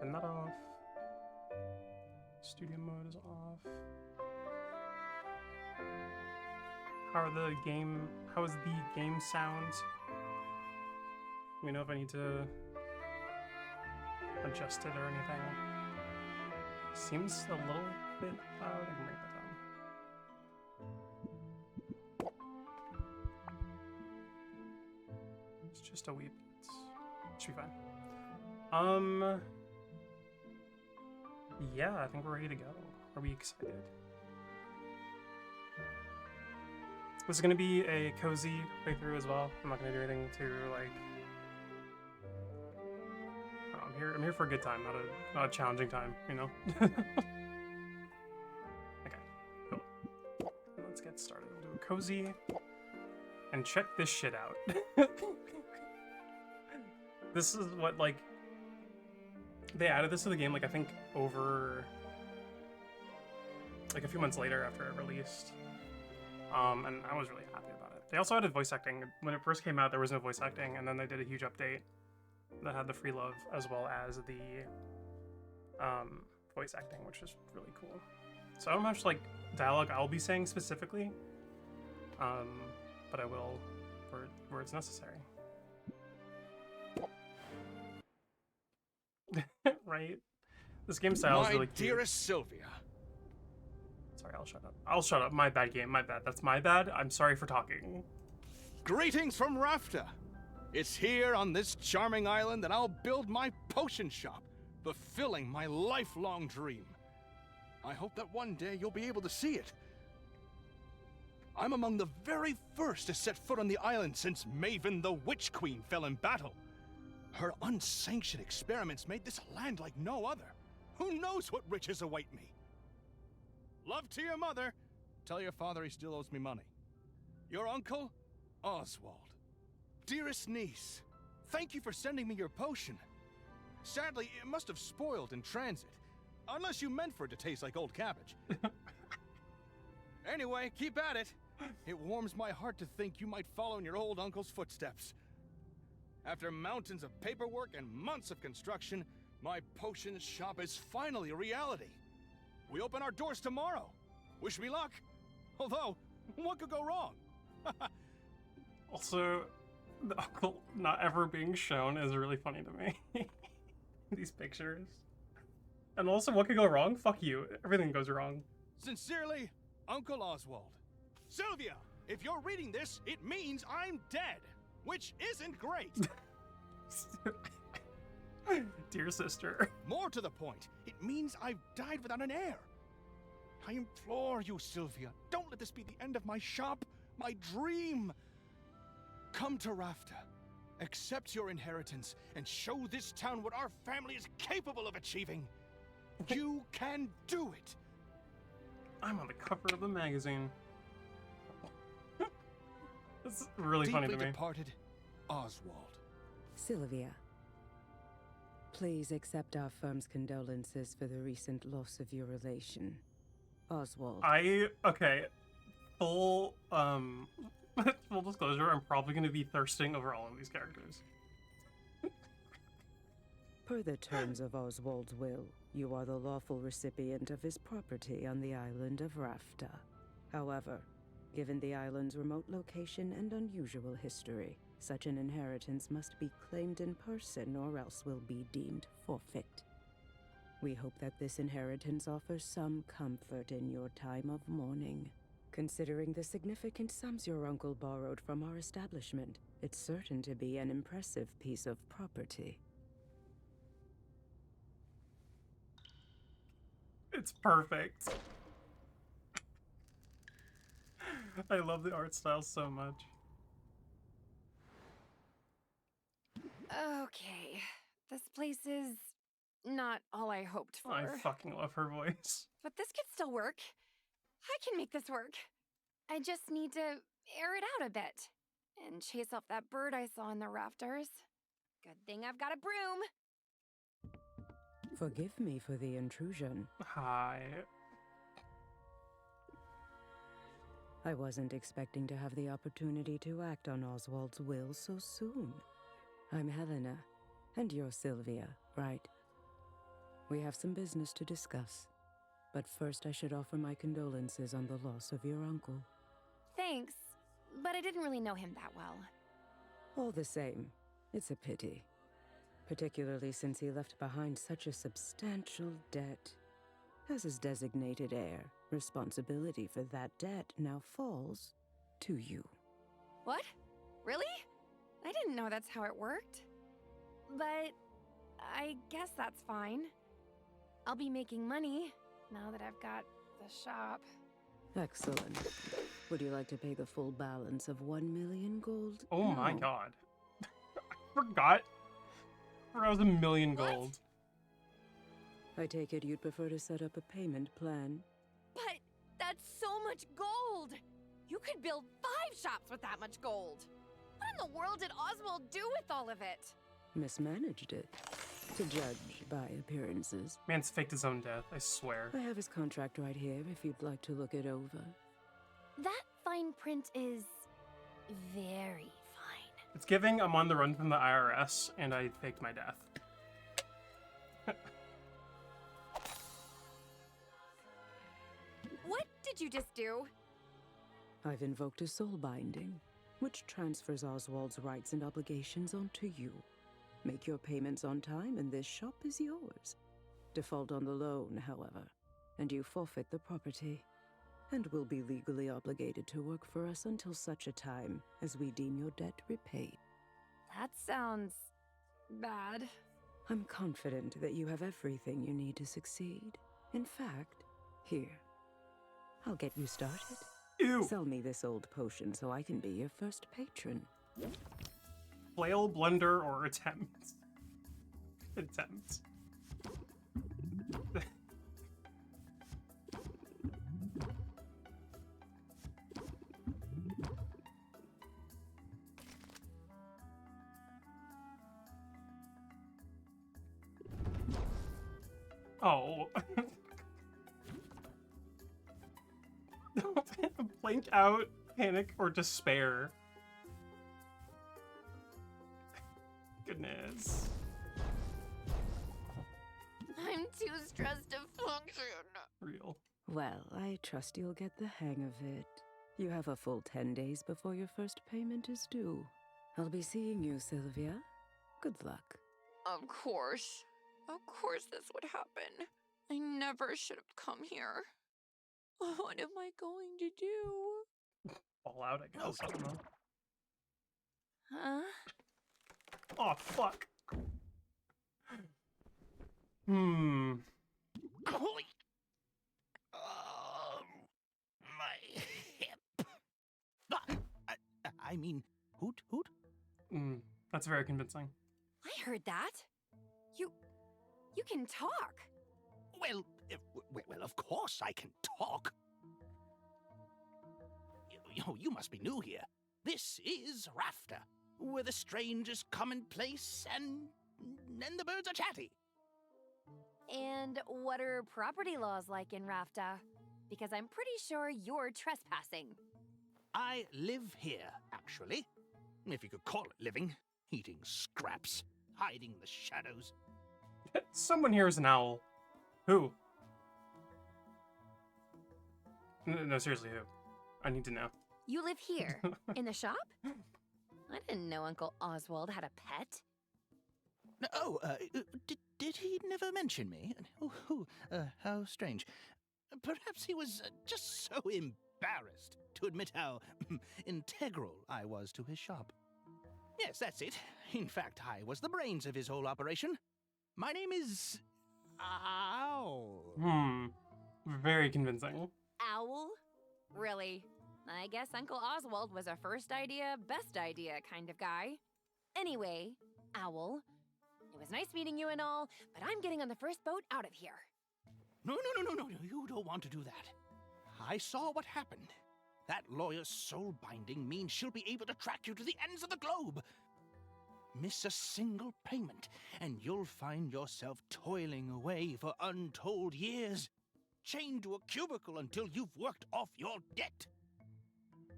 Turn that off. Studio mode is off. How is the game sound? Do we know if I need to adjust it or anything? Seems a little bit loud. I can bring that down. It's just a wee bit. It should be fine. Yeah, I think we're ready to go. Are we excited? This is gonna be a cozy playthrough as well. I'm not gonna do anything to like. Oh, I'm here for a good time, not a challenging time, you know. Okay, cool. Let's get started. We'll do a cozy, and check this shit out. This is what like they added this to the game. Like I think over like a few months later after it released. And I was really happy about it. They also added voice acting. When it first came out, there was no voice acting, and then they did a huge update that had the free love as well as the voice acting, which is really cool. So I don't have much like dialogue I'll be saying specifically, but I will where it's necessary. Right? This game style is really cute. My dearest Sylvia. Sorry, I'll shut up. I'll shut up. My bad game. My bad. That's my bad. I'm sorry for talking. Greetings from Rafta. It's here on this charming island that I'll build my potion shop, fulfilling my lifelong dream. I hope that one day you'll be able to see it. I'm among the very first to set foot on the island since Maven the Witch Queen fell in battle. Her unsanctioned experiments made this land like no other. Who knows what riches await me? Love to your mother. Tell your father he still owes me money. Your uncle, Oswald. Dearest niece, thank you for sending me your potion. Sadly, it must have spoiled in transit. Unless you meant for it to taste like old cabbage. Anyway, keep at it. It warms my heart to think you might follow in your old uncle's footsteps. After mountains of paperwork and months of construction, my potion shop is finally a reality. We open our doors tomorrow. Wish me luck. Although, what could go wrong? Also, the uncle not ever being shown is really funny to me. These pictures. And also, what could go wrong? Fuck you. Everything goes wrong. Sincerely, Uncle Oswald. Sylvia, if you're reading this, it means I'm dead. Which isn't great. Dear sister. More to the point, it means I've died without an heir. I implore you, Sylvia, don't let this be the end of my shop, my dream. Come to Rafta, accept your inheritance, and show this town what our family is capable of achieving. You can do it. I'm on the cover of the magazine. That's really funny to me. Deeply departed, Oswald. Sylvia, please accept our firm's condolences for the recent loss of your relation. Oswald. Okay. Full full disclosure, I'm probably gonna be thirsting over all of these characters. Per the terms of Oswald's will, you are the lawful recipient of his property on the island of Rafta. However, given the island's remote location and unusual history, such an inheritance must be claimed in person or else will be deemed forfeit. We hope that this inheritance offers some comfort in your time of mourning. Considering the significant sums your uncle borrowed from our establishment, it's certain to be an impressive piece of property. It's perfect. I love the art style so much. Okay, this place is not all I hoped for. I fucking love her voice. But this could still work. I can make this work. I just need to air it out a bit and chase off that bird I saw in the rafters. Good thing I've got a broom. Forgive me for the intrusion. Hi. I wasn't expecting to have the opportunity to act on Oswald's will so soon. I'm Helena, and you're Sylvia, right? We have some business to discuss. But first, I should offer my condolences on the loss of your uncle. Thanks, but I didn't really know him that well. All the same, it's a pity. Particularly since he left behind such a substantial debt. As his designated heir, responsibility for that debt now falls to you. What? Really? I didn't know that's how it worked. But I guess that's fine. I'll be making money now that I've got the shop. Excellent. Would you like to pay the full balance of 1 million gold? Oh my No. god. I forgot. I was 1 million What? gold. I take it you'd prefer to set up a payment plan? But that's so much gold! You could build 5 shops with that much gold! What in the world did Oswald do with all of it? Mismanaged it, to judge by appearances. Man's faked his own death, I swear. I have his contract right here if you'd like to look it over. That fine print is very fine. It's giving I'm on the run from the IRS, and I faked my death. What did you just do? I've invoked a soul binding, which transfers Oswald's rights and obligations onto you. Make your payments on time and this shop is yours. Default on the loan, however, and you forfeit the property, and will be legally obligated to work for us until such a time as we deem your debt repaid. That sounds bad. I'm confident that you have everything you need to succeed. In fact, here, I'll get you started. Ew! Sell me this old potion so I can be your first patron. Flail, blunder, or attempt. Attempt. Oh. Blink out, panic, or despair. Goodness. I'm too stressed to function. Real. Well, I trust you'll get the hang of it. You have a full 10 days before your first payment is due. I'll be seeing you, Sylvia. Good luck. Of course. Of course this would happen. I never should have come here. What am I going to do? Fall out, I guess. I don't know. Huh? Oh, fuck. Hmm. Holy! My hip. I mean, hoot hoot. That's very convincing. I heard that. You can talk. Well, well, of course I can talk. You must be new here. This is Rafter, where the strangers come in place and the birds are chatty. And what are property laws like in Rafta? Because I'm pretty sure you're trespassing. I live here, actually. If you could call it living. Eating scraps, hiding in the shadows. Someone here is an owl. Who? No, seriously, who? I need to know. You live here, in the shop? I didn't know Uncle Oswald had a pet. Did he never mention me? How strange. Perhaps he was just so embarrassed to admit how integral I was to his shop. Yes, that's it. In fact, I was the brains of his whole operation. My name is... Owl. Very convincing. Owl? Really? I guess Uncle Oswald was a first idea, best idea kind of guy. Anyway, Owl, it was nice meeting you and all, but I'm getting on the first boat out of here. No, you don't want to do that. I saw what happened. That lawyer's soul binding means she'll be able to track you to the ends of the globe. Miss a single payment, and you'll find yourself toiling away for untold years, chained to a cubicle until you've worked off your debt.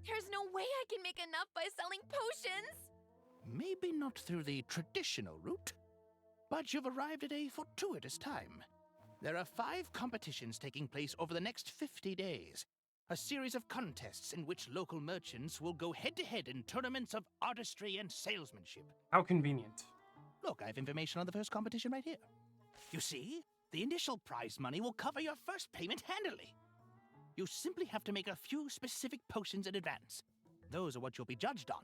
There's no way I can make enough by selling potions! Maybe not through the traditional route, but you've arrived at a fortuitous time. There are 5 competitions taking place over the next 50 days. A series of contests in which local merchants will go head-to-head in tournaments of artistry and salesmanship. How convenient. Look, I have information on the first competition right here. You see? The initial prize money will cover your first payment handily. You simply have to make a few specific potions in advance. Those are what you'll be judged on.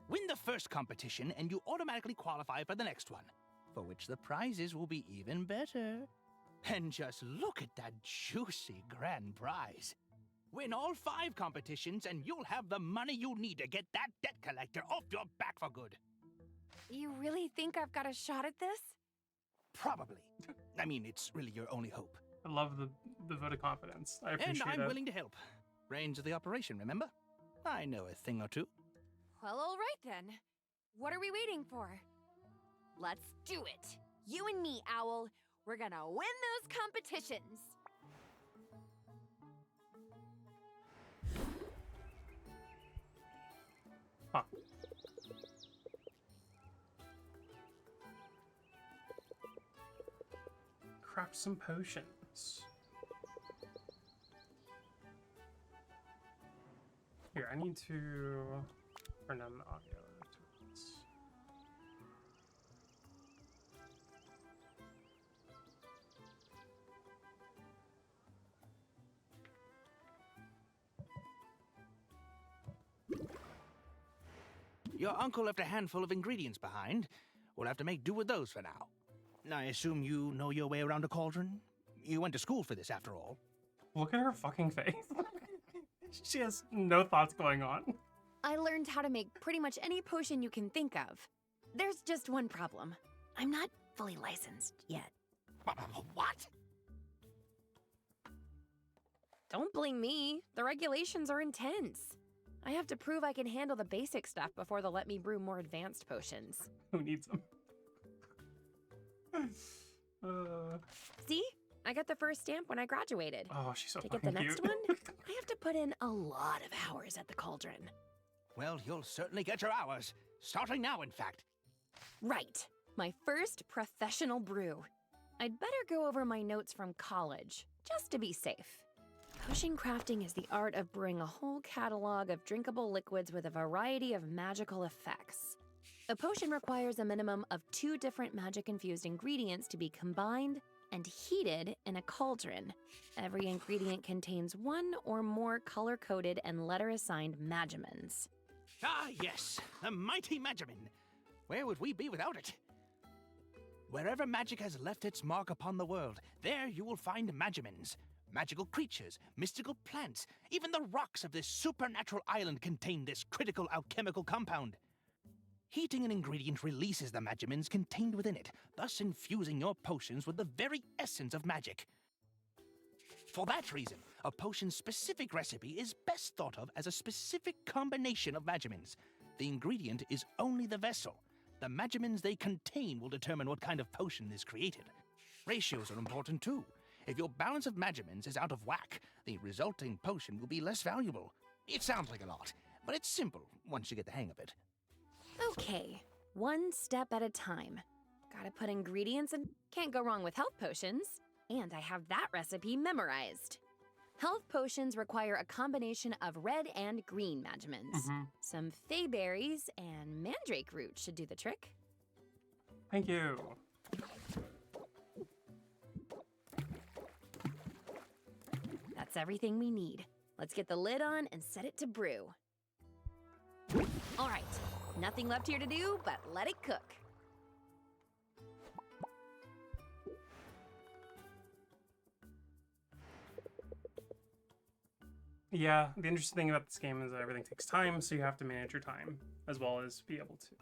Win the first competition and you automatically qualify for the next one, for which the prizes will be even better. And just look at that juicy grand prize. Win all 5 competitions and you'll have the money you need to get that debt collector off your back for good. You really think I've got a shot at this? Probably. I mean, it's really your only hope. I love the vote of confidence. I appreciate And I'm it. willing to help. Brains of the operation, remember? I know a thing or two. Well, all right then. What are we waiting for? Let's do it. You and me, Owl. We're gonna win those competitions. Huh. Craft some potions. Here, I need to turn down the audio. to this. Your uncle left a handful of ingredients behind. We'll have to make do with those for now. I assume you know your way around a cauldron? You went to school for this, after all. Look at her fucking face. She has no thoughts going on. I learned how to make pretty much any potion you can think of. There's just one problem. I'm not fully licensed yet. What? Don't blame me. The regulations are intense. I have to prove I can handle the basic stuff before they'll let me brew more advanced potions. Who needs them? See? I got the first stamp when I graduated. Oh, she's so To get fucking the next cute. one, I have to put in a lot of hours at the cauldron. Well, you'll certainly get your hours. Starting now, in fact. Right. My first professional brew. I'd better go over my notes from college, just to be safe. Potion crafting is the art of brewing a whole catalog of drinkable liquids with a variety of magical effects. A potion requires a minimum of 2 different magic-infused ingredients to be combined and heated in a cauldron. Every ingredient contains 1 or more color-coded and letter-assigned magimens. Ah, yes, the mighty Magimin. Where would we be without it? Wherever magic has left its mark upon the world, there you will find Magimins. Magical creatures, mystical plants, even the rocks of this supernatural island contain this critical alchemical compound. Heating an ingredient releases the Magimins contained within it, thus infusing your potions with the very essence of magic. For that reason, a potion's specific recipe is best thought of as a specific combination of Magimins. The ingredient is only the vessel. The Magimins they contain will determine what kind of potion is created. Ratios are important too. If your balance of Magimins is out of whack, the resulting potion will be less valuable. It sounds like a lot, but it's simple once you get the hang of it. Okay, 1 step at a time. Gotta put ingredients and can't go wrong with health potions. And I have that recipe memorized. Health potions require a combination of red and green Magimins. Some fey berries and mandrake root should do the trick. Thank you. That's everything we need. Let's get the lid on and set it to brew. All right, nothing left here to do but let it cook. Yeah, the interesting thing about this game is that everything takes time, so you have to manage your time as well as be able to.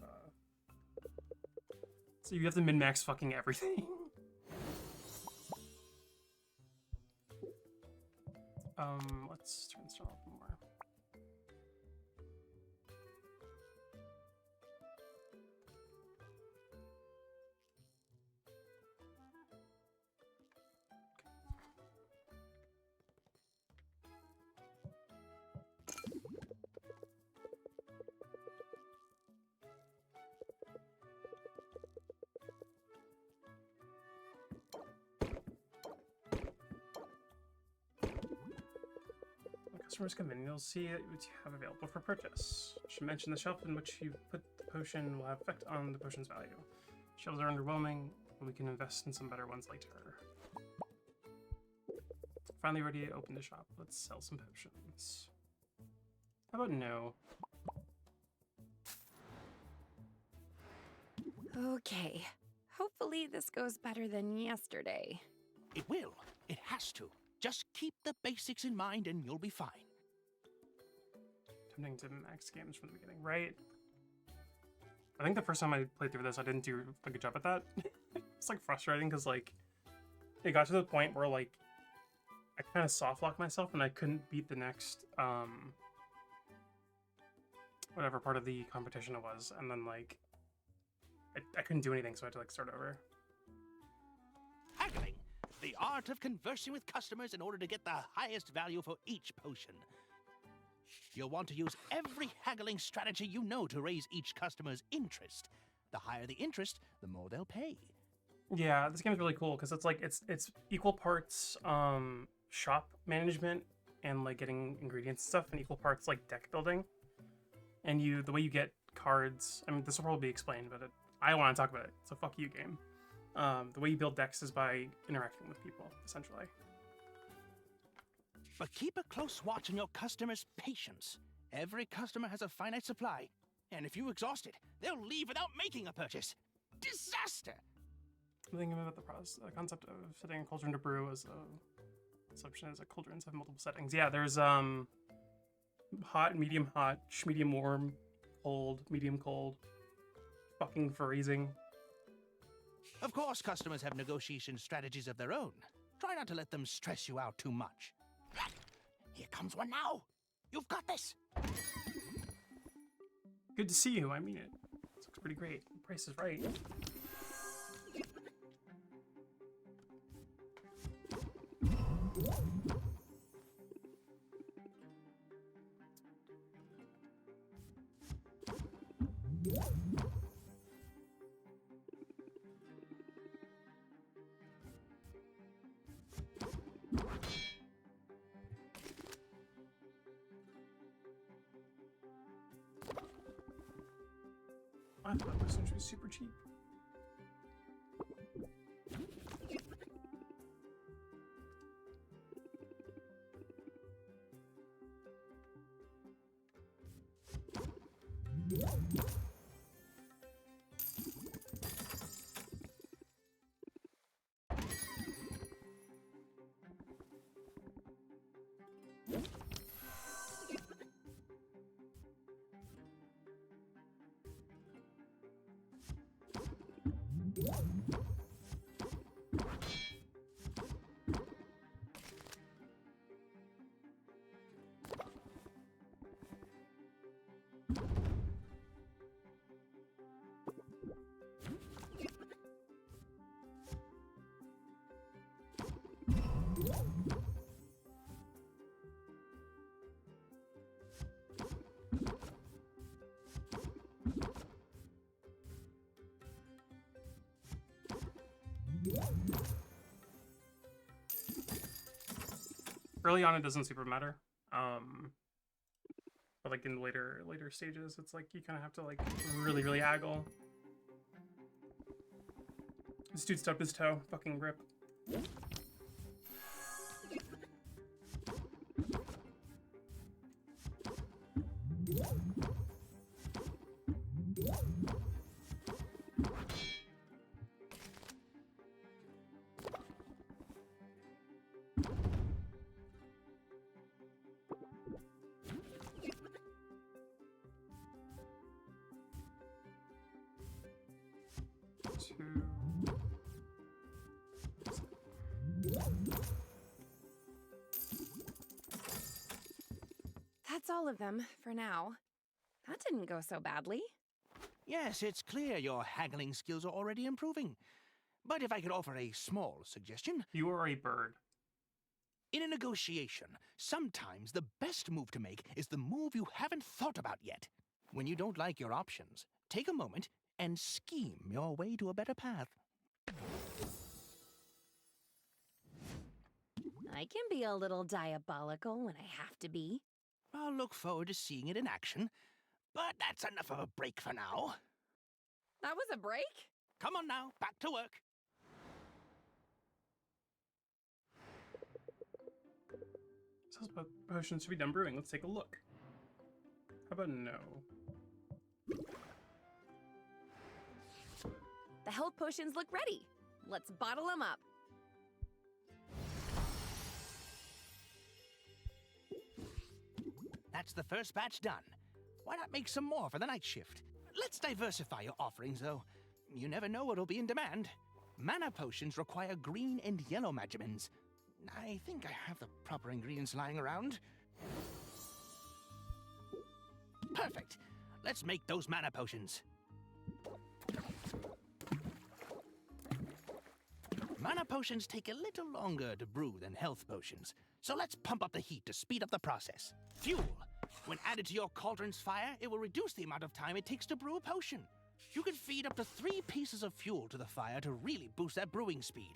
So you have to min-max fucking everything. Let's turn this off more. customers come in, you'll see what you have available for purchase. You should mention the shelf in which you put the potion will have effect on the potion's value. Shelves are underwhelming, but we can invest in some better ones later. Finally ready to open the shop. Let's sell some potions. How about no? Okay. Hopefully this goes better than yesterday. It will. It has to. Just keep the basics in mind and you'll be fine. Attempting to max games from the beginning, right? I think the first time I played through this, I didn't do a good job at that. It's like frustrating because like it got to the point where like I kind of soft locked myself and I couldn't beat the next whatever part of the competition it was, and then like I couldn't do anything, so I had to like start over. Haggling. The art of conversing with customers in order to get the highest value for each potion. You'll want to use every haggling strategy you know to raise each customer's interest. The higher the interest, the more they'll pay. Yeah, this game is really cool because it's like it's equal parts shop management and like getting ingredients and stuff, and equal parts like deck building. And the way you get cards, I mean, this will probably be explained, but I want to talk about it, so fuck you, game. The way you build decks is by interacting with people, essentially. But keep a close watch on your customers' patience. Every customer has a finite supply, and if you exhaust it, they'll leave without making a purchase. Disaster! Thinking about the concept of setting a cauldron to brew as a assumption is that cauldrons have multiple settings. Yeah, there's hot, medium, warm, cold, medium, cold, fucking freezing. Of course, customers have negotiation strategies of their own. Try not to let them stress you out too much. Here comes one now. You've got this. Good to see you. I mean it. This looks pretty great. The price is right. I thought this one was super cheap. Early on, it doesn't super matter. But like in later stages, it's like you kind of have to like really haggle. This dude stubbed his toe. Fucking rip. That's all of them, for now. That didn't go so badly. Yes, it's clear your haggling skills are already improving. But if I could offer a small suggestion... You are a bird. In a negotiation, sometimes the best move to make is the move you haven't thought about yet. When you don't like your options, take a moment and scheme your way to a better path. I can be a little diabolical when I have to be. I'll look forward to seeing it in action. But that's enough of a break for now. That was a break? Come on now, back to work. Says about potions should be done brewing. Let's take a look. How about no? The health potions look ready. Let's bottle them up. That's the first batch done. Why not make some more for the night shift? Let's diversify your offerings, though. You never know what'll be in demand. Mana potions require green and yellow magimins. I think I have the proper ingredients lying around. Perfect. Let's make those mana potions. Mana potions take a little longer to brew than health potions, so let's pump up the heat to speed up the process. Fuel. When added to your cauldron's fire, it will reduce the amount of time it takes to brew a potion. You can feed up to 3 pieces of fuel to the fire to really boost that brewing speed.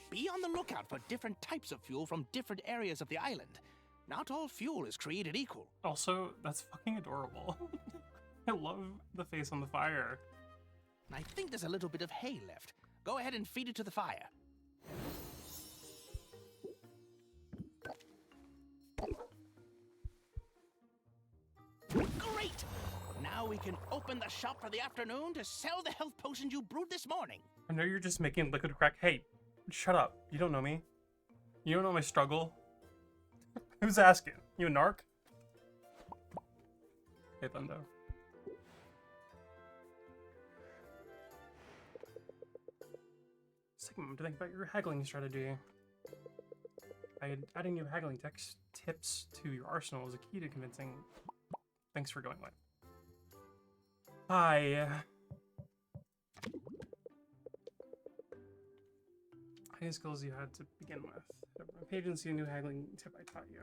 Be on the lookout for different types of fuel from different areas of the island. Not all fuel is created equal. Also, that's fucking adorable. I love the face on the fire. I think there's a little bit of hay left. Go ahead and feed it to the fire. Great! Now we can open the shop for the afternoon to sell the health potions you brewed this morning. I know you're just making liquid crack. Hey, shut up. You don't know me. You don't know my struggle. Who's asking? You a narc? Hey, Thundo. Take a moment to think about your haggling strategy. Adding new haggling tips to your arsenal is a key to convincing. Thanks for going away. Hi. Any skills you had to begin with. Page and see a new haggling tip I taught you.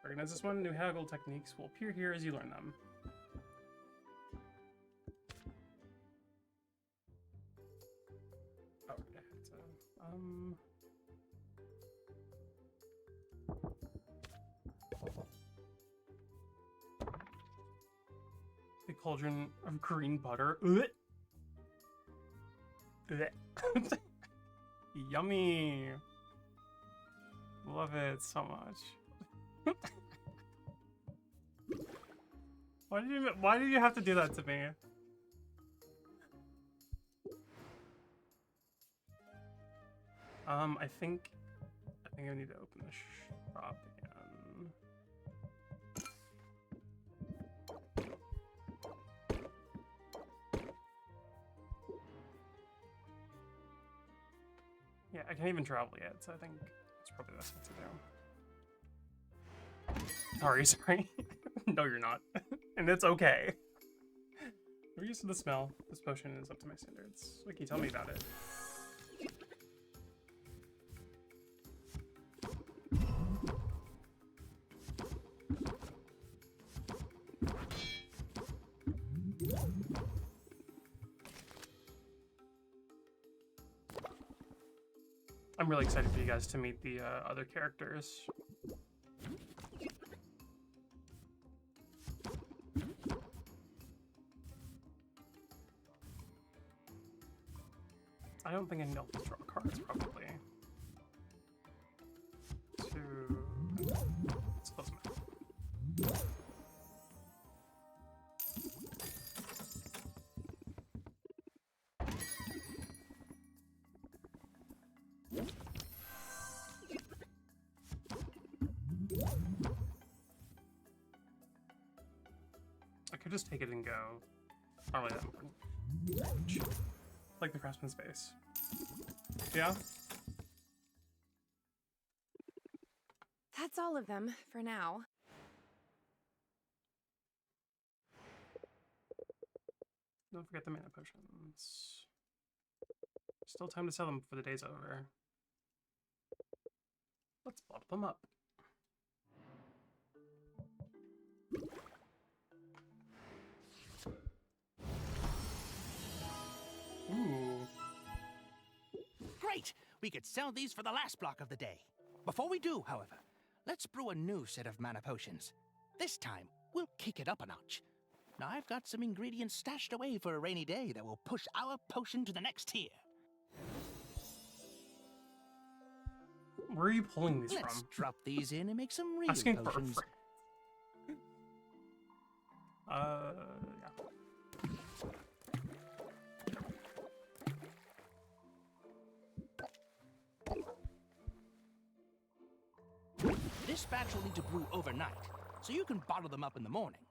Recognize this one. New haggle techniques will appear here as you learn them. Oh, yeah. The cauldron of green butter. Yummy. Love it so much. Why did you have to do that to me? I think I need to open the shop again. Yeah, I can't even travel yet, so I think it's probably the best thing to do. Sorry. No, you're not. And it's okay. We're used to the smell. This potion is up to my standards. Wiki, tell me about it. I'm really excited for you guys to meet the other characters. I don't think I know to draw cards, probably. Let's close them out. I could just take it and go. Not really that important. Like the craftsman's base. Yeah? That's all of them for now. Don't forget the mana potions. Still time to sell them before the day's over. Let's bottle them up. Great! We We could sell these for the last block of the day. Before we do, however, let's brew a new set of mana potions. This time, we'll kick it up a notch. Now, I've got some ingredients stashed away for a rainy day that will push our potion to the next tier. Where are you pulling these Let's from? drop these in and make some real Asking for a potions. friend. Yeah. This batch will need to brew overnight, so you can bottle them up in the morning.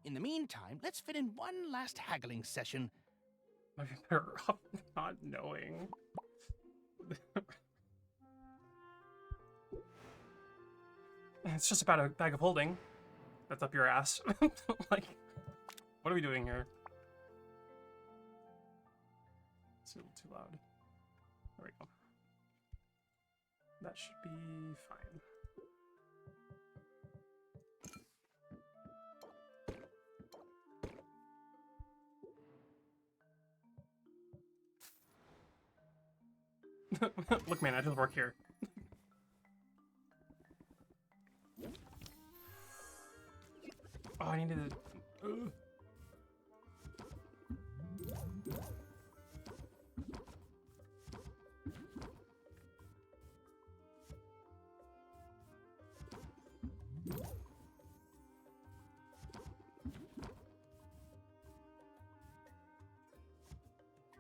In the meantime, let's fit in one last haggling session. Maybe they're up not knowing. It's just about a bag of holding. That's up your ass. Like, what are we doing here? It's a little too loud. There we go. That should be fine. Look, man, I just work here. Oh, I needed to...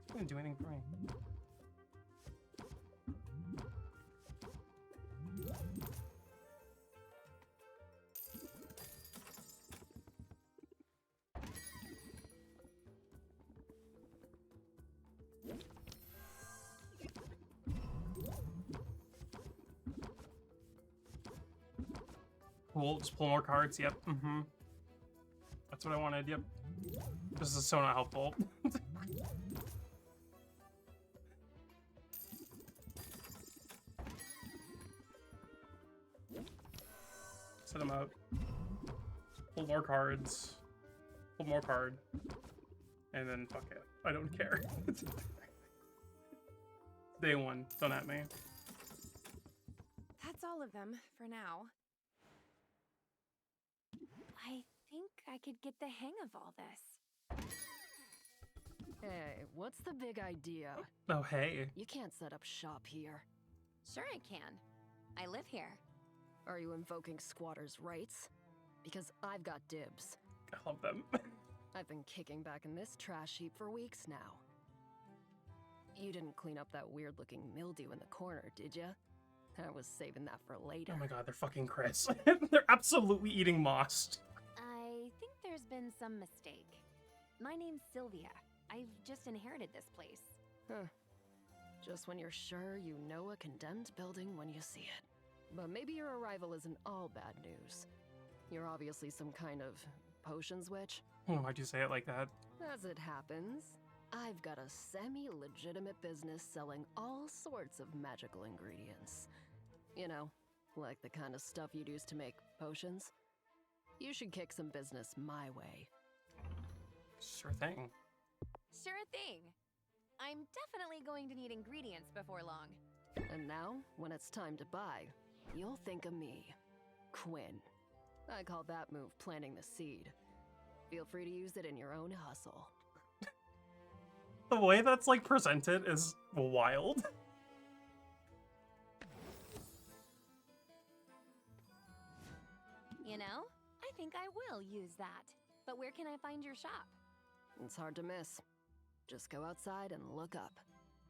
It didn't do anything for me. Cool, just pull more cards, yep, That's what I wanted, yep. This is so not helpful. Set them up. Pull more cards. Pull more card. And then fuck it. I don't care. Day one, don't at me. That's all of them for now. I think I could get the hang of all this. Hey, what's the big idea? Oh, hey. You can't set up shop here. Sure I can. I live here. Are you invoking squatters' rights? Because I've got dibs. I love them. I've been kicking back in this trash heap for weeks now. You didn't clean up that weird-looking mildew in the corner, did ya? I was saving that for later. Oh my god, they're fucking Chris. They're absolutely eating moss. I think there's been some mistake. My name's Sylvia. I've just inherited this place. Huh. Just when you're sure you know a condemned building when you see it. But maybe your arrival isn't all bad news. You're obviously some kind of potions witch. Why'd you say it like that? As it happens, I've got a semi-legitimate business selling all sorts of magical ingredients. You know, like the kind of stuff you'd use to make potions. You should kick some business my way. Sure thing. Sure thing. I'm definitely going to need ingredients before long. And now, when it's time to buy, you'll think of me, Quinn. I call that move planting the seed. Feel free to use it in your own hustle. The way that's like presented is wild. You know, I think I will use that. But where can I find your shop? It's hard to miss. Just go outside and look up.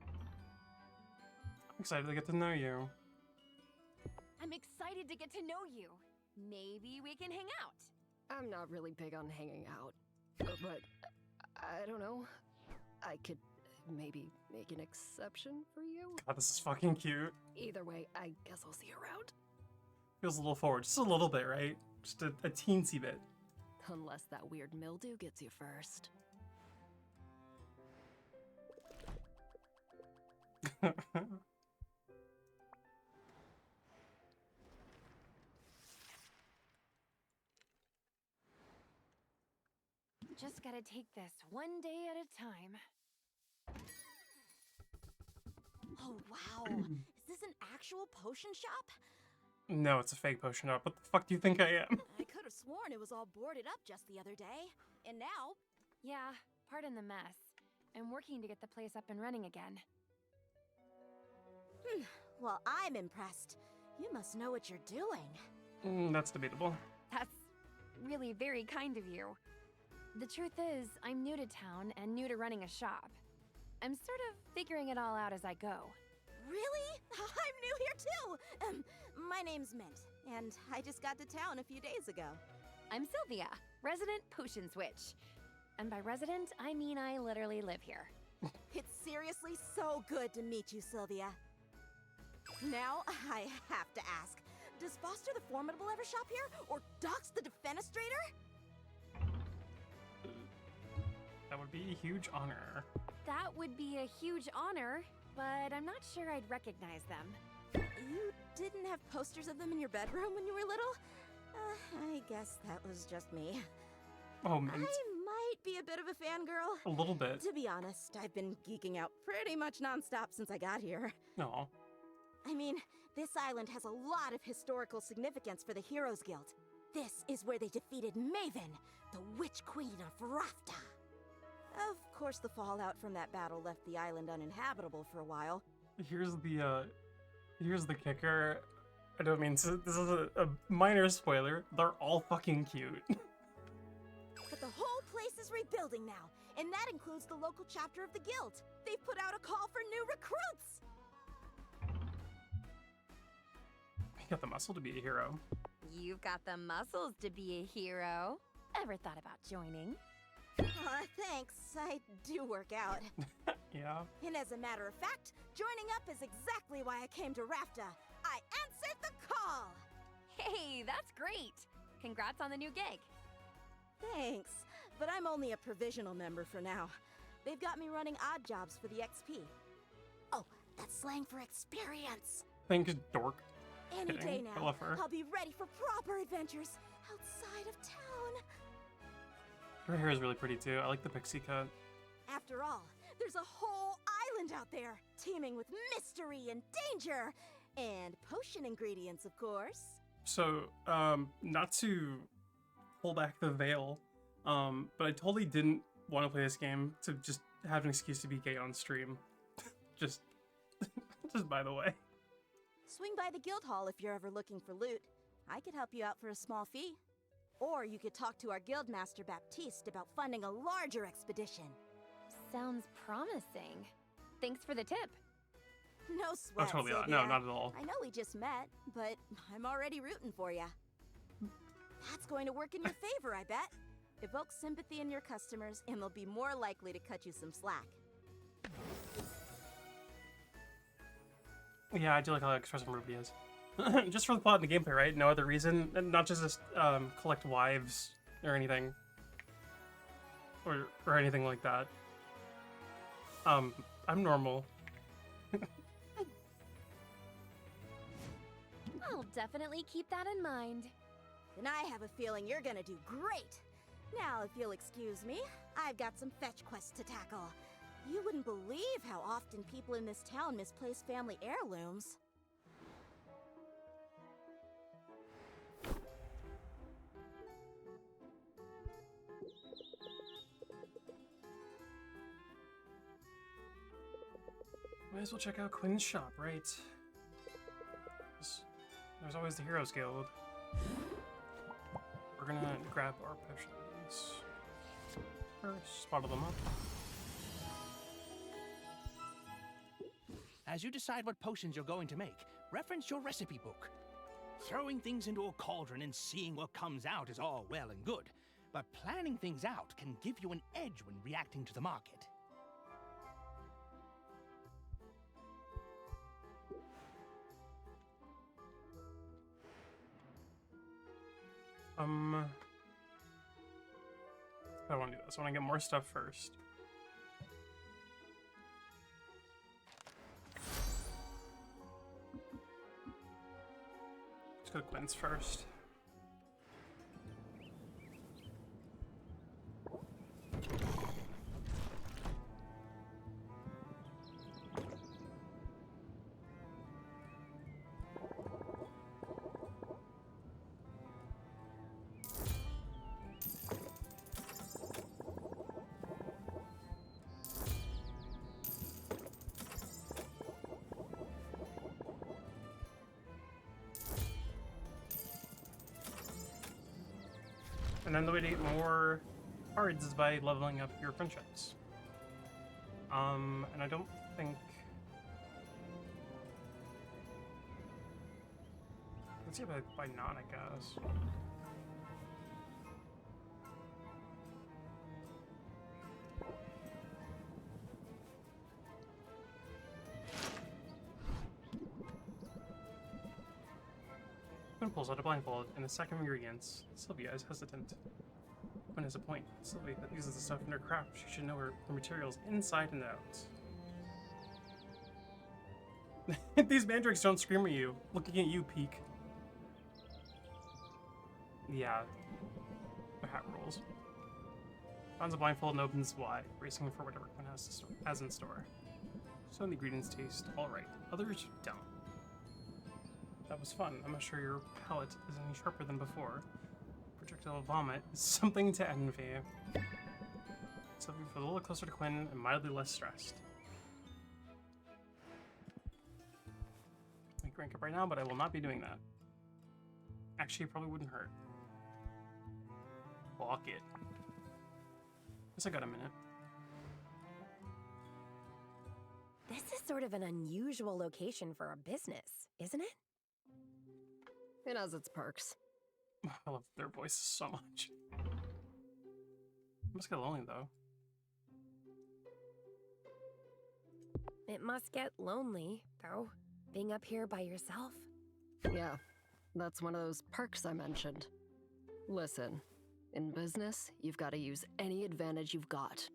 I'm excited to get to know you. I'm excited to get to know you. Maybe we can hang out. I'm not really big on hanging out, but I don't know. I could maybe make an exception for you. God, this is fucking cute. Either way, I guess I'll see you around. Feels a little forward. Just a little bit, right? Just a teensy bit. Unless that weird mildew gets you first. Just gotta take this one day at a time. Oh, wow. Is this an actual potion shop? No, it's a fake potion shop. What the fuck do you think I am? I could have sworn it was all boarded up just the other day. And now, Yeah, pardon the mess. I'm working to get the place up and running again. well, I'm impressed. You must know what you're doing. That's debatable. That's really very kind of you. The truth is, I'm new to town and new to running a shop. I'm sort of figuring it all out as I go. Really? I'm new here too. My name's Mint, and I just got to town a few days ago. I'm Sylvia, resident potion switch. And by resident, I mean I literally live here. It's seriously so good to meet you, Sylvia. Now, I have to ask, does Foster the Formidable ever shop here? Or Dox the Defenestrator? That would be a huge honor. That would be a huge honor, but I'm not sure I'd recognize them. You didn't have posters of them in your bedroom when you were little? I guess that was just me. Oh, Mint. I might be a bit of a fangirl. A little bit. To be honest, I've been geeking out pretty much nonstop since I got here. No. I mean, this island has a lot of historical significance for the Heroes Guild. This is where they defeated Maven, the Witch Queen of Rafta. Of course, the fallout from that battle left the island uninhabitable for a while. Here's the kicker. I don't mean, so this is a minor spoiler. They're all fucking cute. But the whole place is rebuilding now, and that includes the local chapter of the guild. They've put out a call for new recruits! You got the muscle to be a hero. You've got the muscles to be a hero. Ever thought about joining? Thanks. I do work out. Yeah. And as a matter of fact, joining up is exactly why I came to Rafta. I answered the call! Hey, that's great! Congrats on the new gig. Thanks, but I'm only a provisional member for now. They've got me running odd jobs for the XP. Oh, that's slang for experience. Thanks, dork. Any Kidding. day I now, love her. I'll be ready for proper adventures outside of town. Her hair is really pretty too. I like the pixie cut. After all, there's a whole island out there, teeming with mystery and danger. And potion ingredients, of course. So, not to pull back the veil, but I totally didn't want to play this game to just have an excuse to be gay on stream. just by the way. Swing by the guild hall if you're ever looking for loot. I could help you out for a small fee. Or you could talk to our guild master Baptiste about funding a larger expedition. Sounds promising. Thanks for the tip. No Oh, sweat, totally not. Sylvia. No, not at all. I know we just met, but I'm already rooting for you. That's going to work in your favor, I bet. Evoke sympathy in your customers, and they'll be more likely to cut you some slack. Yeah, I do like how expressive Ruby is. Just for the plot and the gameplay, right? No other reason, and not just collect wives or anything, or anything like that. I'm normal. I'll definitely keep that in mind. And I have a feeling you're gonna do great. Now, if you'll excuse me, I've got some fetch quests to tackle. You wouldn't believe how often people in this town misplace family heirlooms. Might as well check out Quinn's shop, right? There's always the Heroes Guild. We're gonna grab our potions first, bottle them up. As you decide what potions you're going to make, reference your recipe book. Throwing things into a cauldron and seeing what comes out is all well and good, but planning things out can give you an edge when reacting to the market. I want to do this. I want to get more stuff first. Let's go to Quinn's first. And then the way to get more cards is by leveling up your friendships. And I don't think... Let's see if I buy none, I guess. Quinn pulls out a blindfold and a sack of ingredients. Sylvia is hesitant. Quinn has a point. Sylvia uses the stuff in her craft. She should know her materials inside and out. These mandrakes don't scream at you. Looking at you, Peak. Yeah. The hat rolls. Finds a blindfold and opens wide, bracing for whatever Quinn has in store. Some of the ingredients taste alright. Others don't. That was fun. I'm not sure your palate is any sharper than before. Projectile vomit is something to envy. Sylvia feels a little closer to Quinn and mildly less stressed. I can rank up right now, but I will not be doing that. Actually, it probably wouldn't hurt. Fuck it. Guess I got a minute. This is sort of an unusual location for a business, isn't it? It has its perks. I love their voices so much. Must get lonely though. It must get lonely, though, being up here by yourself. Yeah, that's one of those perks I mentioned. Listen, in business, you've got to use any advantage you've got.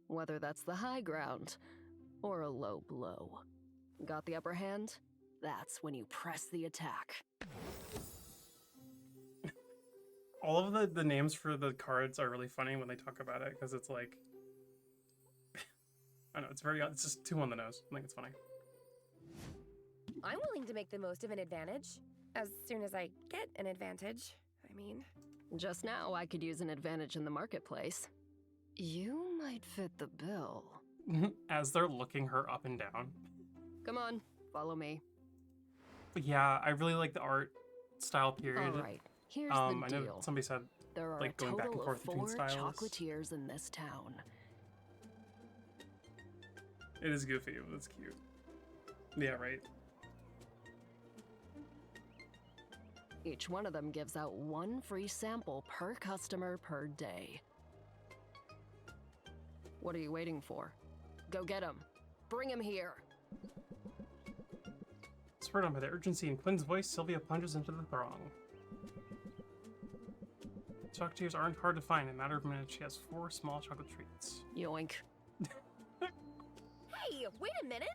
Whether that's the high ground or a low blow. Got the upper hand? That's when you press the attack. All of the names for the cards are really funny when they talk about it, because it's like... I don't know, it's just too on the nose. I think it's funny. I'm willing to make the most of an advantage. As soon as I get an advantage, I mean. Just now, I could use an advantage in the marketplace. You might fit the bill. As they're looking her up and down. Come on, follow me. But yeah, I really like the art style period. All right, here's I the know deal. somebody said There are like a going back and total forth of between 4 styles. chocolatiers in this town. It is goofy, but it's cute. Yeah, right. Each one of them gives out 1 free sample per customer per day. What are you waiting for? Go get him. Bring him here. Spurred on by the urgency in Quinn's voice, Sylvia plunges into the throng. Chocolatiers aren't hard to find. In a matter of minutes, she has 4 small chocolate treats. Yoink. Hey, wait a minute!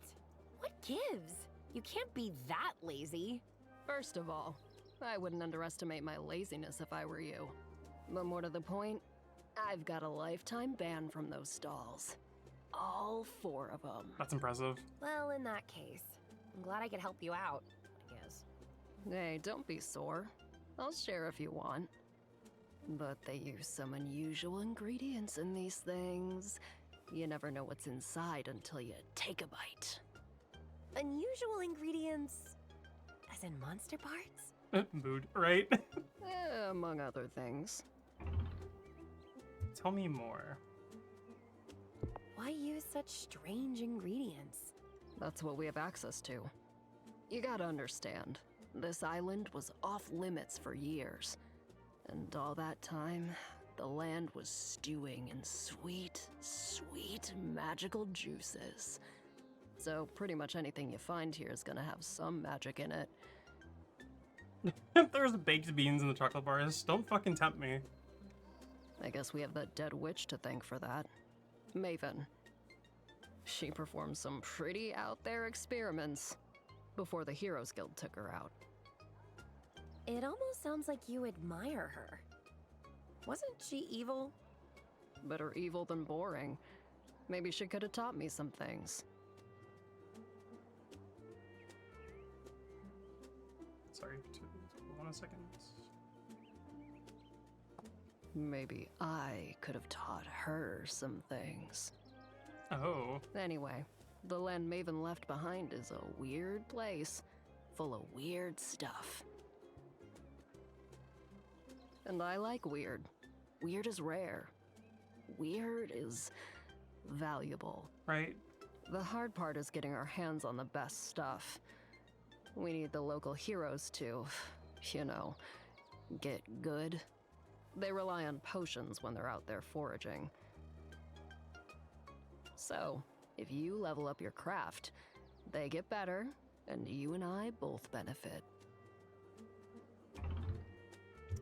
What gives? You can't be that lazy. First of all, I wouldn't underestimate my laziness if I were you. But more to the point, I've got a lifetime ban from those stalls. All 4 of them. That's impressive. Well, in that case, I'm glad I could help you out, I guess. Hey, don't be sore. I'll share if you want. But they use some unusual ingredients in these things. You never know what's inside until you take a bite. Unusual ingredients, as in monster parts? Mood, right? Among other things. Tell me more. Why use such strange ingredients? That's what we have access to. You gotta understand, this island was off limits for years. And all that time, the land was stewing in sweet, sweet magical juices. So pretty much anything you find here is gonna have some magic in it. There's baked beans in the chocolate bars. Don't fucking tempt me. I guess we have that dead witch to thank for that. Maven. She performed some pretty out there experiments before the Heroes Guild took her out. It almost sounds like you admire her. Wasn't she evil? Better evil than boring. Maybe she could have taught me some things. Sorry, 1 second. Maybe I could have taught her some things. Oh. Anyway, the land Maven left behind is a weird place, full of weird stuff. And I like weird. Weird is rare. Weird is valuable. Right? The hard part is getting our hands on the best stuff. We need the local heroes to, you know, get good. They rely on potions when they're out there foraging. So, if you level up your craft, they get better, and you and I both benefit.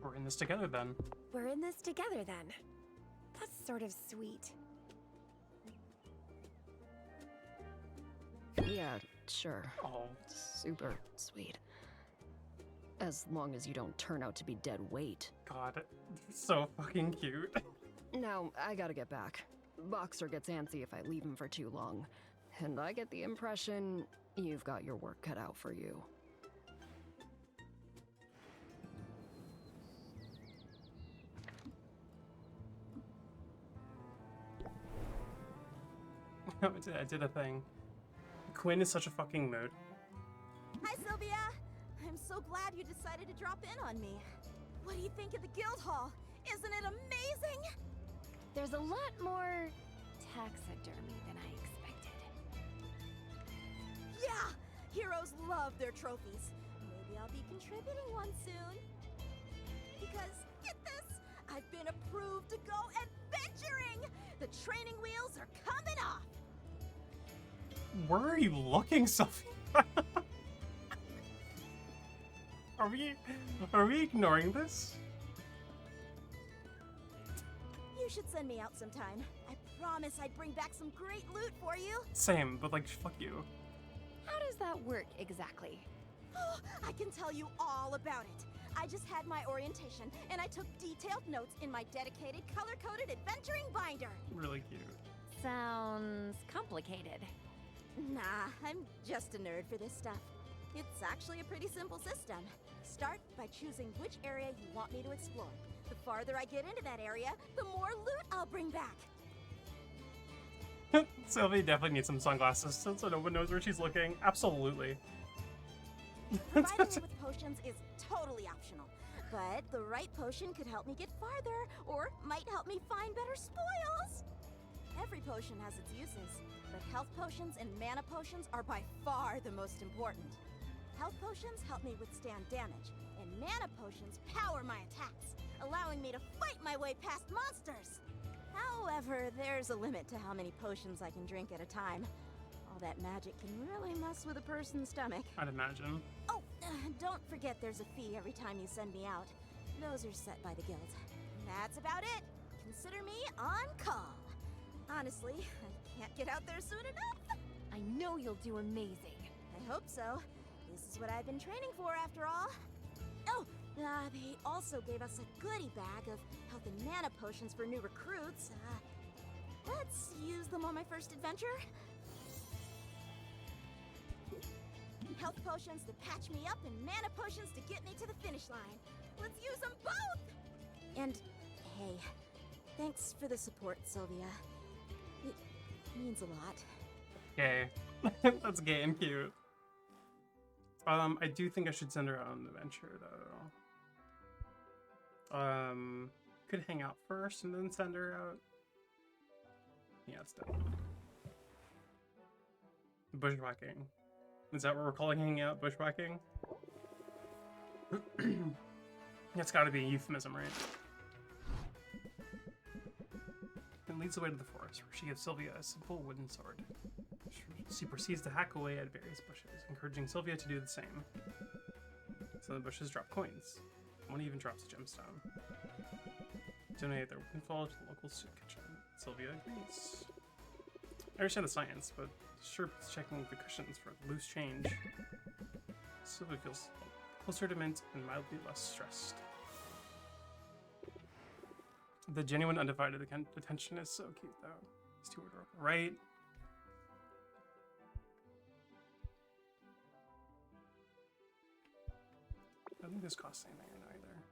We're in this together then. We're in this together then. That's sort of sweet. Yeah, sure. Oh, Super sweet. As long as you don't turn out to be dead weight. God. So fucking cute. Now, I gotta get back. Boxer gets antsy if I leave him for too long. And I get the impression you've got your work cut out for you. I did a thing. Quinn is such a fucking mood. Hi, Sylvia! I'm so glad you decided to drop in on me. What do you think of the guild hall? Isn't it amazing? There's a lot more taxidermy than I expected. Yeah! Heroes love their trophies. Maybe I'll be contributing one soon. Because, get this! I've been approved to go adventuring! The training wheels are coming off! Where are you looking, Sophie? Are we ignoring this? You should send me out sometime. I promise I'd bring back some great loot for you. Same, but like, fuck you. How does that work exactly? Oh, I can tell you all about it. I just had my orientation, and I took detailed notes in my dedicated color-coded adventuring binder. Really cute. Sounds complicated. Nah, I'm just a nerd for this stuff. It's actually a pretty simple system. Start by choosing which area you want me to explore. The farther I get into that area, the more loot I'll bring back. Sylvie definitely needs some sunglasses so no one knows where she's looking. Absolutely. Providing me with potions is totally optional, but the right potion could help me get farther, or might help me find better spoils. Every potion has its uses, but health potions and mana potions are by far the most important. Health potions help me withstand damage, and mana potions power my attacks, allowing me to fight my way past monsters. However, there's a limit to how many potions I can drink at a time. All that magic can really mess with a person's stomach. I'd imagine. Oh, don't forget there's a fee every time you send me out. Those are set by the guild. That's about it. Consider me on call. Honestly, I can't get out there soon enough. I know you'll do amazing. I hope so. This is what I've been training for, after all. Oh, they also gave us a goodie bag of health and mana potions for new recruits. Let's use them on my first adventure. Health potions to patch me up and mana potions to get me to the finish line. Let's use them both! And, hey, thanks for the support, Sylvia. It means a lot. Gay. That's gay and cute. I do think I should send her on an adventure, though. Could hang out first and then send her out. Yeah, it's done. Bushwhacking. Is that what we're calling hanging out? Bushwhacking? That's gotta be a euphemism, right? And leads the way to the forest, where she gives Sylvia a simple wooden sword. She proceeds to hack away at various bushes, encouraging Sylvia to do the same. So the bushes drop coins. One even drops a gemstone. Donate their windfall to the local soup kitchen. Sylvia agrees. I understand the science, but sure it's checking the cushions for loose change. Sylvia feels closer to Mint and mildly less stressed. The genuine undivided attention is so cute, though. It's too adorable, right? I don't think this costs anything right now either.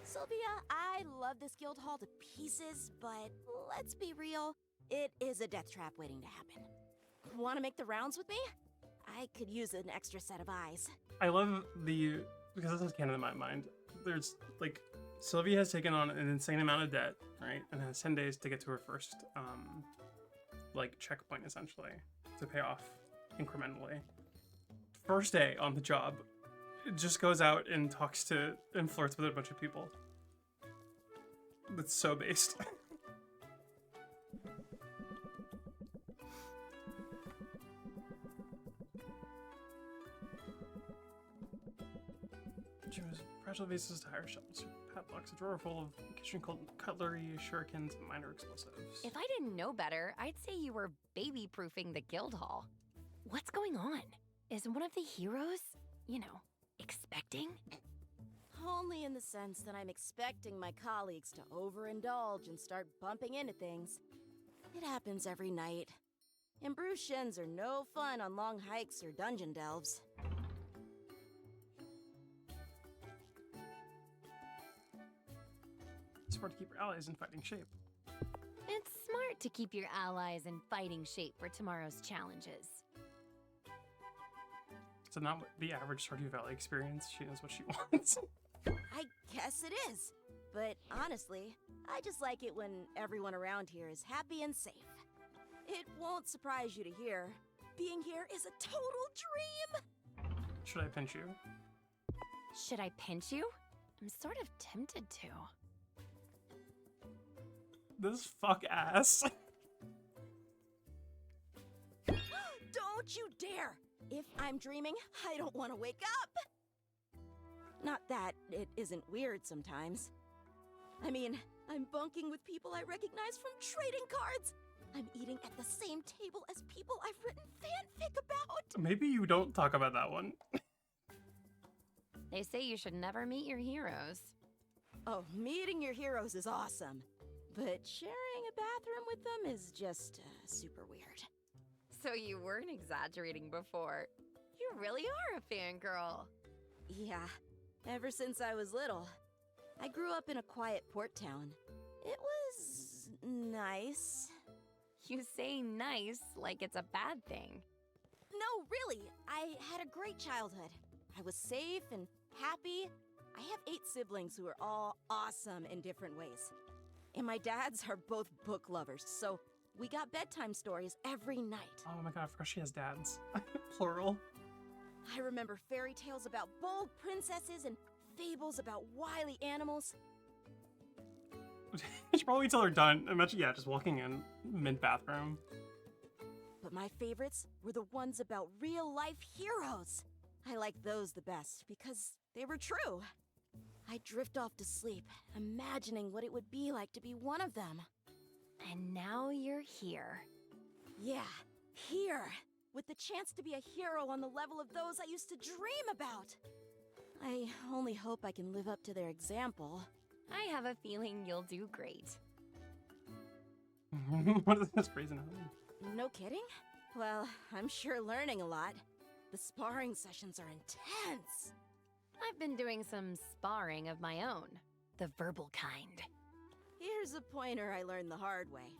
Sylvia, I love this guild hall to pieces, but let's be real, it is a death trap waiting to happen. Want to make the rounds with me? I could use an extra set of eyes. I love the because this is canon in my mind. There's like Sylvia has taken on an insane amount of debt, right, and has 10 days to get to her first like checkpoint essentially to pay off incrementally. First day on the job, it just goes out and talks to and flirts with a bunch of people. That's so based. Choose fragile vases, tire shelves, padlocks, a drawer full of kitchen cutlery, shurikens, and minor explosives. If I didn't know better, I'd say you were baby-proofing the guild hall. What's going on? Is one of the heroes, you know, expecting? Only in the sense that I'm expecting my colleagues to overindulge and start bumping into things. It happens every night. And Bruce shins are no fun on long hikes or dungeon delves. Smart to keep your allies in fighting shape. It's smart to keep your allies in fighting shape for tomorrow's challenges. So not the average Stardew Valley experience. She knows what she wants. I guess it is. But honestly, I just like it when everyone around here is happy and safe. It won't surprise you to hear, being here is a total dream! Should I pinch you? Should I pinch you? I'm sort of tempted to. This fuck ass. Don't you dare! If I'm dreaming, I don't want to wake up! Not that it isn't weird sometimes. I mean, I'm bunking with people I recognize from trading cards! I'm eating at the same table as people I've written fanfic about! Maybe you don't talk about that one. They say you should never meet your heroes. Oh, meeting your heroes is awesome. But sharing a bathroom with them is just super weird. So you weren't exaggerating before. You really are a fangirl. Yeah, ever since I was little. I grew up in a quiet port town. It was nice. You say nice like it's a bad thing. No, really, I had a great childhood. I was safe and happy. I have 8 siblings who are all awesome in different ways. And my dads are both book lovers, so we got bedtime stories every night. Oh my god, I forgot she has dads. Plural. I remember fairy tales about bold princesses and fables about wily animals. You should probably tell her done. Imagine, yeah, just walking in mid-bathroom. But my favorites were the ones about real-life heroes. I liked those the best because they were true. I'd drift off to sleep, imagining what it would be like to be one of them. And now you're here. Yeah, here, with the chance to be a hero on the level of those I used to dream about. I only hope I can live up to their example. I have a feeling you'll do great. What is this phrase now? No kidding? Well, I'm sure learning a lot. The sparring sessions are intense. I've been doing some sparring of my own. The verbal kind. Here's a pointer I learned the hard way.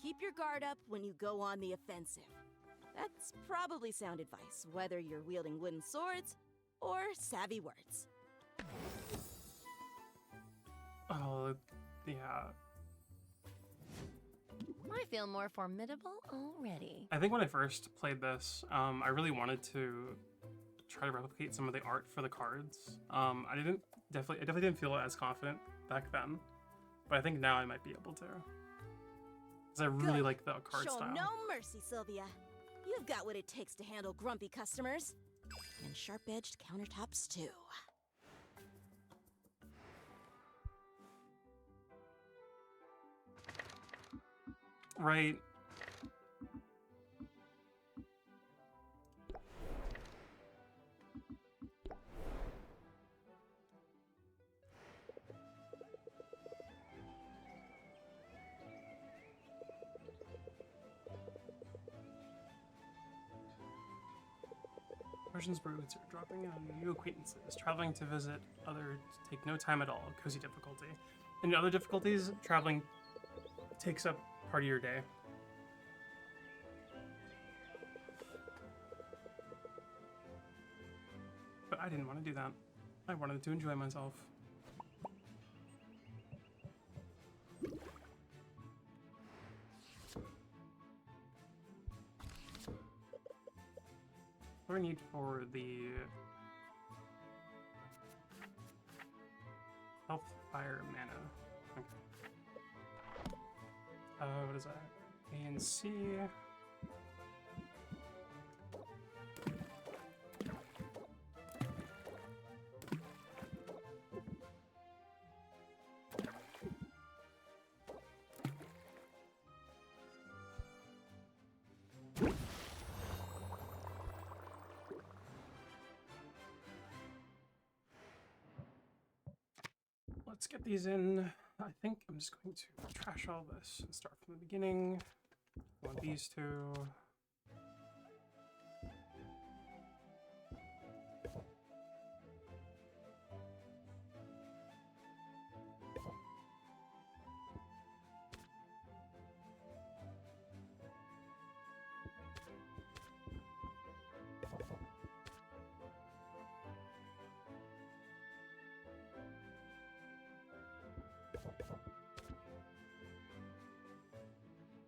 Keep your guard up when you go on the offensive. That's probably sound advice, whether you're wielding wooden swords or savvy words. Oh, yeah. I feel more formidable already. I think when I first played this, I really wanted to try to replicate some of the art for the cards. I definitely didn't feel as confident back then, but I think now I might be able to. Because I really like the card Show style. no mercy, Sylvia. You've got what it takes to handle grumpy customers. And sharp-edged countertops, too. Right. Merchants Broods are dropping in on new acquaintances, traveling to visit others take no time at all, cozy difficulty. And other difficulties, traveling takes up part of your day. But I didn't want to do that. I wanted to enjoy myself. What do I need for the health, fire, mana? Okay. What is that? A and C. Let's get these in. I think I'm just going to trash all this and start from the beginning. I want these two.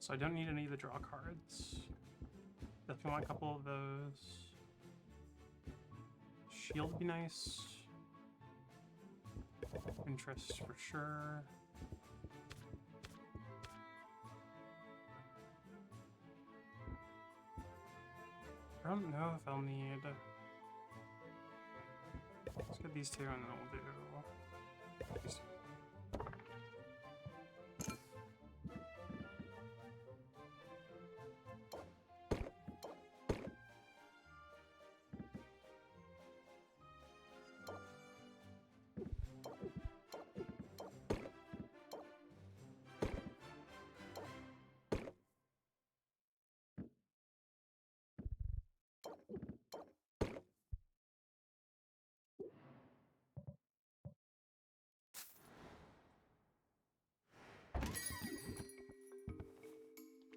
So I don't need any of the draw cards. Definitely want a couple of those. Shield would be nice. Interest for sure. I don't know if I'll need... Let's get these two and then we'll do these two.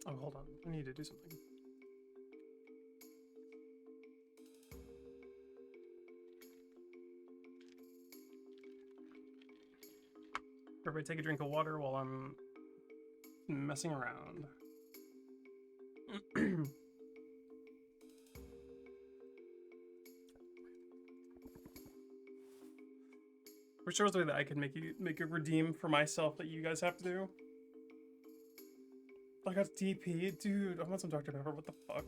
Oh, hold on. I need to do something. Everybody take a drink of water while I'm messing around. Which shows me that I can make a redeem for myself that you guys have to do. I got DP, dude. I want some Dr. Pepper. What the fuck?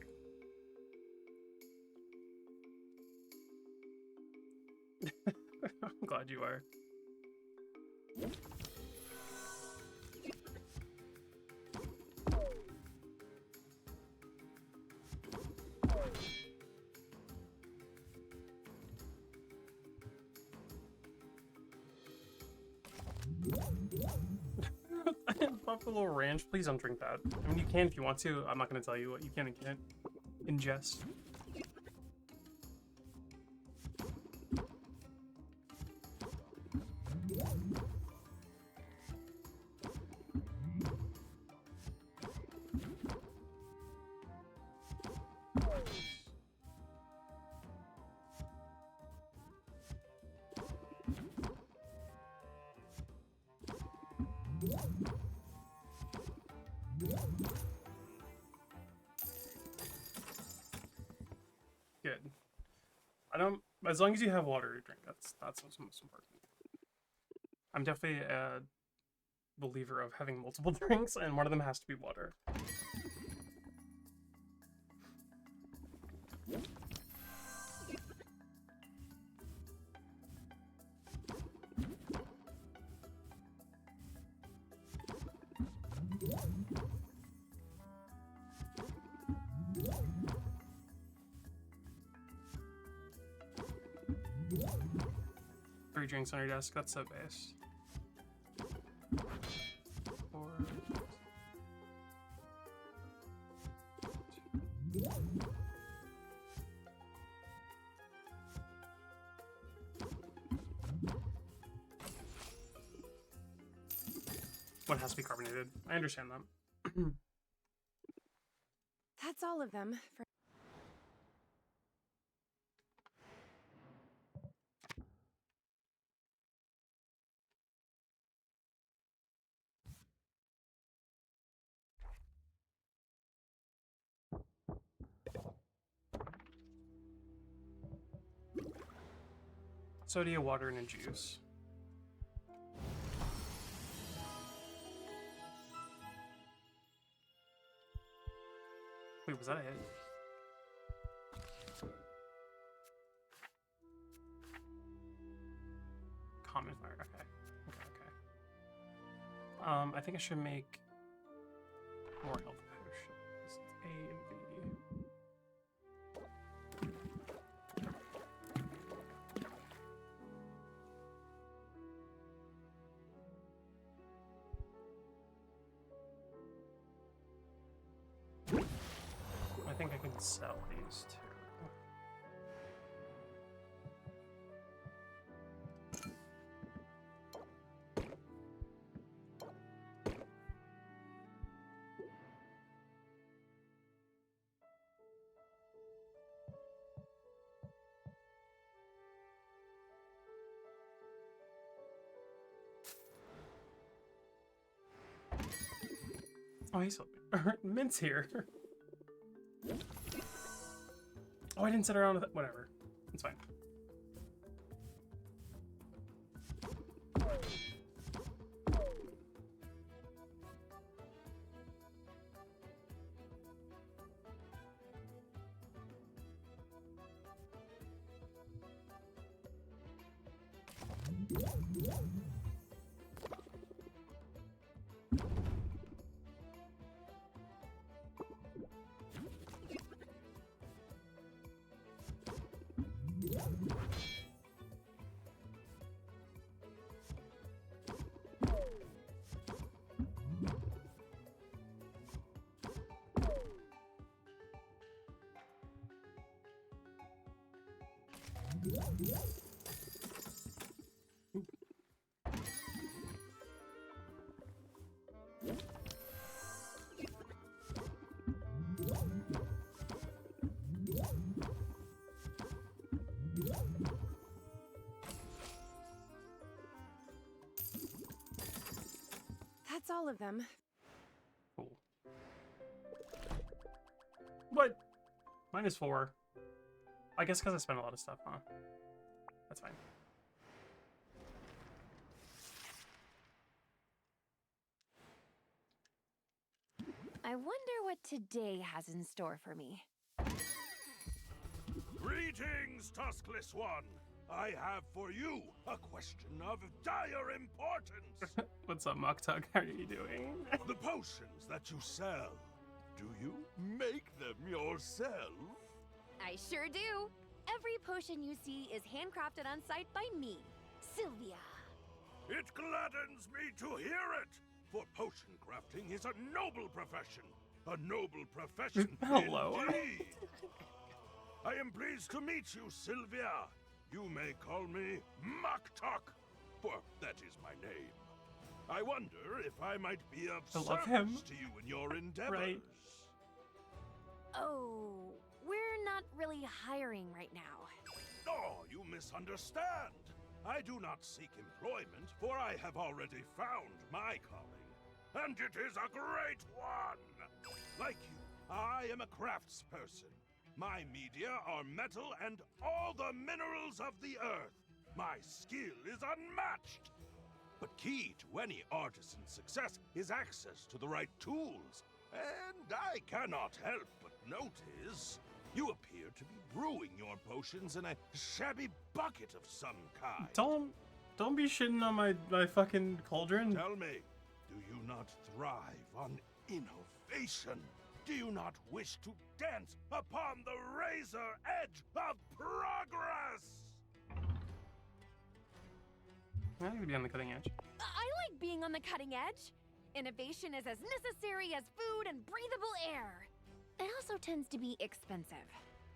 I'm glad you are. Buffalo Ranch, please don't drink that. I mean, you can if you want to. I'm not going to tell you what you can and can't ingest. Good. I don't. As long as you have water to drink, that's what's most important. I'm definitely a believer of having multiple drinks, and one of them has to be water. Three drinks on your desk, that's so base. 4. One has to be carbonated. I understand that. That's all of them. For Soda, water, and a juice. Wait, was that it? Common fire. Okay. I think I should make more health potions. A and B. I think I can sell these too. Oh, he's Mint's here. Oh, I didn't sit around with it. Whatever. It's fine. That's all of them. Cool. What? -4. I guess because I spent a lot of stuff, huh? That's fine. I wonder what today has in store for me. Greetings, Tuskless One! I have for you a question of dire importance. What's up, Muktuk? How are you doing? The potions that you sell, do you make them yourself? I sure do. Every potion you see is handcrafted on site by me, Sylvia. It gladdens me to hear it, for potion crafting is a noble profession. A noble profession Hello. indeed. I am pleased to meet you, Sylvia. You may call me Muktuk, for that is my name. I wonder if I might be of service to you in your endeavors. Right. Oh, we're not really hiring right now. Oh, you misunderstand. I do not seek employment, for I have already found my calling. And it is a great one! Like you, I am a craftsperson. My media are metal and all the minerals of the earth. My skill is unmatched. But key to any artisan's success is access to the right tools. And I cannot help but notice you appear to be brewing your potions in a shabby bucket of some kind. Don't be shitting on my fucking cauldron. Tell me, do you not thrive on innovation? Do you not wish to dance upon the razor edge of progress? I need to be on the cutting edge. I like being on the cutting edge. Innovation is as necessary as food and breathable air. It also tends to be expensive.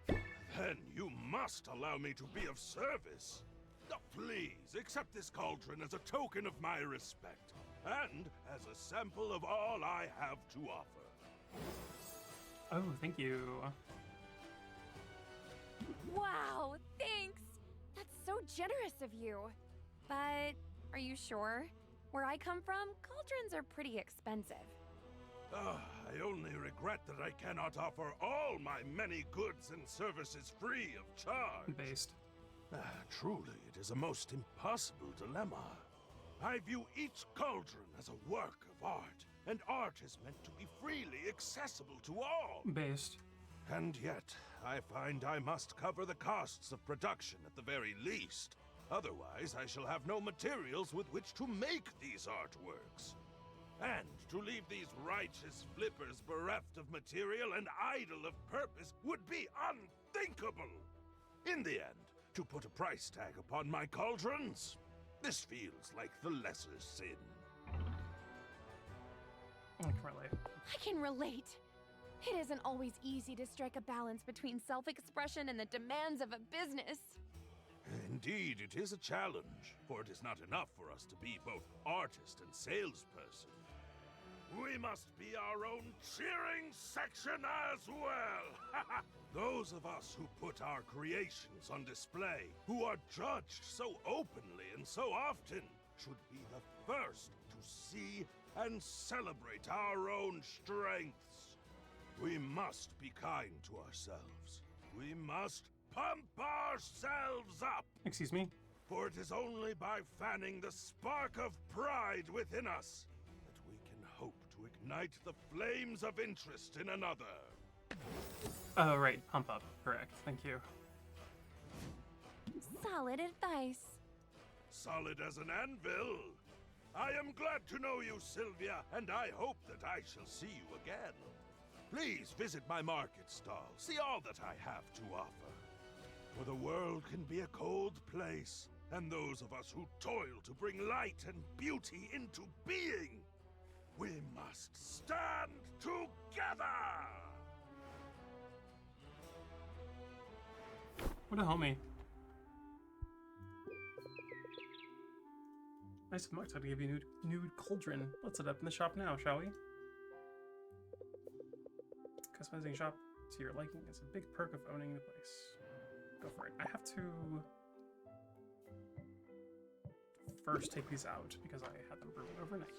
Then you must allow me to be of service. Now, please, accept this cauldron as a token of my respect, and as a sample of all I have to offer. Oh, thank you. Wow, thanks! That's so generous of you. But are you sure? Where I come from, cauldrons are pretty expensive. I only regret that I cannot offer all my many goods and services free of charge. Based. Truly, it is a most impossible dilemma. I view each cauldron as a work of art, and art is meant to be freely accessible to all. Based. And yet, I find I must cover the costs of production at the very least. Otherwise, I shall have no materials with which to make these artworks. And to leave these righteous flippers bereft of material and idle of purpose would be unthinkable. In the end, to put a price tag upon my cauldrons, this feels like the lesser sin. I can relate. I can relate. It isn't always easy to strike a balance between self-expression and the demands of a business. Indeed, it is a challenge, for it is not enough for us to be both artist and salesperson. We must be our own cheering section as well! Those of us who put our creations on display, who are judged so openly and so often, should be the first to see and celebrate our own strengths. We must be kind to ourselves. We must pump ourselves up! Excuse me? For it is only by fanning the spark of pride within us that we can hope to ignite the flames of interest in another. Oh, right. Pump up. Correct. Thank you. Solid advice. Solid as an anvil. I am glad to know you, Sylvia, and I hope that I shall see you again. Please visit my market stall. See all that I have to offer. For the world can be a cold place, and those of us who toil to bring light and beauty into being, we must stand together! What a homie. Nice of Mux to give you a nude cauldron. Let's set up in the shop now, shall we? Customizing shop to your liking is a big perk of owning the place. Go for it. I have to first take these out because I had them brewing overnight.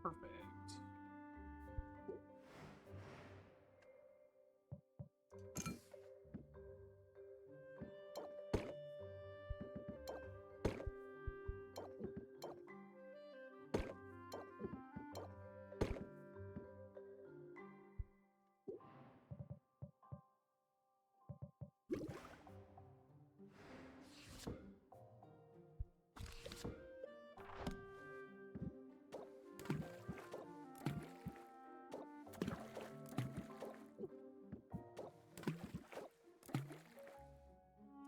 Perfect.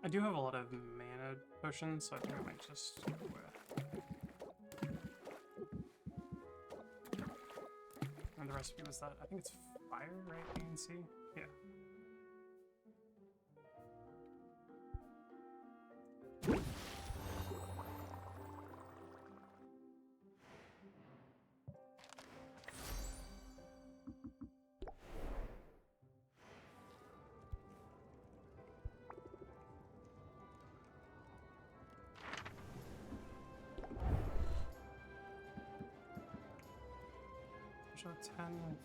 I do have a lot of mana potions, so I think I might just go with. And the recipe was that, I think it's fire, right? You can see? Yeah. Push out 10.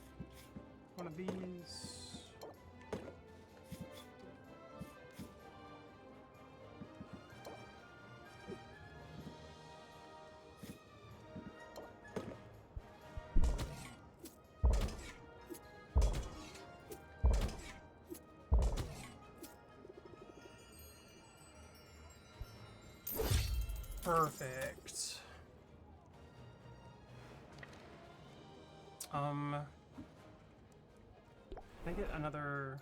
One of these. Perfect. Can I get another?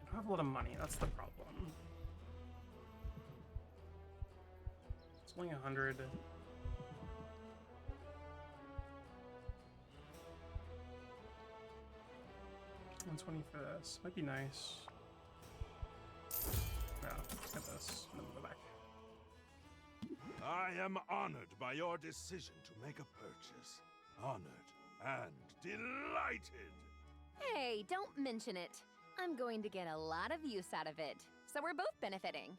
I don't have a lot of money, that's the problem. It's only 100. 120 for this. Might be nice. Yeah, let's get this. And then we'll go back. I am honored by your decision to make a purchase. Honored and delighted. Hey, don't mention it. I'm going to get a lot of use out of it. so we're both benefiting.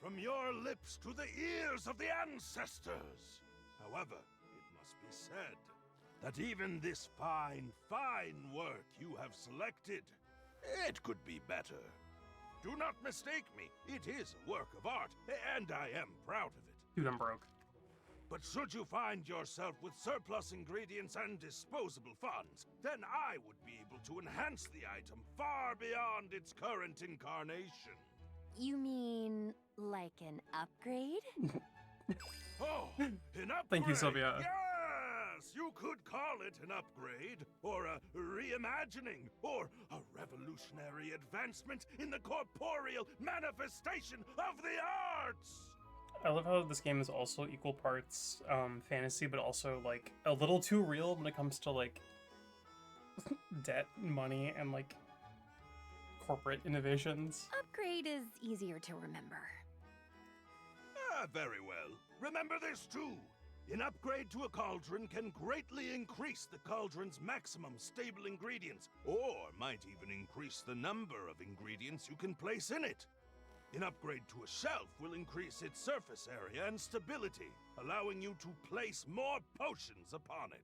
From your lips to the ears of the ancestors. However, it must be said that even this fine, fine work you have selected, it could be better. Do not mistake me, it is a work of art, and I am proud of it. Dude, I'm broke. But should you find yourself with surplus ingredients and disposable funds, then I would be able to enhance the item far beyond its current incarnation. You mean like an upgrade? Oh, an upgrade! Thank you, Sylvia. Yes! You could call it an upgrade, or a reimagining, or a revolutionary advancement in the corporeal manifestation of the arts! I love how this game is also equal parts fantasy, but also like a little too real when it comes to like debt, money, and like corporate innovations. Upgrade is easier to remember. Ah, very well. Remember this too. An upgrade to a cauldron can greatly increase the cauldron's maximum stable ingredients, or might even increase the number of ingredients you can place in it. An upgrade to a shelf will increase its surface area and stability, allowing you to place more potions upon it.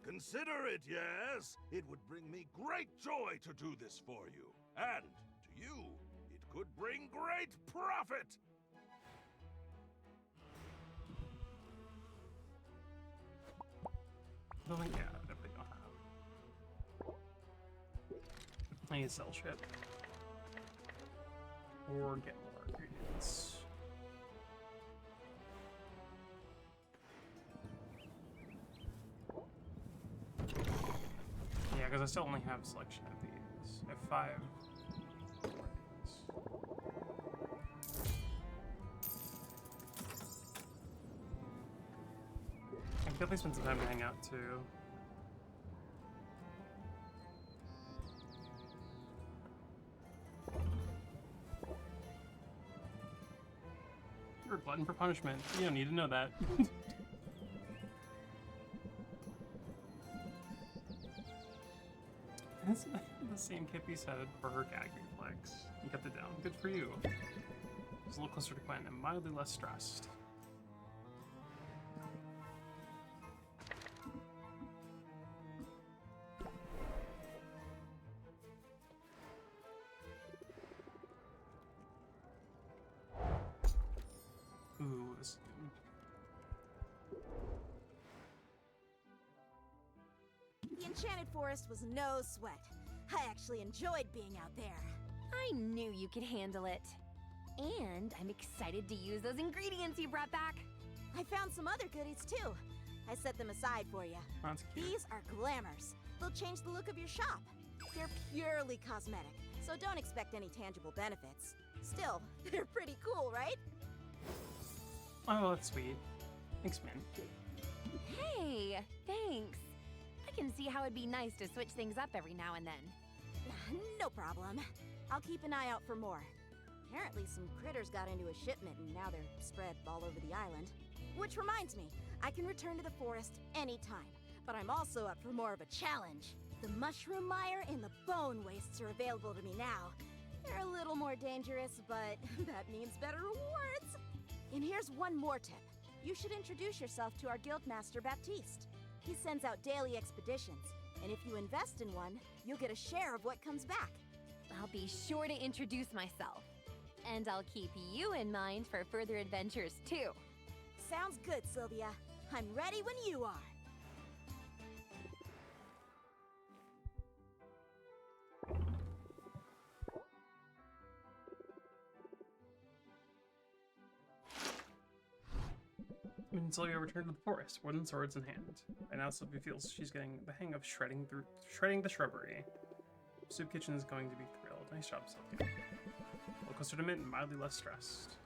Consider it, yes? It would bring me great joy to do this for you. And to you, it could bring great profit! Yeah, definitely don't have. I need to sell shit. Or get more ingredients. Yeah, because I still only have selection of these. I have 5. I could definitely spend some time to hang out too. You're a glutton for punishment. You don't need to know that. That's the same Kippy said for her gag reflex. You kept it down. Good for you. It's a little closer to Quinn and mildly less stressed. Ooh, this is good. The Enchanted Forest was no sweat. I actually enjoyed being out there. I knew you could handle it. And I'm excited to use those ingredients you brought back. I found some other goodies too. I set them aside for you. That's cute. These are glamours. They'll change the look of your shop. They're purely cosmetic, so don't expect any tangible benefits. Still, they're pretty cool, right? Oh, that's sweet. Thanks, man. Hey, thanks. I can see how it'd be nice to switch things up every now and then. No problem. I'll keep an eye out for more. Apparently some critters got into a shipment and now they're spread all over the island. Which reminds me, I can return to the forest anytime, but I'm also up for more of a challenge. The mushroom mire and the bone wastes are available to me now. They're a little more dangerous, but that means better rewards. And here's one more tip. You should introduce yourself to our guildmaster Baptiste. He sends out daily expeditions, and if you invest in one, you'll get a share of what comes back. I'll be sure to introduce myself. And I'll keep you in mind for further adventures, too. Sounds good, Sylvia. I'm ready when you are. When Sylvia returned to the forest, wooden swords in hand. By now, Sylvia feels she's getting the hang of shredding the shrubbery. Soup Kitchen is going to be thrilled. Nice job, Sylvia. A little closer to mint and mildly less stressed.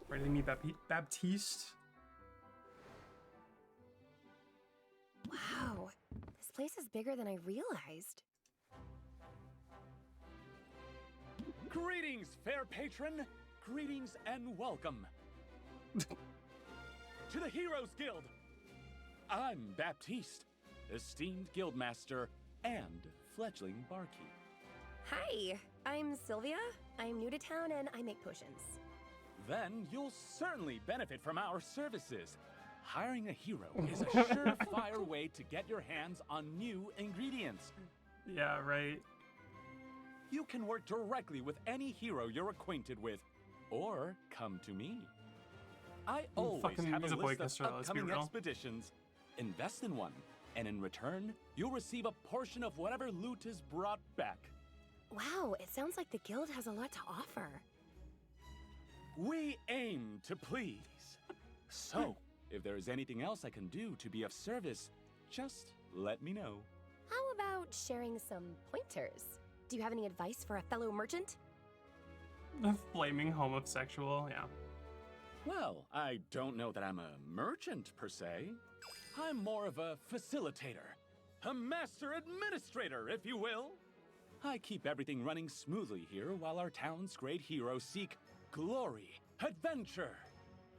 Ready to meet Baptiste? Wow, this place is bigger than I realized. Greetings, fair patron! Greetings and welcome to the Heroes Guild! I'm Baptiste, esteemed guildmaster and fledgling barkeep. Hi, I'm Sylvia. I'm new to town and I make potions. Then you'll certainly benefit from our services. Hiring a hero is a surefire way to get your hands on new ingredients. Yeah, right. You can work directly with any hero you're acquainted with, or come to me. I always fucking have a use a boy list of kisser, though, let's be upcoming real. expeditions. Invest in one, and in return, you'll receive a portion of whatever loot is brought back. Wow, it sounds like the guild has a lot to offer. We aim to please. So, if there is anything else I can do to be of service, just let me know. How about sharing some pointers? Do you have any advice for a fellow merchant? Flaming homosexual, yeah. Well, I don't know that I'm a merchant per se. I'm more of a facilitator, a master administrator, if you will. I keep everything running smoothly here while our town's great heroes seek glory, adventure,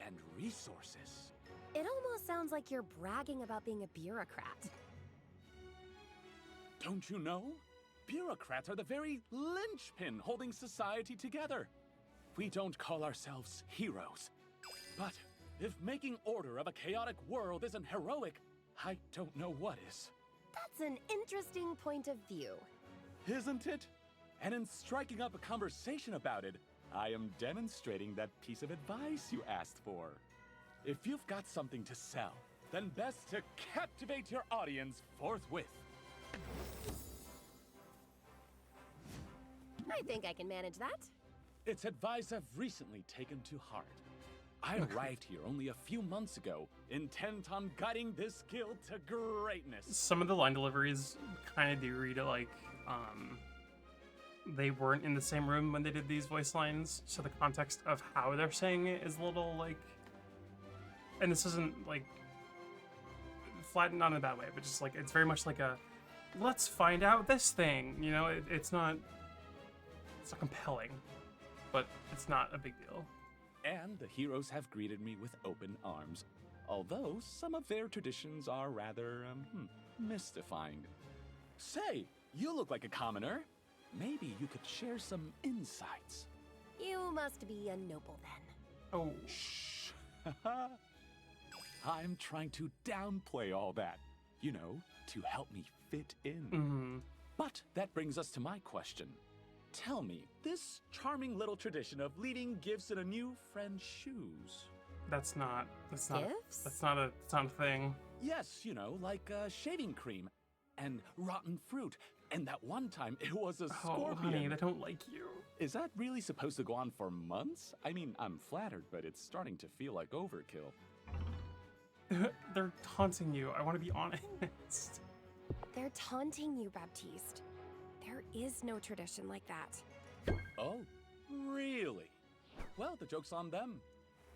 and resources. It almost sounds like you're bragging about being a bureaucrat. Don't you know? Bureaucrats are the very linchpin holding society together. We don't call ourselves heroes. But if making order of a chaotic world isn't heroic, I don't know what is. That's an interesting point of view. Isn't it? And in striking up a conversation about it, I am demonstrating that piece of advice you asked for. If you've got something to sell, then best to captivate your audience forthwith. I think I can manage that. It's advice I've recently taken to heart. I arrived here only a few months ago, intent on guiding this guild to greatness. Some of the line deliveries kind of do read like, they weren't in the same room when they did these voice lines, so the context of how they're saying it is a little like, and this isn't like flattened, not in a bad way, but just like, it's very much like a, let's find out this thing, you know, it's not compelling, but it's not a big deal. And the heroes have greeted me with open arms, although some of their traditions are rather, mystifying. Say, you look like a commoner. Maybe you could share some insights. You must be a noble then. Oh. Shh. I'm trying to downplay all that, you know, to help me fit in. Mm-hmm. But that brings us to my question. Tell me, this charming little tradition of leaving gifts in a new friend's shoes. That's not Gifts? that's not a thing. Yes, you know, like shaving cream and rotten fruit. And that one time it was a scorpion. Oh, honey, they don't like you. Is that really supposed to go on for months? I mean, I'm flattered, but it's starting to feel like overkill. They're taunting you. I want to be honest. They're taunting you, Baptiste. There is no tradition like that. Oh, really? Well, the joke's on them.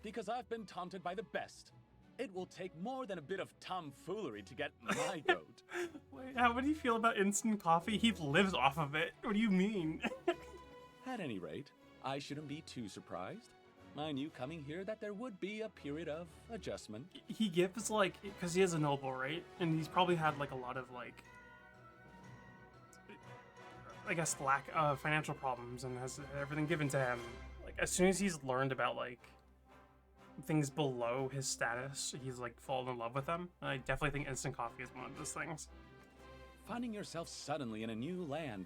Because I've been taunted by the best. It will take more than a bit of tomfoolery to get my goat. Wait, how would you feel about instant coffee? He lives off of it. What do you mean? At any rate, I shouldn't be too surprised. I knew coming here that there would be a period of adjustment. He gives, like, because he is a noble, right? And he's probably had, like, a lot of, like, I guess, lack of financial problems and has everything given to him. Like, as soon as he's learned about, like, things below his status, he's, like, fallen in love with them. And I definitely think instant coffee is one of those things. Finding yourself suddenly in a new land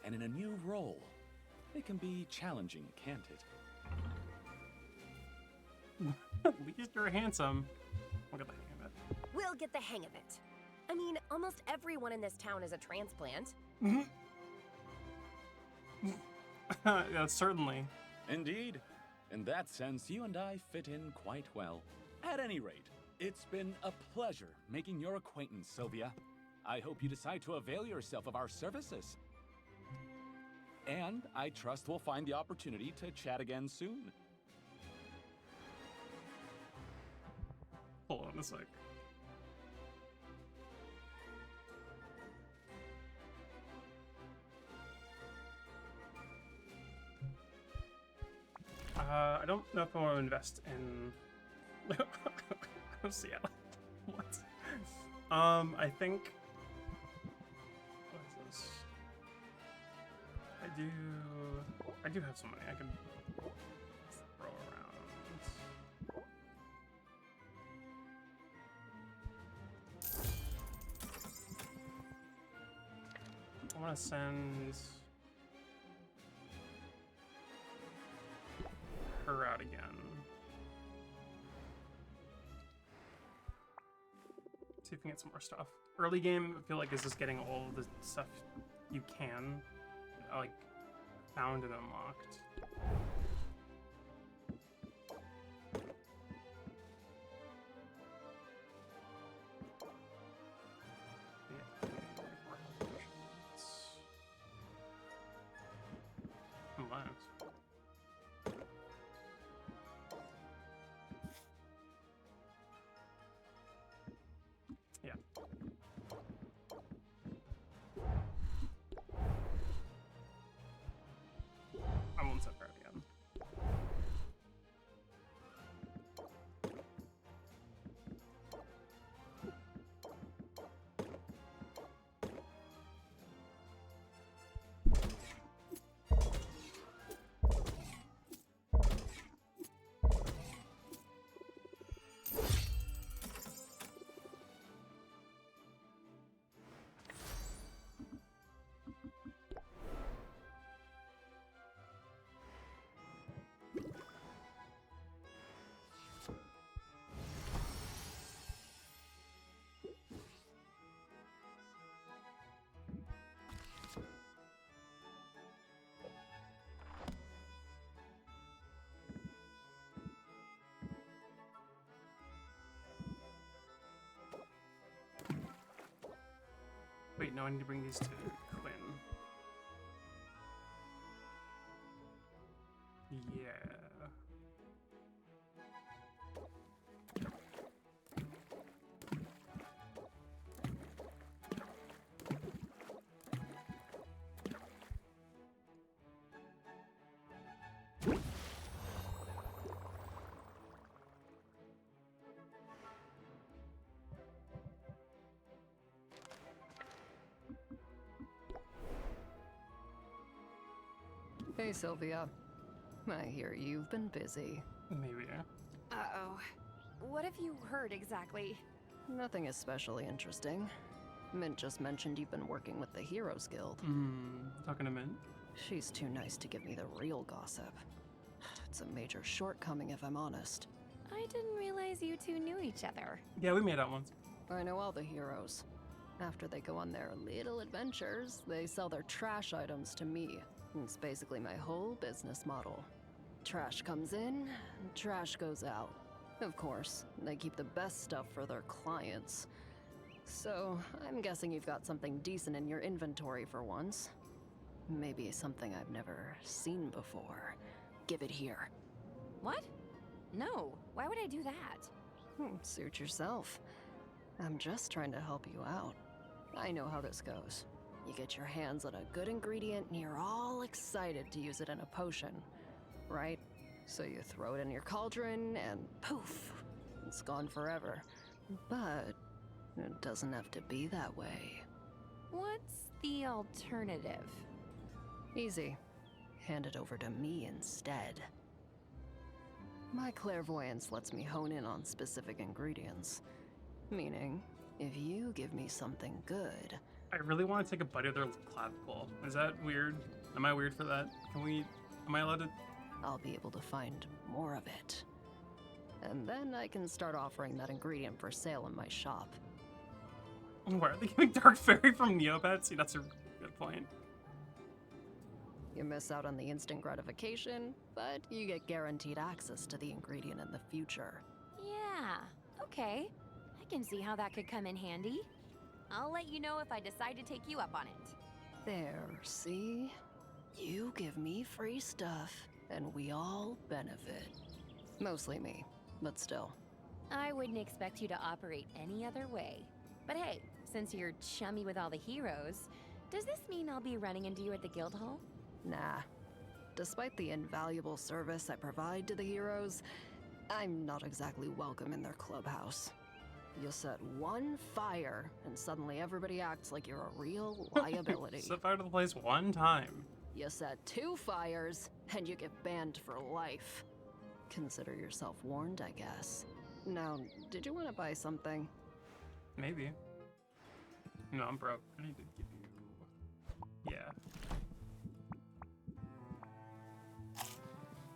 and in a new role, it can be challenging, can't it? At least you're handsome. We'll get the hang of it. We'll get the hang of it. I mean, almost everyone in this town is a transplant. Yeah, certainly. Indeed. In that sense, you and I fit in quite well. At any rate, it's been a pleasure making your acquaintance, Sylvia. I hope you decide to avail yourself of our services. And I trust we'll find the opportunity to chat again soon. Hold on a sec. I don't know if I want to invest in Seattle. What? I think. What is this? do have some money I can throw around. I want to send her out again. See if we can get some more stuff. Early game, I feel like is just getting all of the stuff you can, like, found and unlocked. Yeah. I won't set her out again. Wait, no, I need to bring these to Quinn. Yeah. Hey, Sylvia. I hear you've been busy. Maybe. Uh-oh. What have you heard exactly? Nothing especially interesting. Mint just mentioned you've been working with the Heroes Guild. Talking to Mint? She's too nice to give me the real gossip. It's a major shortcoming if I'm honest. I didn't realize you two knew each other. Yeah, we made out once. I know all the heroes. After they go on their little adventures, they sell their trash items to me. It's basically my whole business model. Trash comes in, trash goes out. Of course, they keep the best stuff for their clients. So, I'm guessing you've got something decent in your inventory for once. Maybe something I've never seen before. Give it here. What? No, why would I do that? Suit yourself. I'm just trying to help you out. I know how this goes. You get your hands on a good ingredient and you're all excited to use it in a potion, right? So you throw it in your cauldron and poof, it's gone forever. But it doesn't have to be that way. What's the alternative? Easy. Hand it over to me instead. My clairvoyance lets me hone in on specific ingredients. Meaning, if you give me something good... I really want to take a bite of their clavicle. Is that weird? Am I weird for that? Am I allowed to? I'll be able to find more of it. And then I can start offering that ingredient for sale in my shop. Why are they giving Dark Fairy from Neopets? See, that's a good point. You miss out on the instant gratification, but you get guaranteed access to the ingredient in the future. Yeah, okay. I can see how that could come in handy. I'll let you know if I decide to take you up on it. There, see? You give me free stuff, and we all benefit. Mostly me, but still. I wouldn't expect you to operate any other way. But hey, since you're chummy with all the heroes, does this mean I'll be running into you at the guild hall? Nah. Despite the invaluable service I provide to the heroes, I'm not exactly welcome in their clubhouse. You set one fire, and suddenly everybody acts like you're a real liability. Set fire to the place one time. You set 2 fires, and you get banned for life. Consider yourself warned, I guess. Now, did you want to buy something? Maybe. No, I'm broke. I need to give you... Yeah.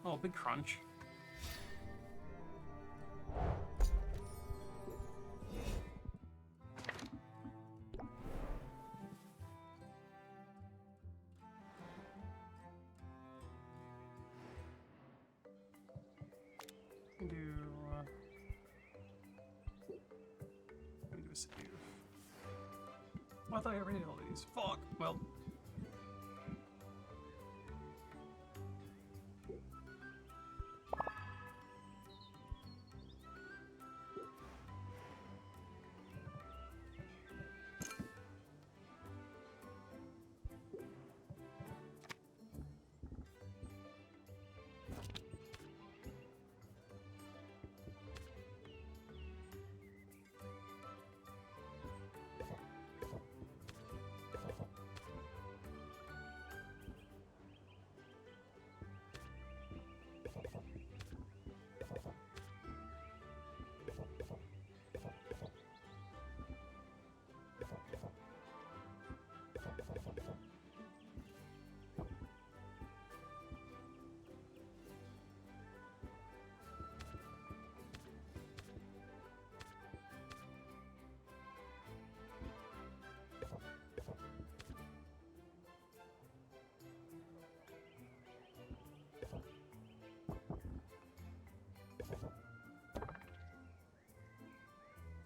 Oh, big crunch. Let me do a save. Oh, I thought I already did all these. Fuck. Well.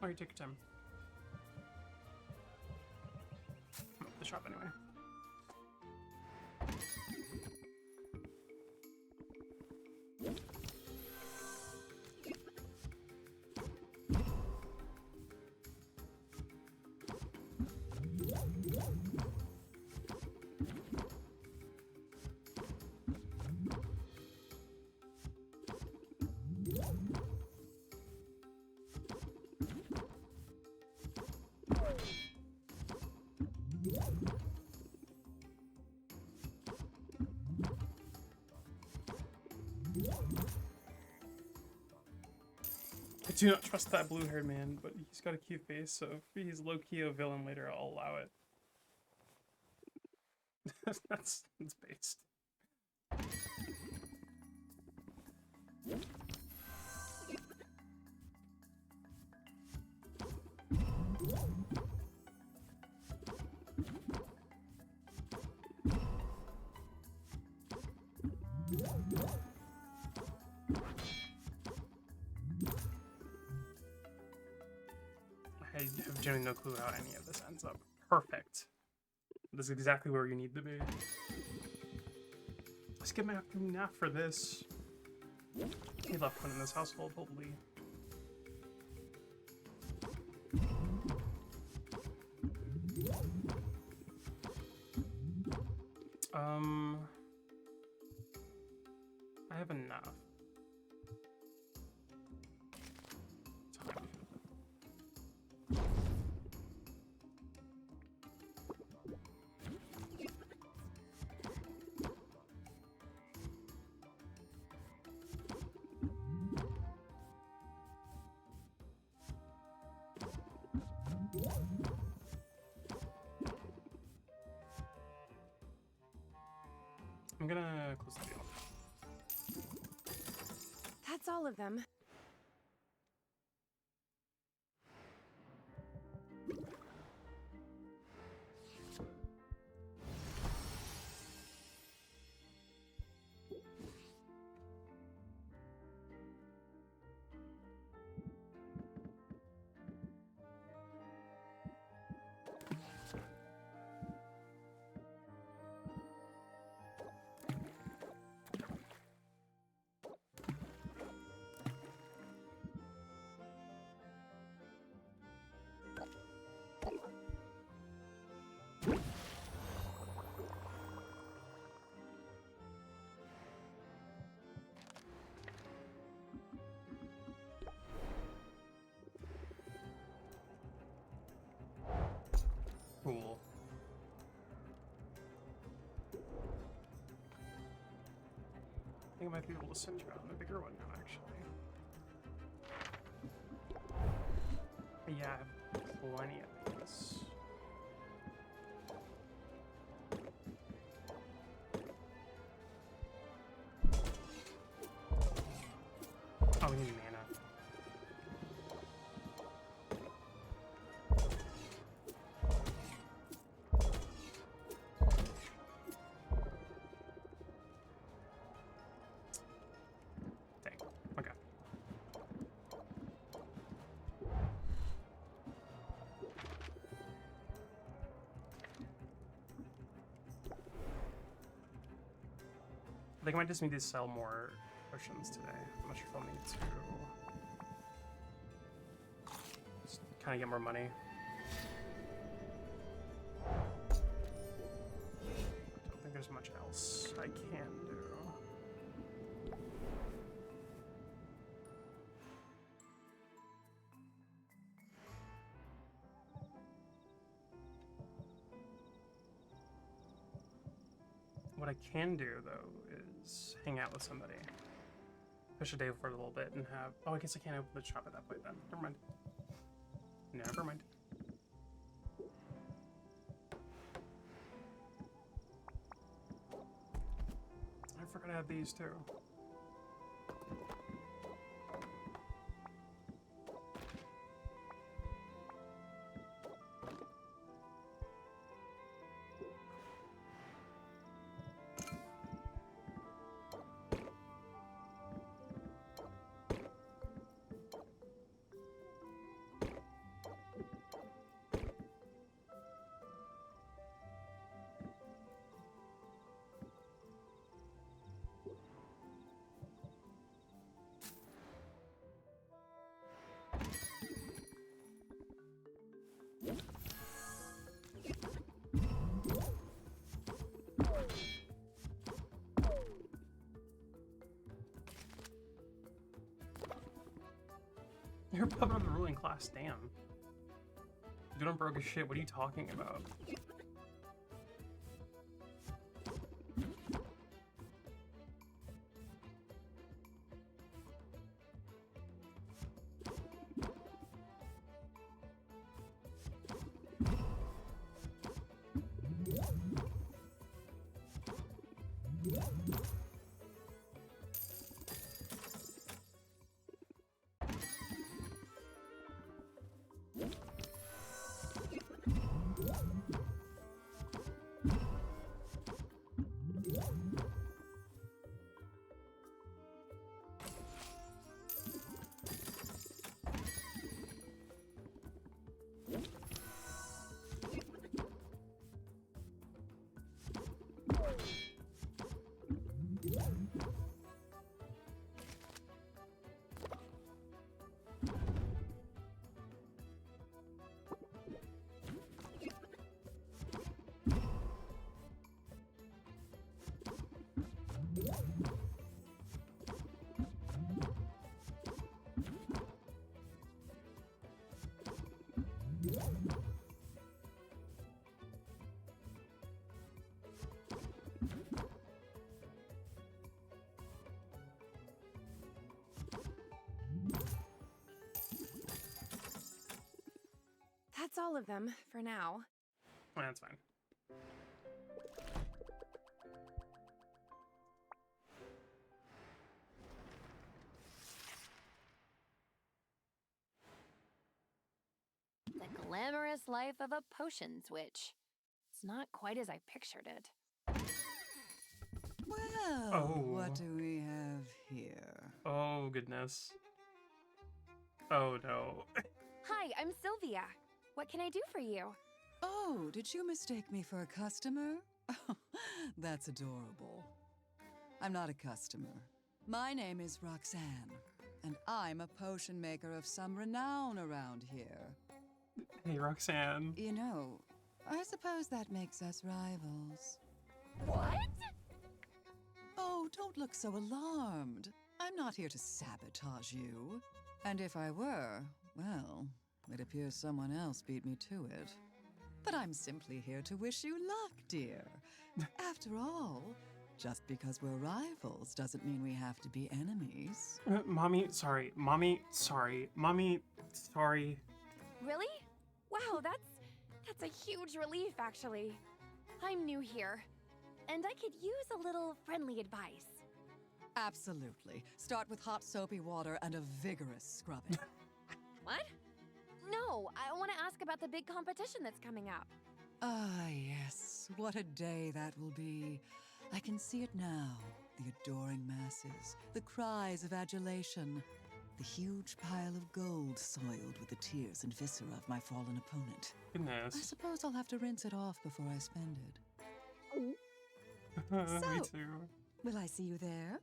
Oh, you take your time. I'm at the shop anyway. I do not trust that blue-haired man, but he's got a cute face, so if he's low-key a villain later, I'll allow it. That's based. I have genuinely no clue how any of this ends up. Perfect. This is exactly where you need to be. Let's get my afternoon nap for this. He left one in this household, holy. I have enough. I'm gonna close the deal. That's all of them. I think I might be able to send you out on the bigger one now, actually. But yeah, I have plenty of these. Oh, we need mana. Dang. Okay. I think I might just need to sell more potions today. I'm not sure if I'll need to just kind of get more money. I don't think there's much else I can do. What I can do, though, is hang out with somebody. Push a day for a little bit and have... Oh, I guess I can't open the shop at that point then. Never mind. Never mind. I forgot I had these, too. You're a puppet of the ruling class, damn. You don't broke as shit, what are you talking about? That's all of them for now. Oh, that's fine. The glamorous life of a potion switch. It's not quite as I pictured it. Well, Oh. what do we have here? Oh, goodness. Oh, no. Hi, I'm Sylvia. What can I do for you? Oh, did you mistake me for a customer? That's adorable. I'm not a customer. My name is Roxanne, and I'm a potion maker of some renown around here. Hey, Roxanne. You know, I suppose that makes us rivals. What? Oh, don't look so alarmed. I'm not here to sabotage you. And if I were, well, it appears someone else beat me to it. But I'm simply here to wish you luck, dear. After all, Just because we're rivals doesn't mean we have to be enemies. Mommy, sorry. Mommy, sorry. Mommy, sorry. Really? Wow, that's a huge relief, actually. I'm new here, and I could use a little friendly advice. Absolutely. Start with hot soapy water and a vigorous scrubbing. What? No, I want to ask about the big competition that's coming up. Ah, yes. What a day that will be. I can see it now. The adoring masses, the cries of adulation, the huge pile of gold soiled with the tears and viscera of my fallen opponent. Goodness. I suppose I'll have to rinse it off before I spend it. Me So, too. will I see you there?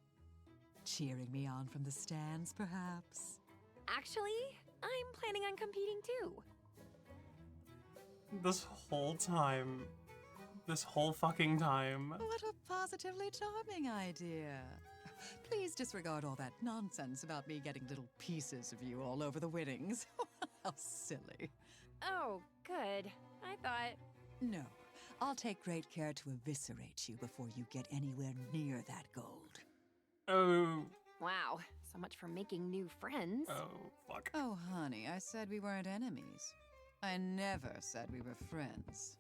Cheering me on from the stands, perhaps? Actually, I'm planning on competing too. This whole time. This whole fucking time. What a positively charming idea. Please disregard all that nonsense about me getting little pieces of you all over the winnings. How silly. Oh, good. I thought... No, I'll take great care to eviscerate you before you get anywhere near that gold. Oh. Wow, so much for making new friends. Oh, fuck. Oh, honey, I said we weren't enemies. I never said we were friends.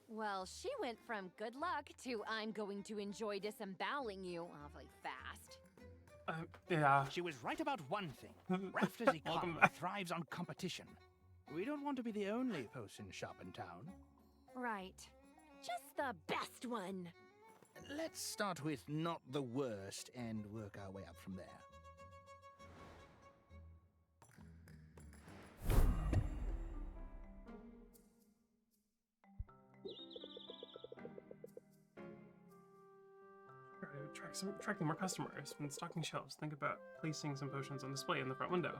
Well, she went from good luck to I'm going to enjoy disemboweling you awfully fast. Yeah. She was right about one thing. Rafter's economy thrives on competition. We don't want to be the only potion shop in town. Right. Just the best one. Let's start with not the worst and work our way up from there. Attracting more customers. When stocking shelves, think about placing some potions on display in the front window.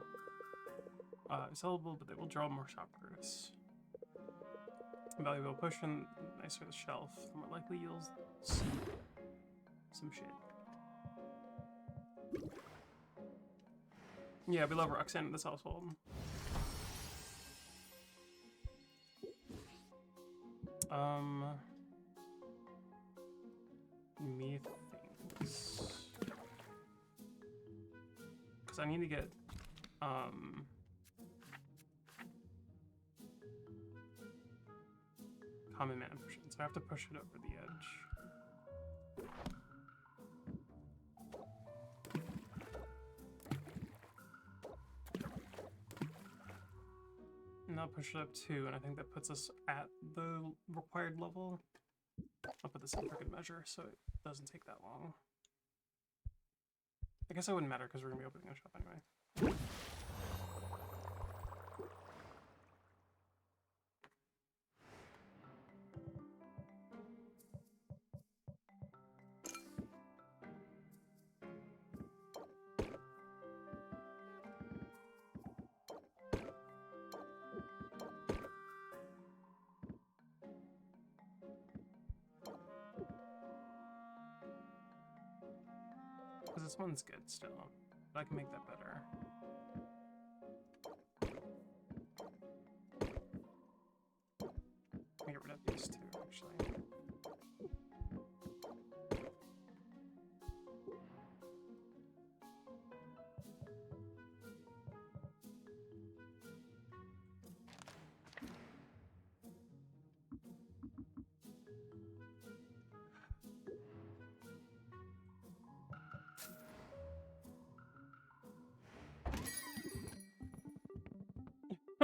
Sellable, but they will draw more shoppers. Valuable potion, the nicer the shelf, the more likely you'll see some shit. Yeah, we love Roxanne in this household. Methinks. Because I need to get, common mana potion, so I have to push it over the edge. And I'll push it up 2, and I think that puts us at the required level. I'll put this in for good measure, so it doesn't take that long. I guess it wouldn't matter, because we're going to be opening a shop anyway. Because this one's good still, but I can make that better. Let me get rid of these two, actually.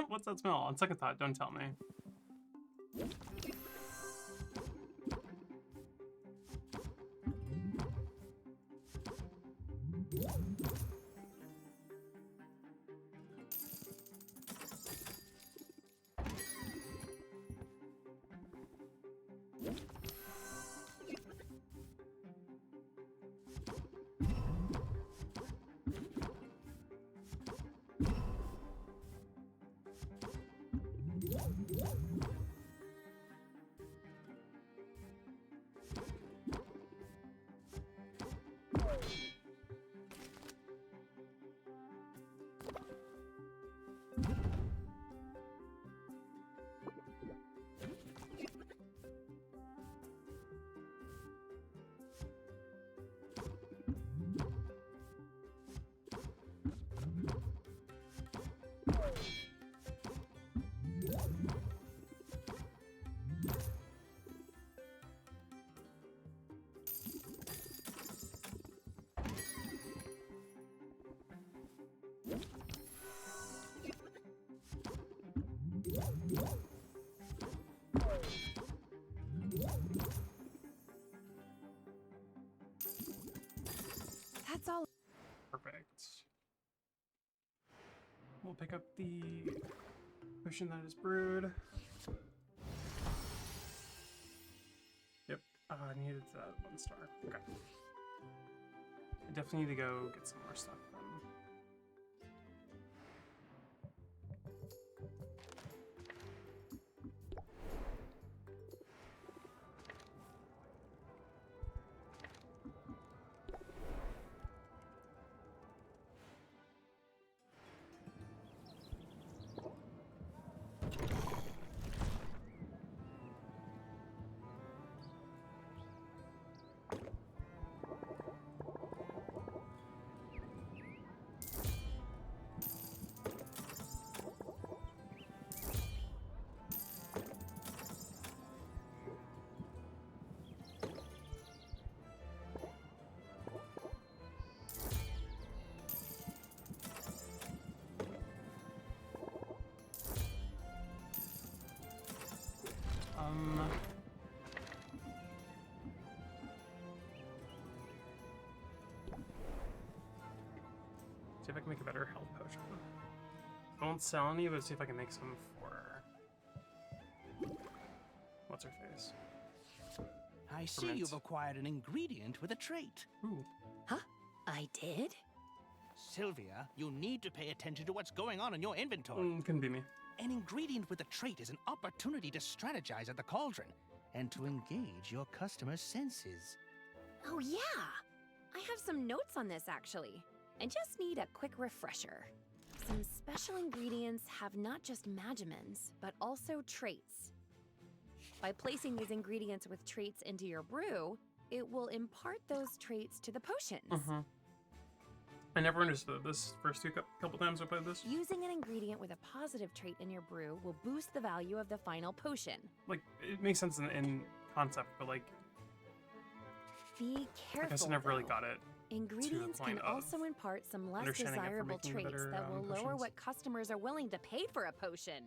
What's that smell? On second thought, don't tell me. That's all. Perfect. We'll pick up the potion that is brewed. Yep, I needed that 1 star. Okay. I definitely need to go get some more stuff then. See if I can make a better health potion. I won't sell any, but see if I can make some for... What's her face? I see Ferment. you've acquired an ingredient with a trait. Ooh. Huh? I did? Sylvia, you need to pay attention to what's going on in your inventory. Couldn't be me. An ingredient with a trait is an opportunity to strategize at the cauldron and to engage your customer's senses. Oh, yeah. I have some notes on this, actually. I just need a quick refresher. Some special ingredients have not just magimins, but also traits. By placing these ingredients with traits into your brew, it will impart those traits to the potions. I never understood this first couple times I played this. Using an ingredient with a positive trait in your brew will boost the value of the final potion. Like, it makes sense in concept, but like, Be careful. I guess I never really though. got it. Ingredients point can of also impart some less understanding it for desirable making traits better, that will lower potions. what customers are willing to pay for a potion.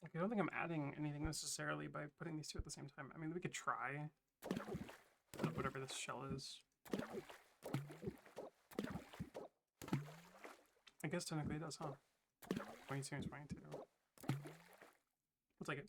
Like, I don't think I'm adding anything necessarily by putting these two at the same time. I mean, we could try whatever this shell is. I guess technically it does, huh? 22 and 22. We'll take it.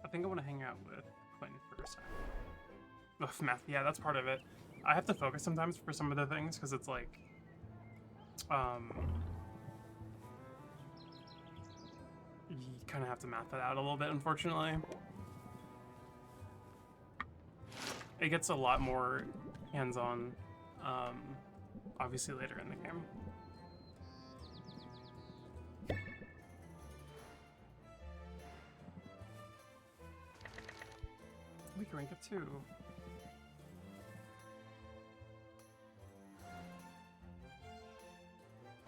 I think I want to hang out with Clinton for a second. Ugh, math, yeah, that's part of it. I have to focus sometimes for some of the things because it's like, you kind of have to math it out a little bit, unfortunately. It gets a lot more hands-on, obviously later in the game. We can rank up too.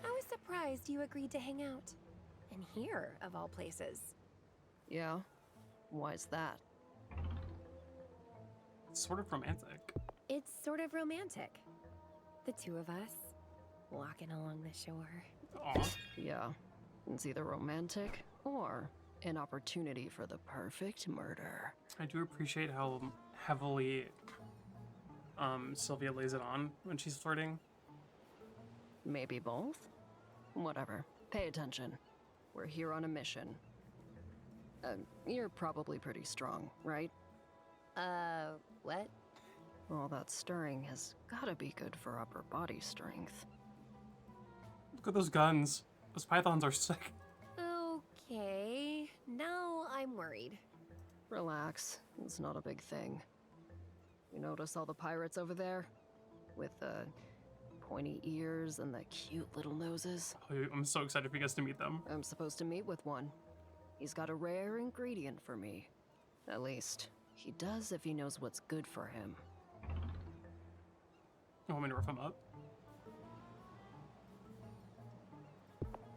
I was surprised you agreed to hang out. And here, of all places. Yeah? Why's that? It's sort of romantic. It's sort of romantic. The two of us, walking along the shore. Aw. Yeah. It's either romantic or an opportunity for the perfect murder. I do appreciate how heavily Sylvia lays it on when she's flirting. Maybe both? Whatever. Pay attention. We're here on a mission. You're probably pretty strong, right? What? All that stirring has gotta be good for upper body strength. Look at those guns. Those pythons are sick. Okay, now I'm worried. Relax, it's not a big thing. You notice all the pirates over there? With the pointy ears and the cute little noses? Oh, I'm so excited for you guys to meet them. I'm supposed to meet with one. He's got a rare ingredient for me. At least, he does if he knows what's good for him. You want me to rough them up?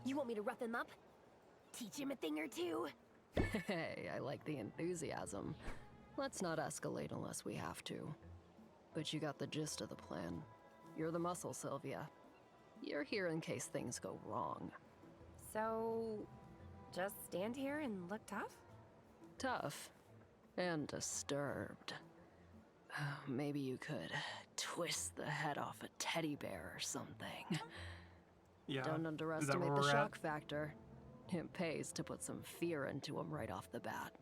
You want me to rough him up? Teach him a thing or two? Hey, I like the enthusiasm. Let's not escalate unless we have to. But you got the gist of the plan. You're the muscle, Sylvia. You're here in case things go wrong. So, just stand here and look tough? Tough. And disturbed. Maybe you could twist the head off a teddy bear or something. Yeah. Don't Is that underestimate where the we're shock at? factor. It pays to put some fear into him right off the bat.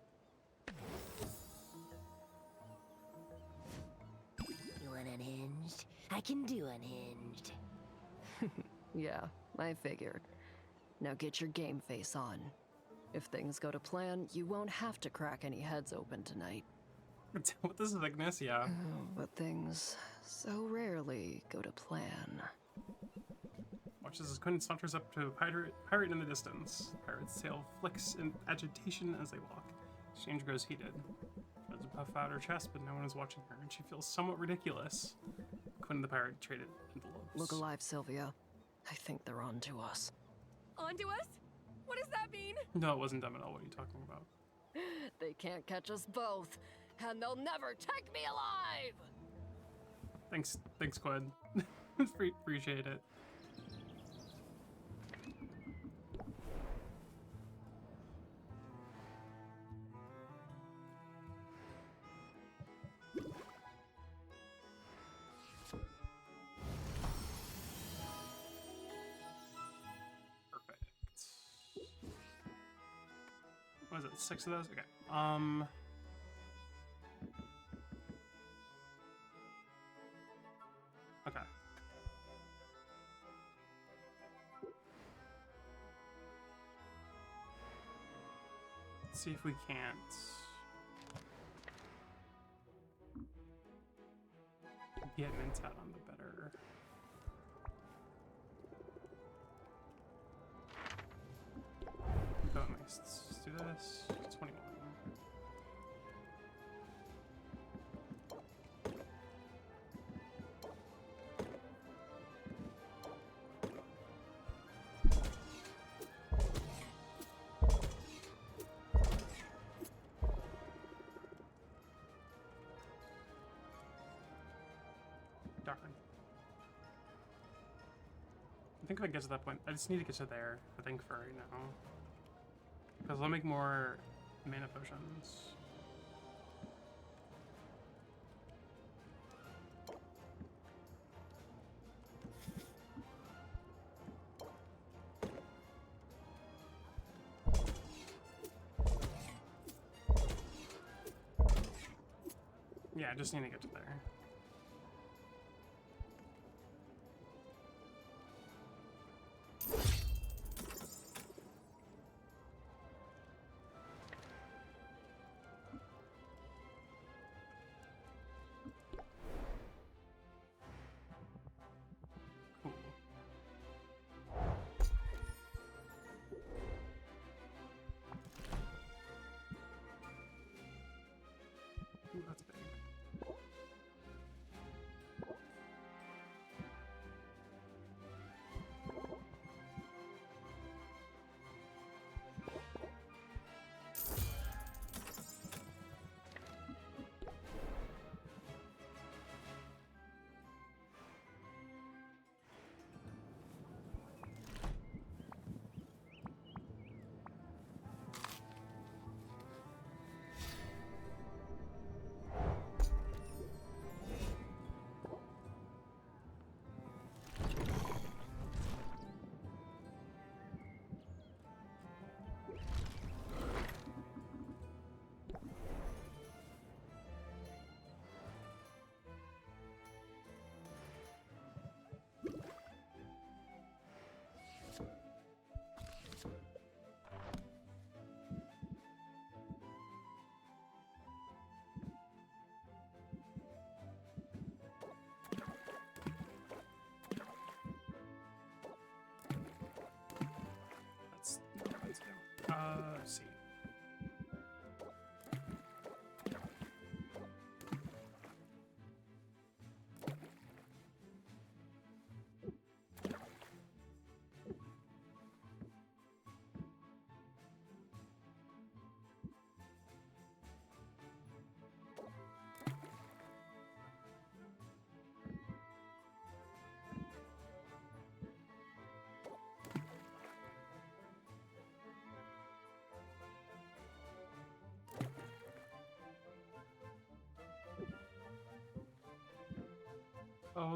You want unhinged? I can do unhinged. Yeah, I figured. Now get your game face on. If things go to plan, you won't have to crack any heads open tonight. With this thickness, yeah. But things so rarely go to plan. Watch as Quinn saunters up to a pirate in the distance. Pirate's tail flicks in agitation as they walk. Exchange grows heated. Tries to puff out her chest, but no one is watching her, and she feels somewhat ridiculous. Quinn and the pirate traded envelopes. Look alive, Sylvia. I think they're on to us. Onto us? What does that mean? No, it wasn't dumb at all. What are you talking about? They can't catch us both, and they'll never take me alive! Thanks, Quinn. Appreciate it. What is it? 6 of those? Okay. Okay. Let's see if we can't. Get mints out on the better. Oh, nice. Let's do this. 21. Darn. I think if I get to that point, I just need to get to there, I think, for right now. Because I'll make more mana potions. Yeah, I just need to get to there. Cool. Ooh, that's big.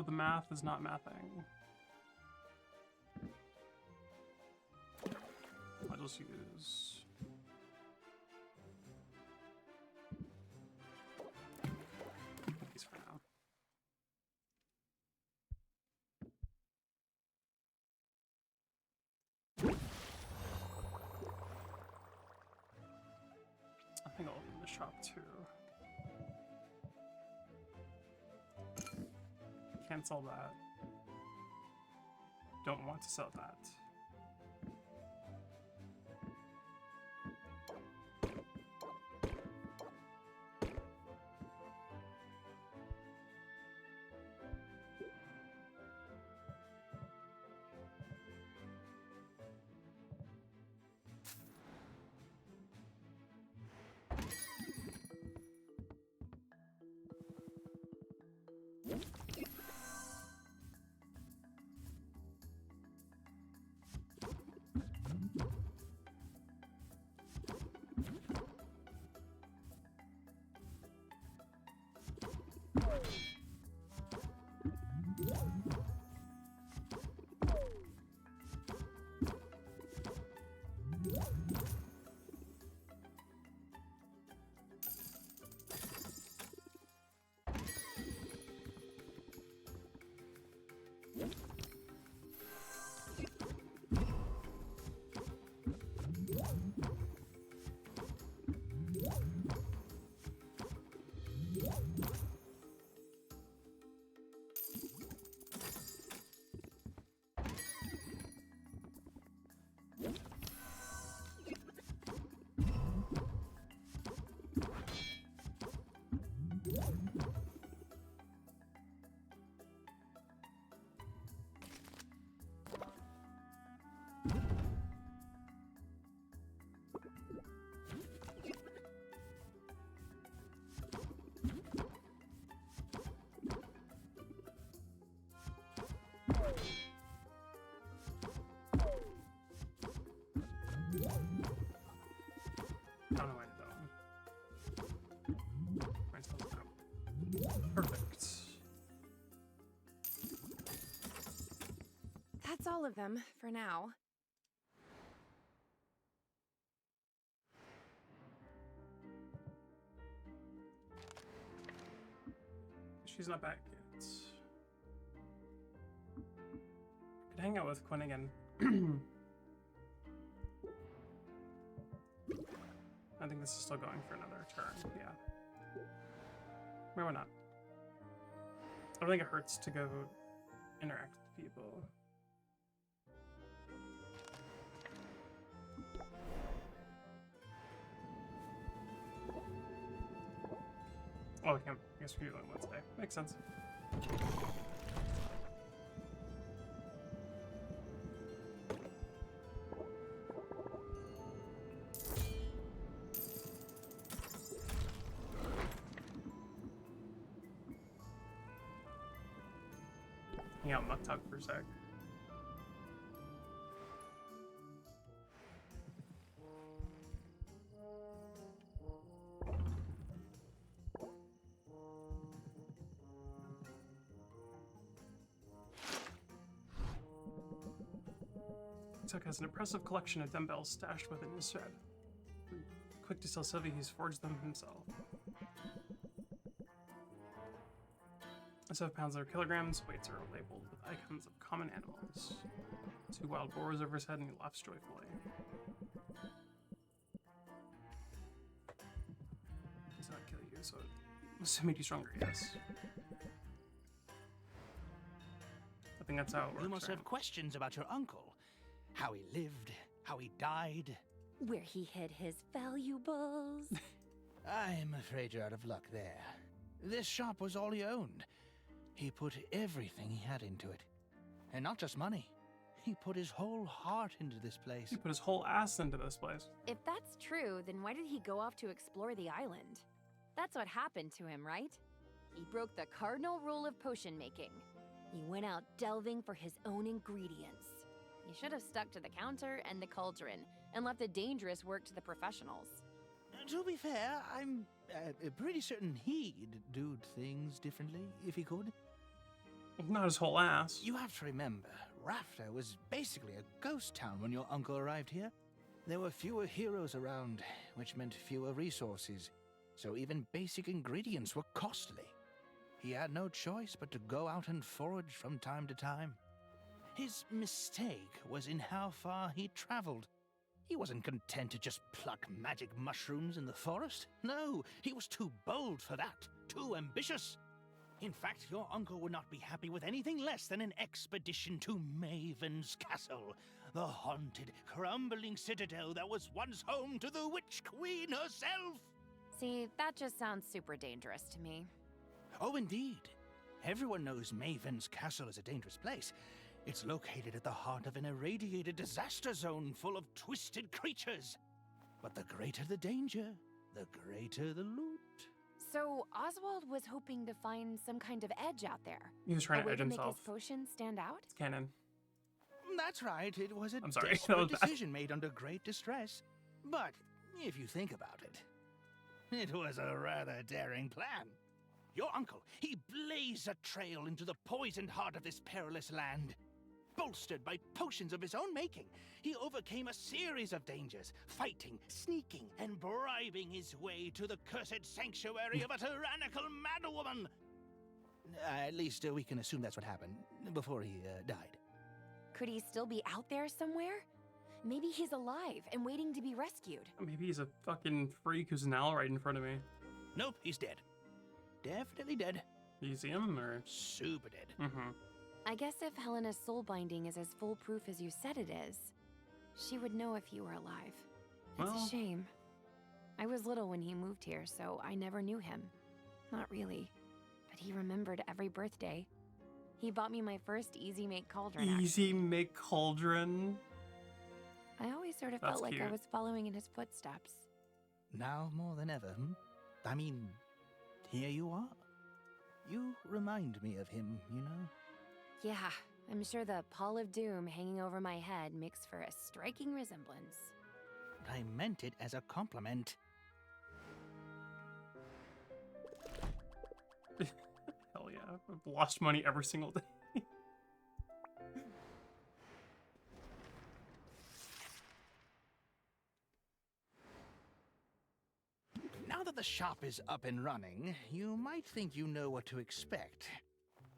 Oh, the math is not mathing. I'll just use... these for now. I think I'll open the shop too. Can't sell that. Don't want to sell that. I don't know why I did that one. Mine's closed out. Perfect. That's all of them for now. She's not back yet. Could hang out with Quinn again. I think this is still going for another turn, yeah. Maybe why not? I don't think it hurts to go interact with people. Oh, I can't. I guess we're doing one today. Makes sense. Hang out Muck Tug for a sec. Tuck has an impressive collection of dumbbells stashed within his shed. Quick to tell Sylvie he's forged them himself. 7 pounds or kilograms, weights are labeled with icons of common animals. 2 wild boars over his head, and he laughs joyfully. Does not kill you, so it make you stronger, yes. I think that's how it works. You must right? have questions about your uncle. How he lived, how he died. Where he hid his valuables. I'm afraid you're out of luck there. This shop was all he owned. He put everything he had into it. And not just money. He put his whole heart into this place. He put his whole ass into this place. If that's true, then why did he go off to explore the island? That's what happened to him, right? He broke the cardinal rule of potion making. He went out delving for his own ingredients. He should have stuck to the counter and the cauldron and left the dangerous work to the professionals. To be fair, I'm pretty certain he'd do things differently if he could. Not his whole ass. You have to remember, Rafter was basically a ghost town when your uncle arrived here. There were fewer heroes around, which meant fewer resources, so even basic ingredients were costly. He had no choice but to go out and forage from time to time. His mistake was in how far he traveled. He wasn't content to just pluck magic mushrooms in the forest. No, he was too bold for that, too ambitious. In fact, your uncle would not be happy with anything less than an expedition to Maven's castle, the haunted, crumbling citadel that was once home to the Witch Queen herself. See, that just sounds super dangerous to me. Oh, indeed. Everyone knows Maven's castle is a dangerous place. It's located at the heart of an irradiated disaster zone full of twisted creatures. But the greater the danger, the greater the loot. So Oswald was hoping to find some kind of edge out there. He was trying a to way edge to himself. make his potion stand out? It's canon. That's right, it was a I'm sorry, that desperate was bad. decision made under great distress. But if you think about it, it was a rather daring plan. Your uncle, he blazed a trail into the poisoned heart of this perilous land. Bolstered by potions of his own making, he overcame a series of dangers, fighting, sneaking, and bribing his way to the cursed sanctuary of a tyrannical madwoman. At least we can assume that's what happened, before he died. Could he still be out there somewhere? Maybe he's alive and waiting to be rescued. Maybe he's a fucking freak who's an owl right in front of me. Nope, he's dead. Definitely dead. Do you see him, or? Super dead. Mm-hmm. I guess if Helena's soul binding is as foolproof as you said it is, she would know if you were alive. It's Well, a shame. I was little when he moved here, so I never knew him. Not really. But he remembered every birthday. He bought me my first Easy Make Cauldron. Easy Make Cauldron. I always sort of That's felt like I cute. was following in his footsteps. Now more than ever, I mean, here you are. You remind me of him, you know? Yeah, I'm sure the pall of doom hanging over my head makes for a striking resemblance. I meant it as a compliment. Hell yeah. I've lost money every single day. Now that the shop is up and running, you might think you know what to expect.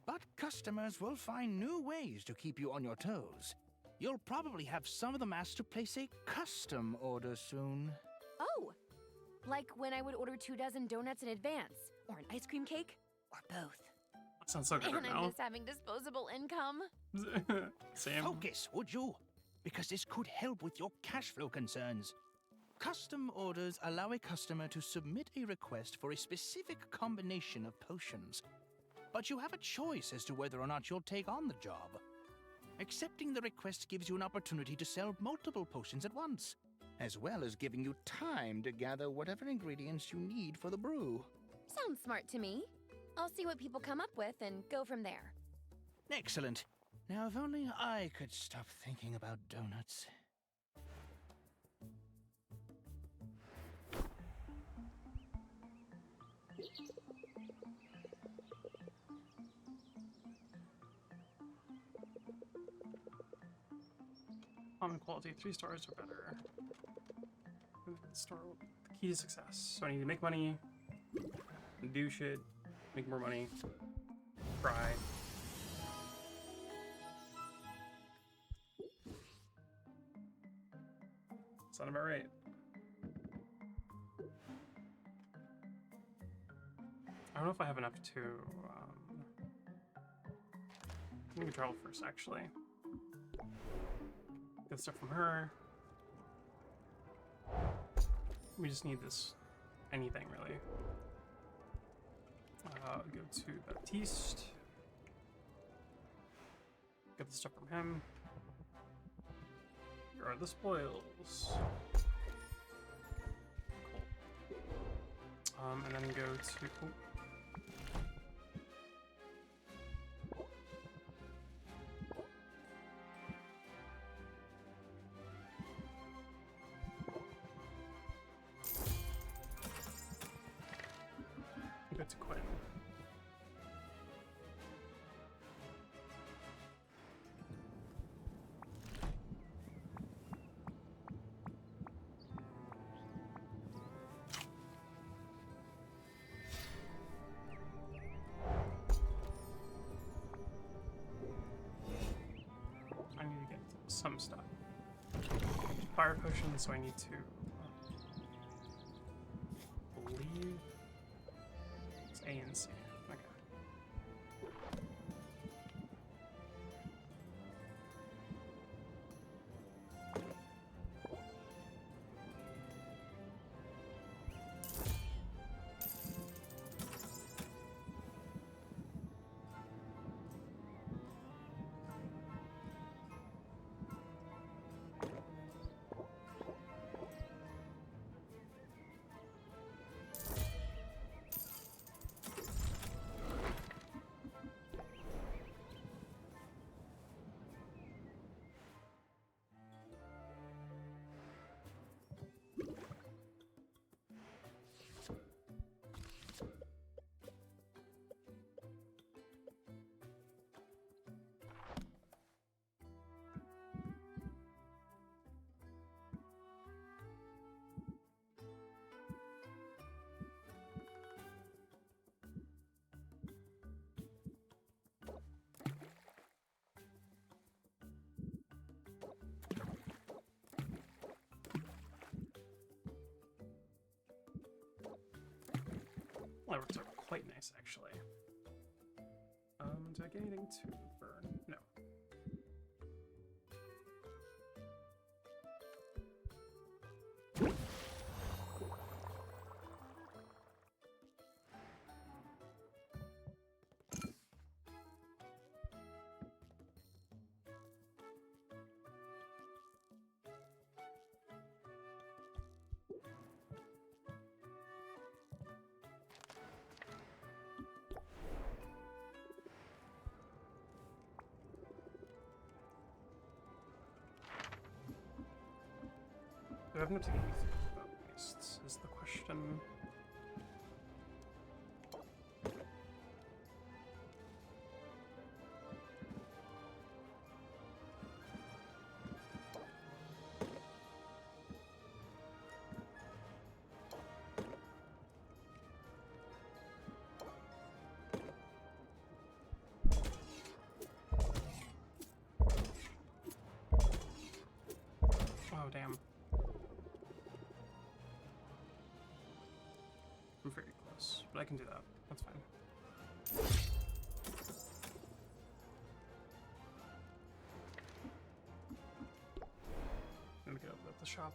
But customers will find new ways to keep you on your toes. You'll probably have some of them asked to place a custom order soon. Oh! Like when I would order 24 donuts in advance, or an ice cream cake, or both. That sounds so good And right I now. miss having disposable income. Same. Focus, would you? Because this could help with your cash flow concerns. Custom orders allow a customer to submit a request for a specific combination of potions. But you have a choice as to whether or not you'll take on the job. Accepting the request gives you an opportunity to sell multiple potions at once, as well as giving you time to gather whatever ingredients you need for the brew. Sounds smart to me. I'll see what people come up with and go from there. Excellent. Now, if only I could stop thinking about donuts. Common quality, 3 stars or better. Store the key to success. So I need to make money, do shit, make more money, try. Sound about right. I don't know if I have enough to. Let me travel first, actually. Get stuff from her. We just need this. Anything, really. Go to Baptiste. Get the stuff from him. Here are the spoils. Cool. And then go to. Oh. Go to Quinn. some stuff. Fire potions, so I need to believe it's A and C. Okay. Fireworks are quite nice, actually. Do I get anything to burn? No. Do I have enough to get anything about wastes, is the question. Oh, damn. I'm very close, but I can do that. That's fine. Let me get open up the shop.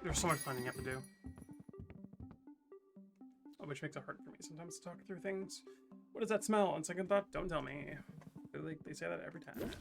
There's so much planning you have to do. Oh, which makes it hard for me sometimes to talk through things. What does that smell? On second thought, don't tell me. They say that every time.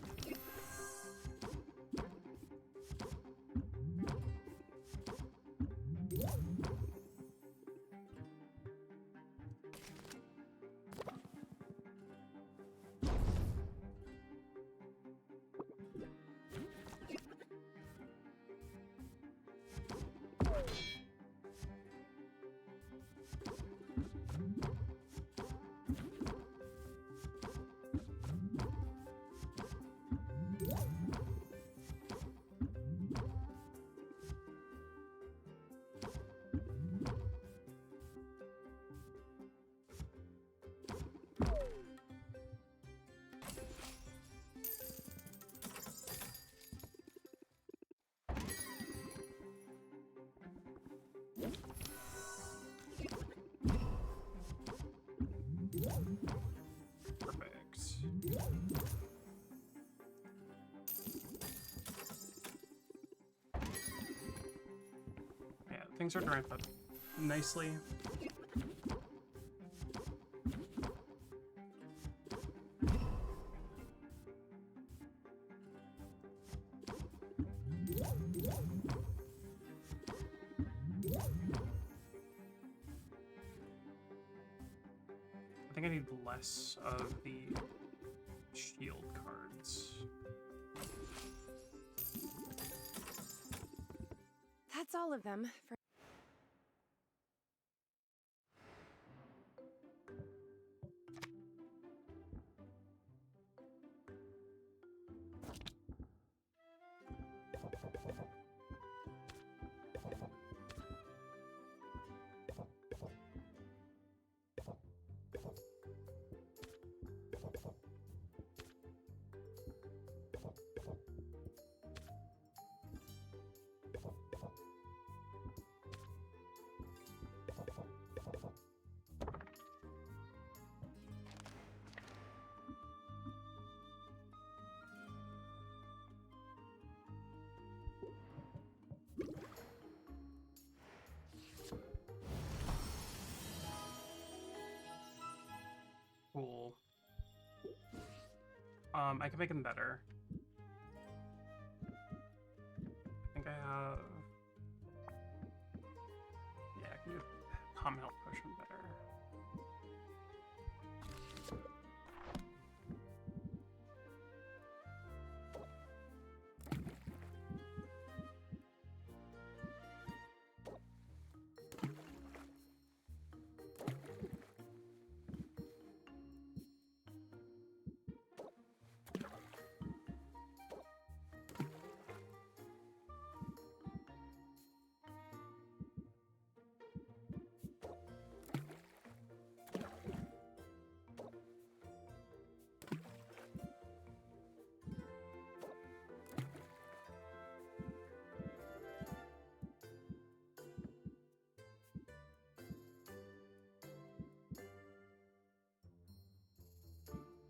Perfect. Yeah, things are to ramp up nicely. I think think I need less of the shield cards. That's all of them. For Cool. I can make them better. I think I have... Yeah, I can do Calm Health Potion better.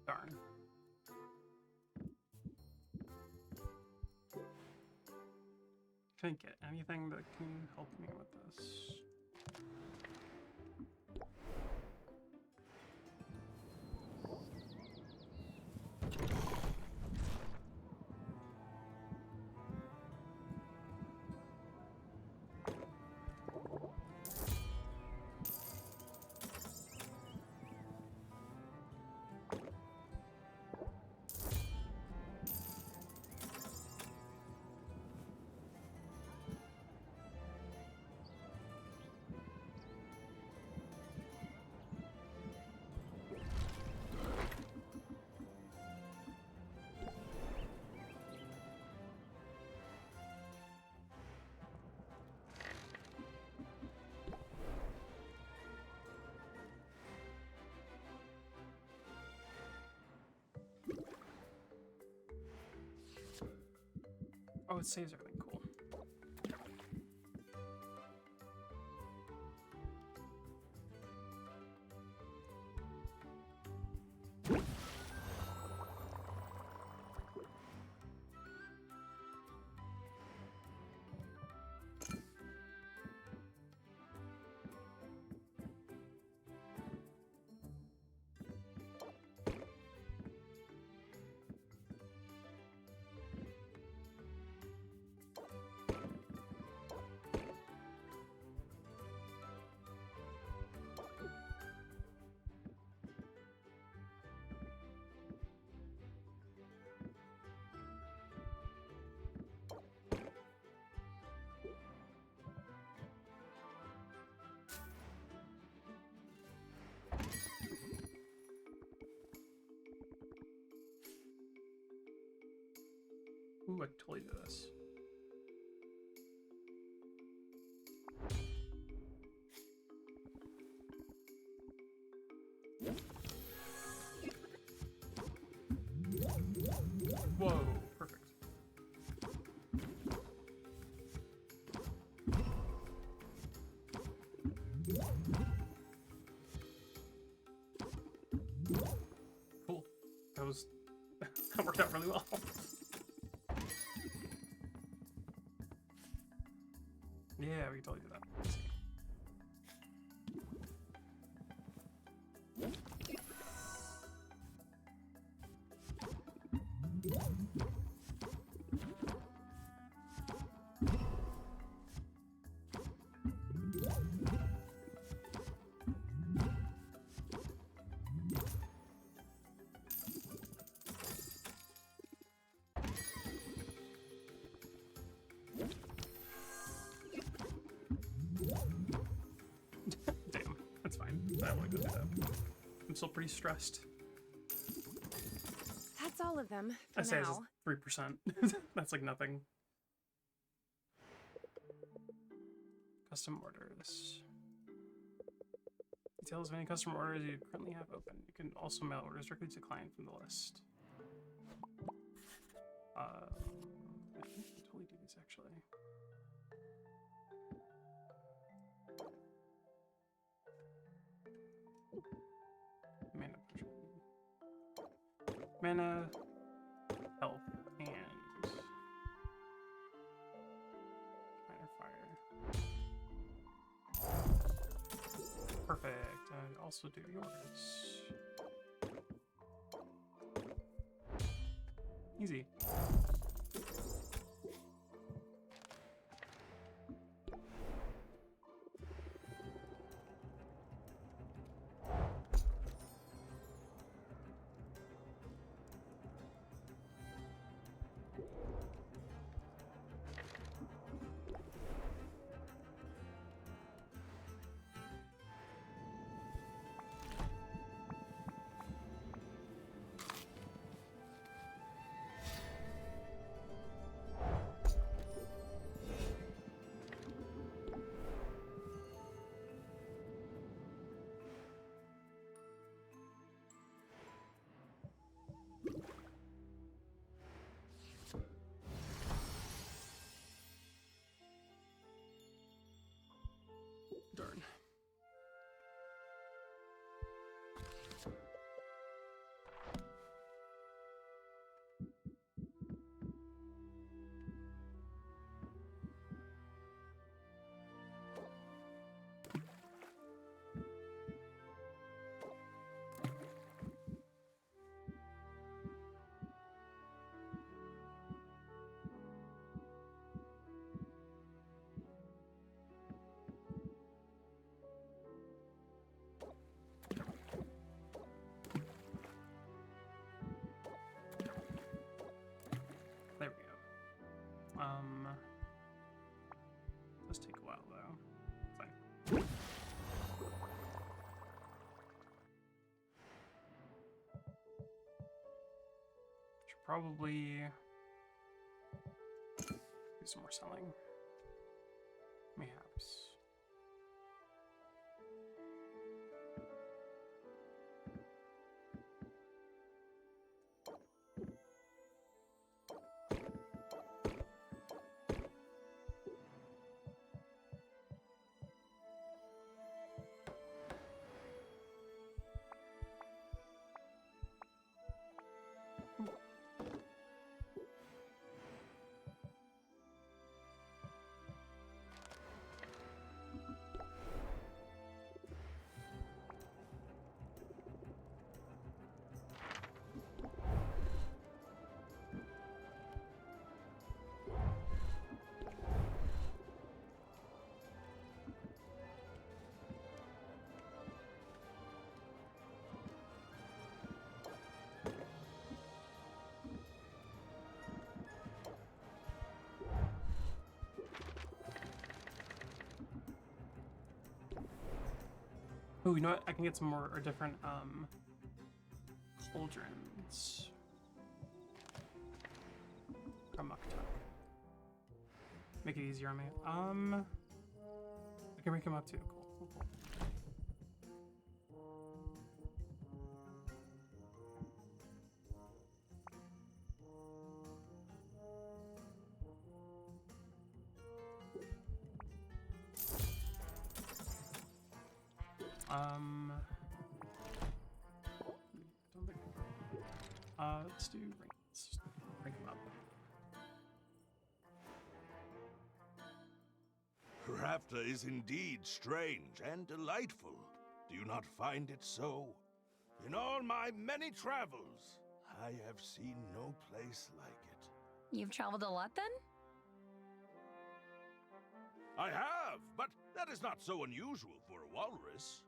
Darn. Can't get anything that can help me with this. Oh, it saves everything. Cool. Ooh, I can totally do this. Whoa, perfect. Cool. That was that worked out really well. Yeah, we can totally do that. go do that. I'm still pretty stressed. That's all of them for I say it's now. 3%. That's like nothing. Custom orders. Details of any custom orders you currently have open. You can also mail orders directly to the client from the list. I think we can totally do these actually. Mana potion. Mana, health, and minor fire. Perfect. I also do yours. Easy. Darn. There we go. Does take a while though. Fine. Should probably do some more selling. Mayhaps. Oh, you know what? I can get some more or different cauldrons. Kamuktuk. Make it easier on me. I can make them up too. Cool, cool, let's do let's rank them up. Rafta is indeed strange and delightful. Do you not find it so? In all my many travels, I have seen no place like it. You've traveled a lot then? I have, but that is not so unusual for a walrus.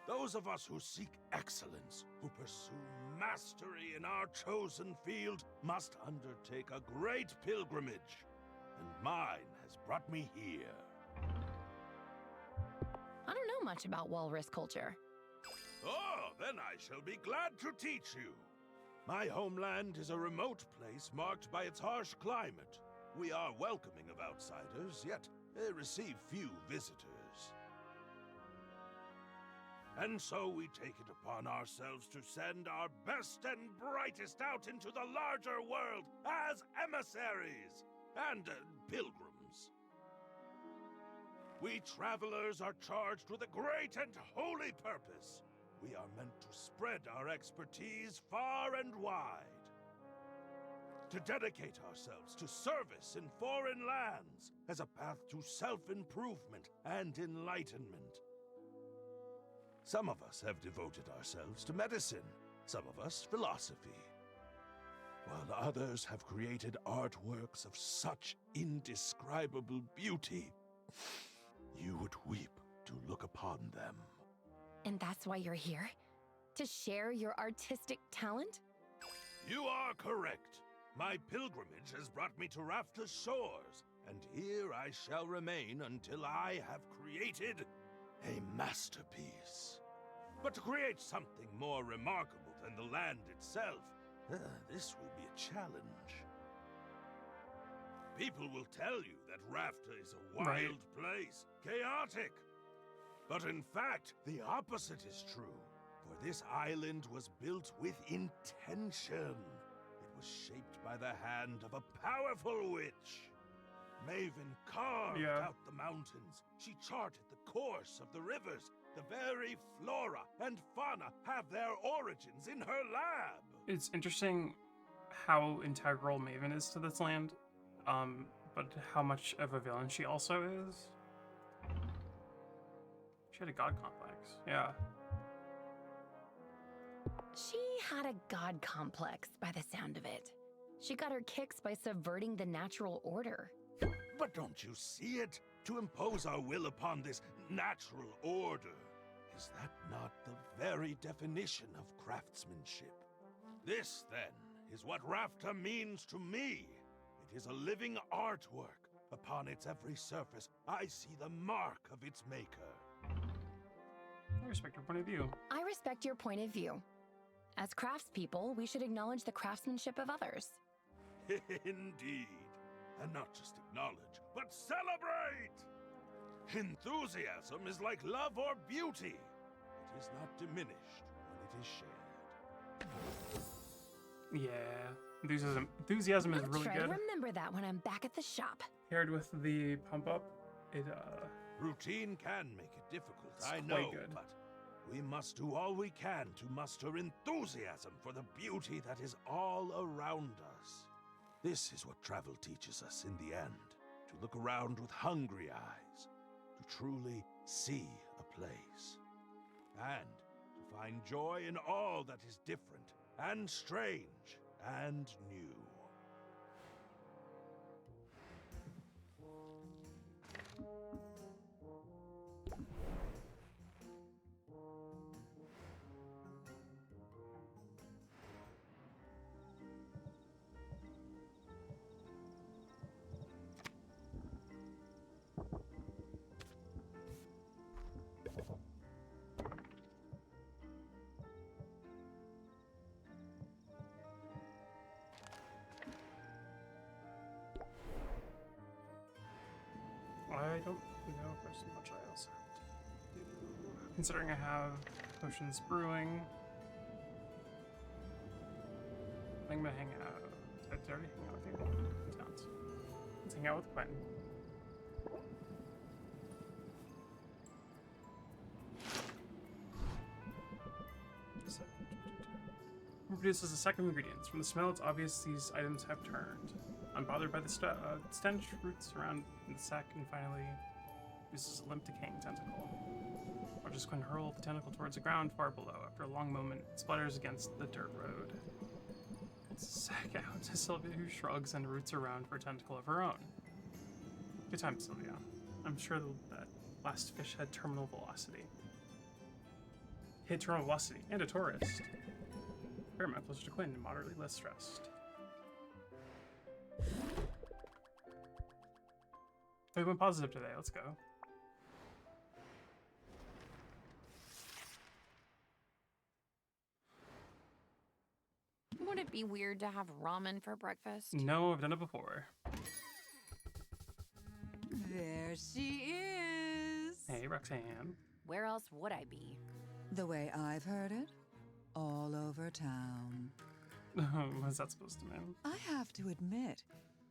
Those of us who seek excellence, who pursue mastery in our chosen field, must undertake a great pilgrimage. And mine has brought me here. I don't know much about walrus culture. Oh, then I shall be glad to teach you. My homeland is a remote place marked by its harsh climate. We are welcoming of outsiders, yet receive few visitors. And so we take it upon ourselves to send our best and brightest out into the larger world as emissaries and pilgrims. We travelers are charged with a great and holy purpose. We are meant to spread our expertise far and wide. To dedicate ourselves to service in foreign lands as a path to self-improvement and enlightenment. Some of us have devoted ourselves to medicine, some of us philosophy, while others have created artworks of such indescribable beauty, you would weep to look upon them. And that's why you're here? To share your artistic talent? You are correct. My pilgrimage has brought me to Rafta's shores, and here I shall remain until I have created a masterpiece. But to create something more remarkable than the land itself, this will be a challenge. People will tell you that Rafta is a wild place, chaotic. But in fact, the opposite is true. For this island was built with intention. It was shaped by the hand of a powerful witch. Maven carved out the mountains. She charted the course of the rivers. The very flora and fauna have their origins in her lab. It's interesting how integral Maven is to this land, but how much of a villain she also is. She had a god complex, yeah. She had a god complex, by the sound of it. She got her kicks by subverting the natural order. But don't you see it? To impose our will upon this natural order. Is that not the very definition of craftsmanship? This, then, is what Rafta means to me. It is a living artwork. Upon its every surface, I see the mark of its maker. I respect your point of view. I respect your point of view. As craftspeople, we should acknowledge the craftsmanship of others. Indeed. And not just acknowledge, but celebrate! Enthusiasm is like love or beauty. It is not diminished when it is shared. Yeah, enthusiasm is I'll really try good. to remember that when I'm back at the shop. Paired with the pump up, it Routine can make it difficult, it's I quite know, good. but we must do all we can to muster enthusiasm for the beauty that is all around us. This is what travel teaches us in the end, to look around with hungry eyes, to truly see a place, and to find joy in all that is different and strange and new. I don't know if there's much I else have to do. Considering I have potions brewing, I think I'm gonna hang out. Did I already hang out with you? Sounds. Let's hang out with Quentin. Produces the second ingredients. From the smell, it's obvious these items have turned. Unbothered by the stench, roots around in the sack, and finally uses a limp, decaying tentacle. Watches Quinn hurl the tentacle towards the ground far below. After a long moment, it splatters against the dirt road. It's a sack out to Sylvia, who shrugs and roots around for a tentacle of her own. Good time, Sylvia. I'm sure that last fish had terminal velocity. Hit terminal velocity, and a tourist. Fair amount closer to Quinn, moderately less stressed. We went positive today, let's go. be weird to have ramen for breakfast? No, I've done it before. There she is. Hey, Roxanne. Where else would I be? The way I've heard it, all over town. What's that supposed to mean? I have to admit,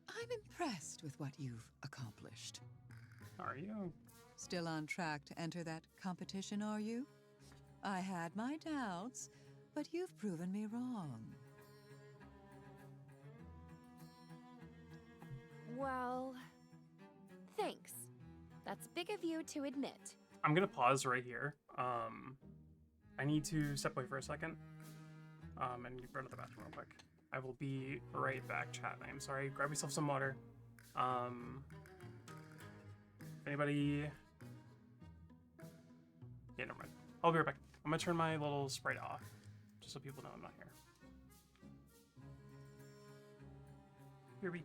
I'm impressed with what you've accomplished. Are you? Still on track to enter that competition, are you? I had my doubts, but you've proven me wrong. Well, thanks. That's big of you to admit. I'm gonna pause right here. I need to step away for a second. And run to the bathroom real quick. I will be right back, chat. I'm sorry. Grab yourself some water. If anybody... Yeah, never mind. I'll be right back. I'm gonna turn my little sprite off, just so people know I'm not here. Here we.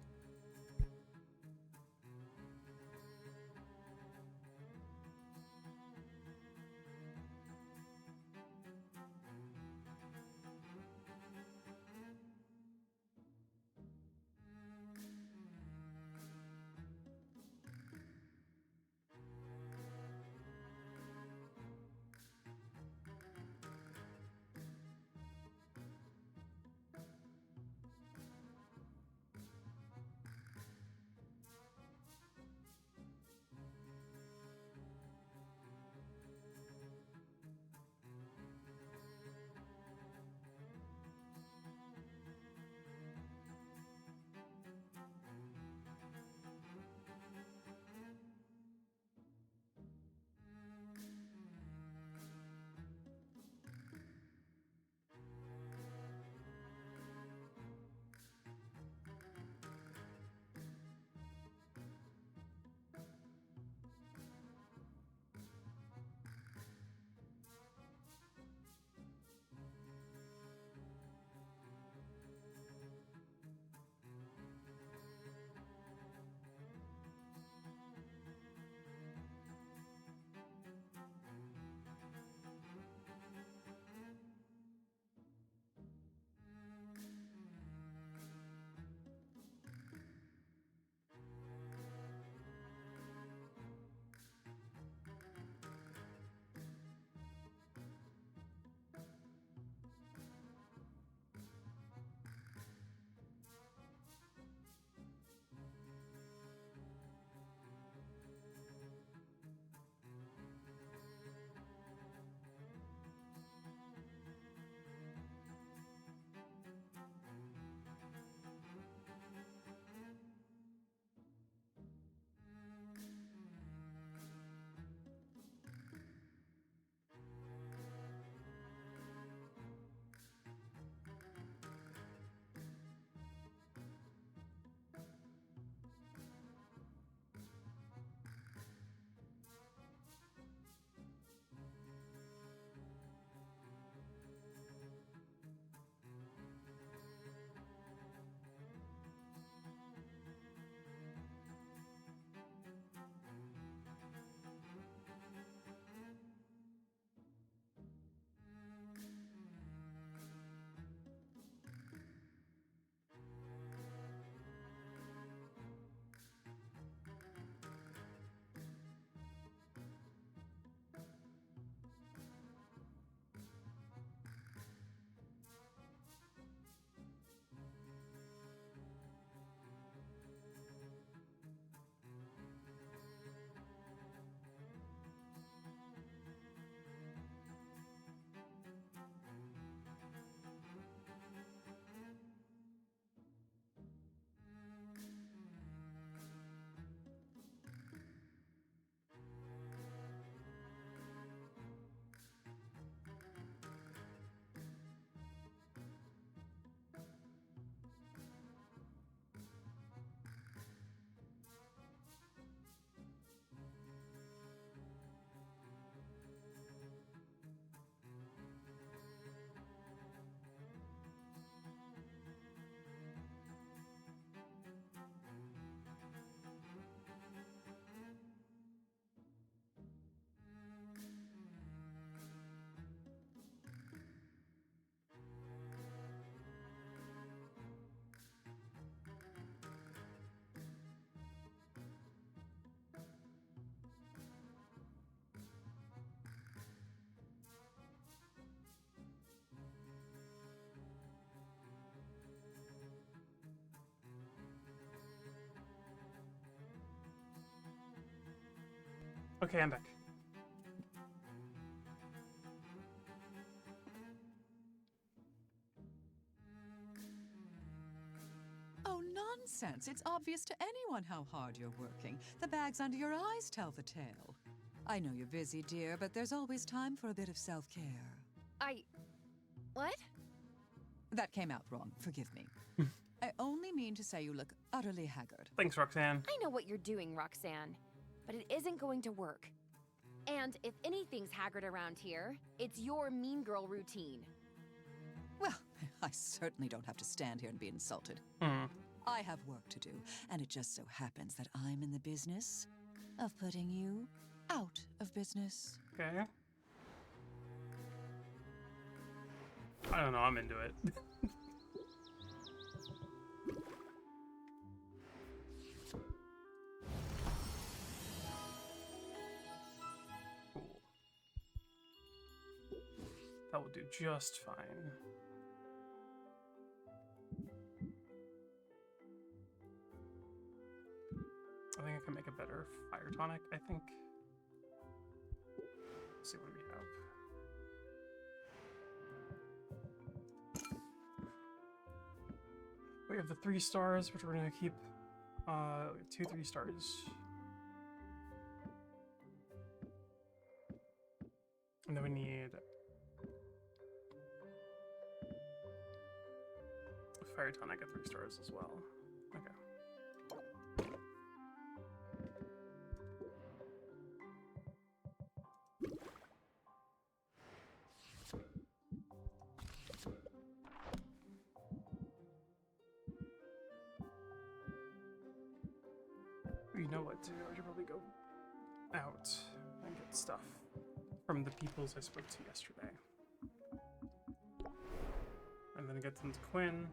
Okay, I'm back. Oh, nonsense. It's obvious to anyone how hard you're working. The bags under your eyes tell the tale. I know you're busy, dear, but there's always time for a bit of self-care. What? That came out wrong. Forgive me. I only mean to say you look utterly haggard. Thanks, Roxanne. I know what you're doing, Roxanne, but it isn't going to work. And if anything's haggard around here, it's your mean girl routine. Well, I certainly don't have to stand here and be insulted. I have work to do, and it just so happens that I'm in the business of putting you out of business. Okay. I don't know, I'm into it. Cool. That will do just fine. I think I can make a better fire tonic, I think. Let's see what we have. We have the 3 stars, which we're gonna keep. We have 2 3 stars. And then we need a fire tonic at 3 stars as well. Okay. You know what to do. I should probably go out and get stuff from the peoples I spoke to yesterday. And then get them to Quinn.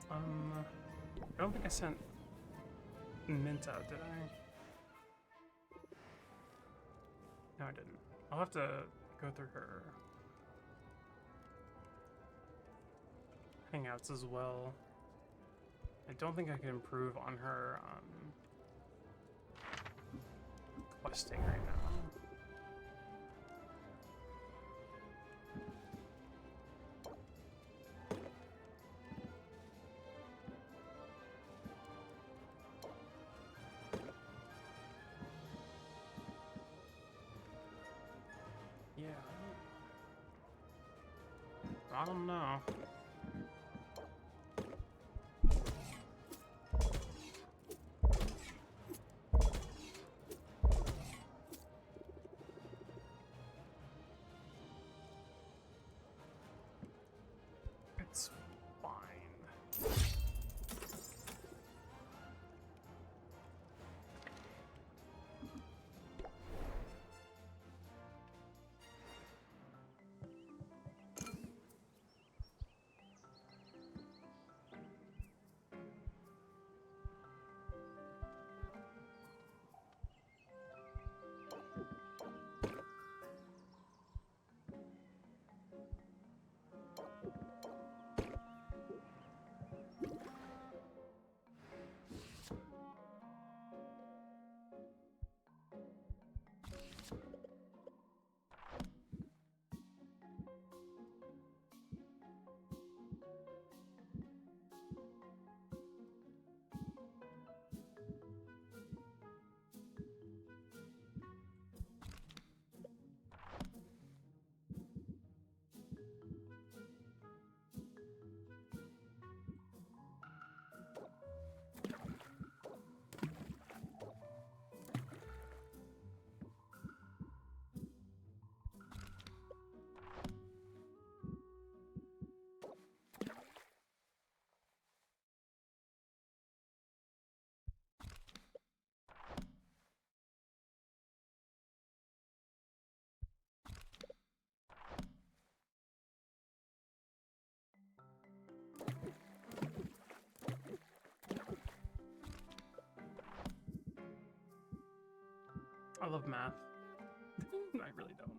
I don't think I sent Mint out, did I? No, I didn't. I'll have to go through her hangouts as well. I don't think I can improve on her questing right now. Yeah. I don't know. It's fine. I love math. I really don't.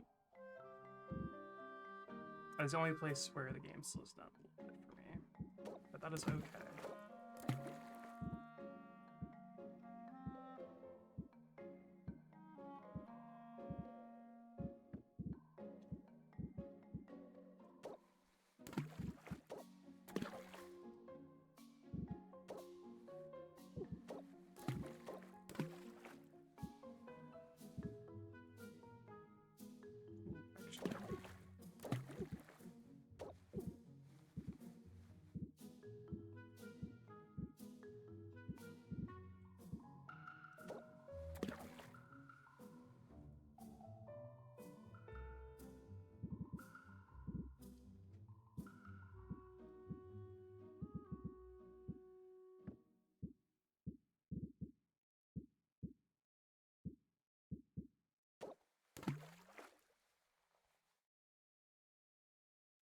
It's the only place where the game slows down a little bit for me. But that is okay.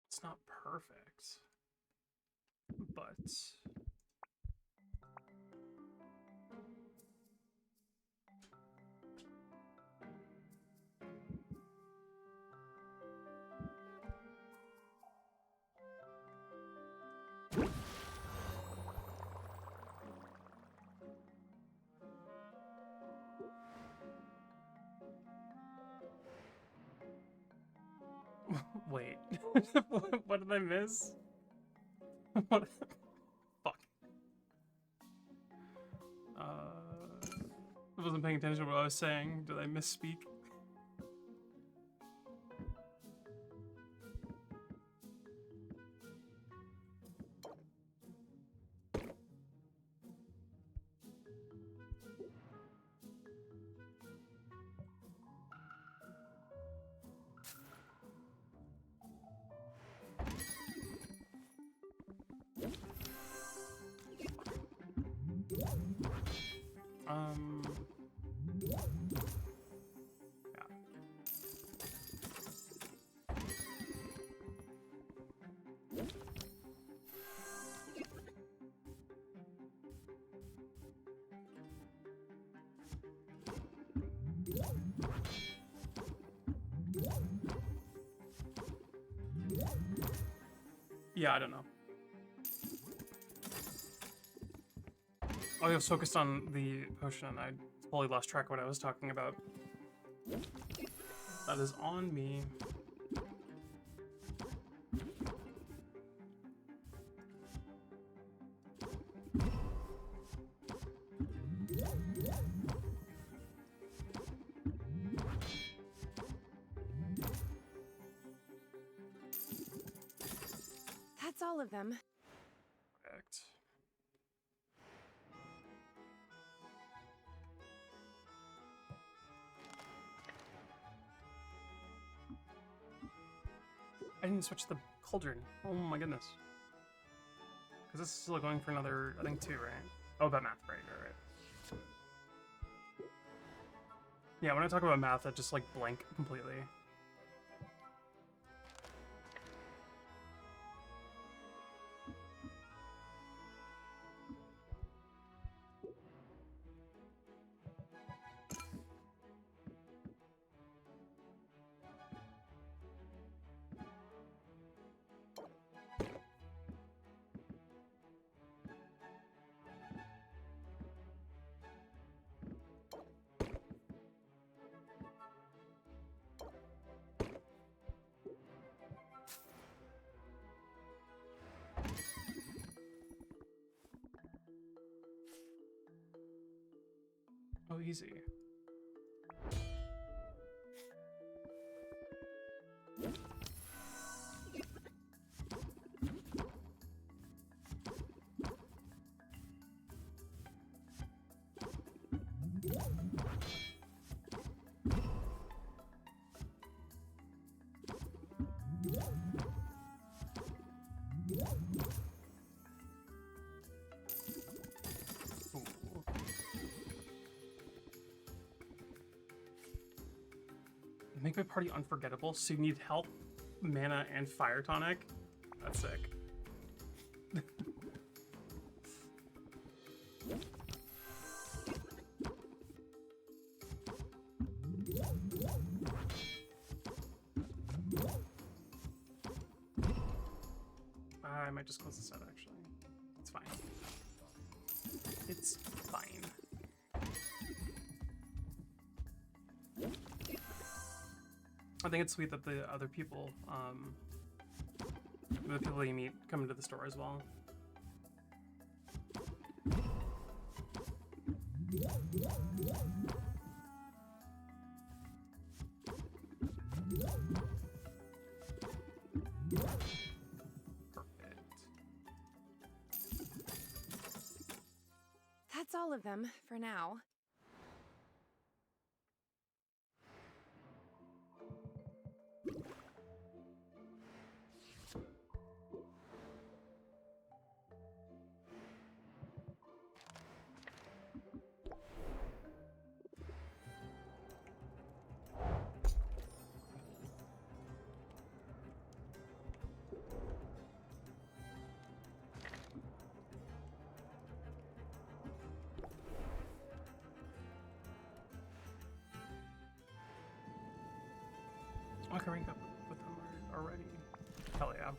It's not perfect, but wait, what did I miss? What? Fuck. I wasn't paying attention to what I was saying. Did I misspeak? Yeah, I don't know. I was focused on the potion. I totally lost track of what I was talking about. That is on me. That's all of them. Correct. I didn't switch the cauldron. Oh my goodness. Because this is still going for another, I think, 2, right? Oh, about math, right. Yeah, when I talk about math, I just, like, blank completely. Oh, easy. Make my party unforgettable, so you need health, mana, and fire tonic? That's sick. I might just close this out, actually. It's fine. It's fine. I think it's sweet that the other people, the people you meet come into the store as well. Perfect. That's all of them for now. I can rank up with them already. Hell yeah.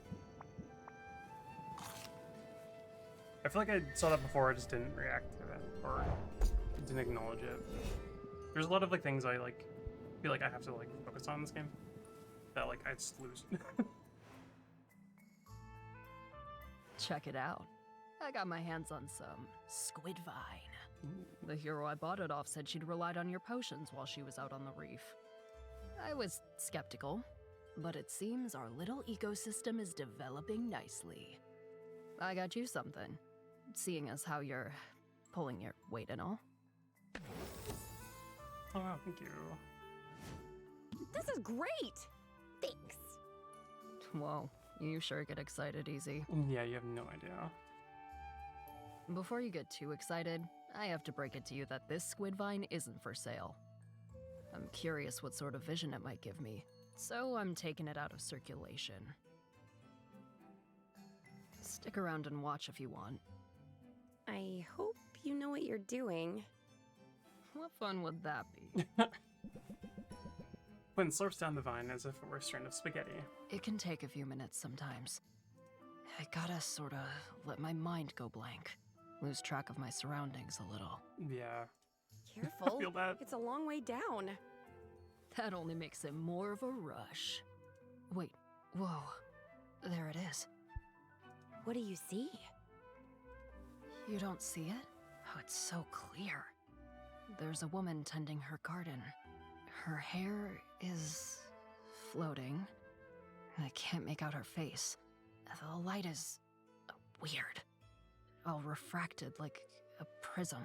I feel like I saw that before, I just didn't react to it, or didn't acknowledge it. There's a lot of like things I like feel like I have to like focus on in this game that like I just lose. Check it out. I got my hands on some squid vine. The hero I bought it off said she'd relied on your potions while she was out on the reef. I was skeptical, but it seems our little ecosystem is developing nicely. I got you something, seeing as how you're pulling your weight and all. Oh wow, thank you. This is great! Thanks. Whoa, you sure get excited easy. Yeah, you have no idea. Before you get too excited, I have to break it to you that this squid vine isn't for sale. I'm curious what sort of vision it might give me, so I'm taking it out of circulation. Stick around and watch if you want. I hope you know what you're doing. What fun would that be? Quinn slurps down the vine as if it were a strand of spaghetti. It can take a few minutes sometimes. I gotta sorta let my mind go blank. Lose track of my surroundings a little. Yeah. Careful. I feel that. It's a long way down. That only makes it more of a rush. Wait, whoa. There it is. What do you see? You don't see it? Oh, it's so clear. There's a woman tending her garden. Her hair is floating. I can't make out her face. The light is weird. All refracted like a prism.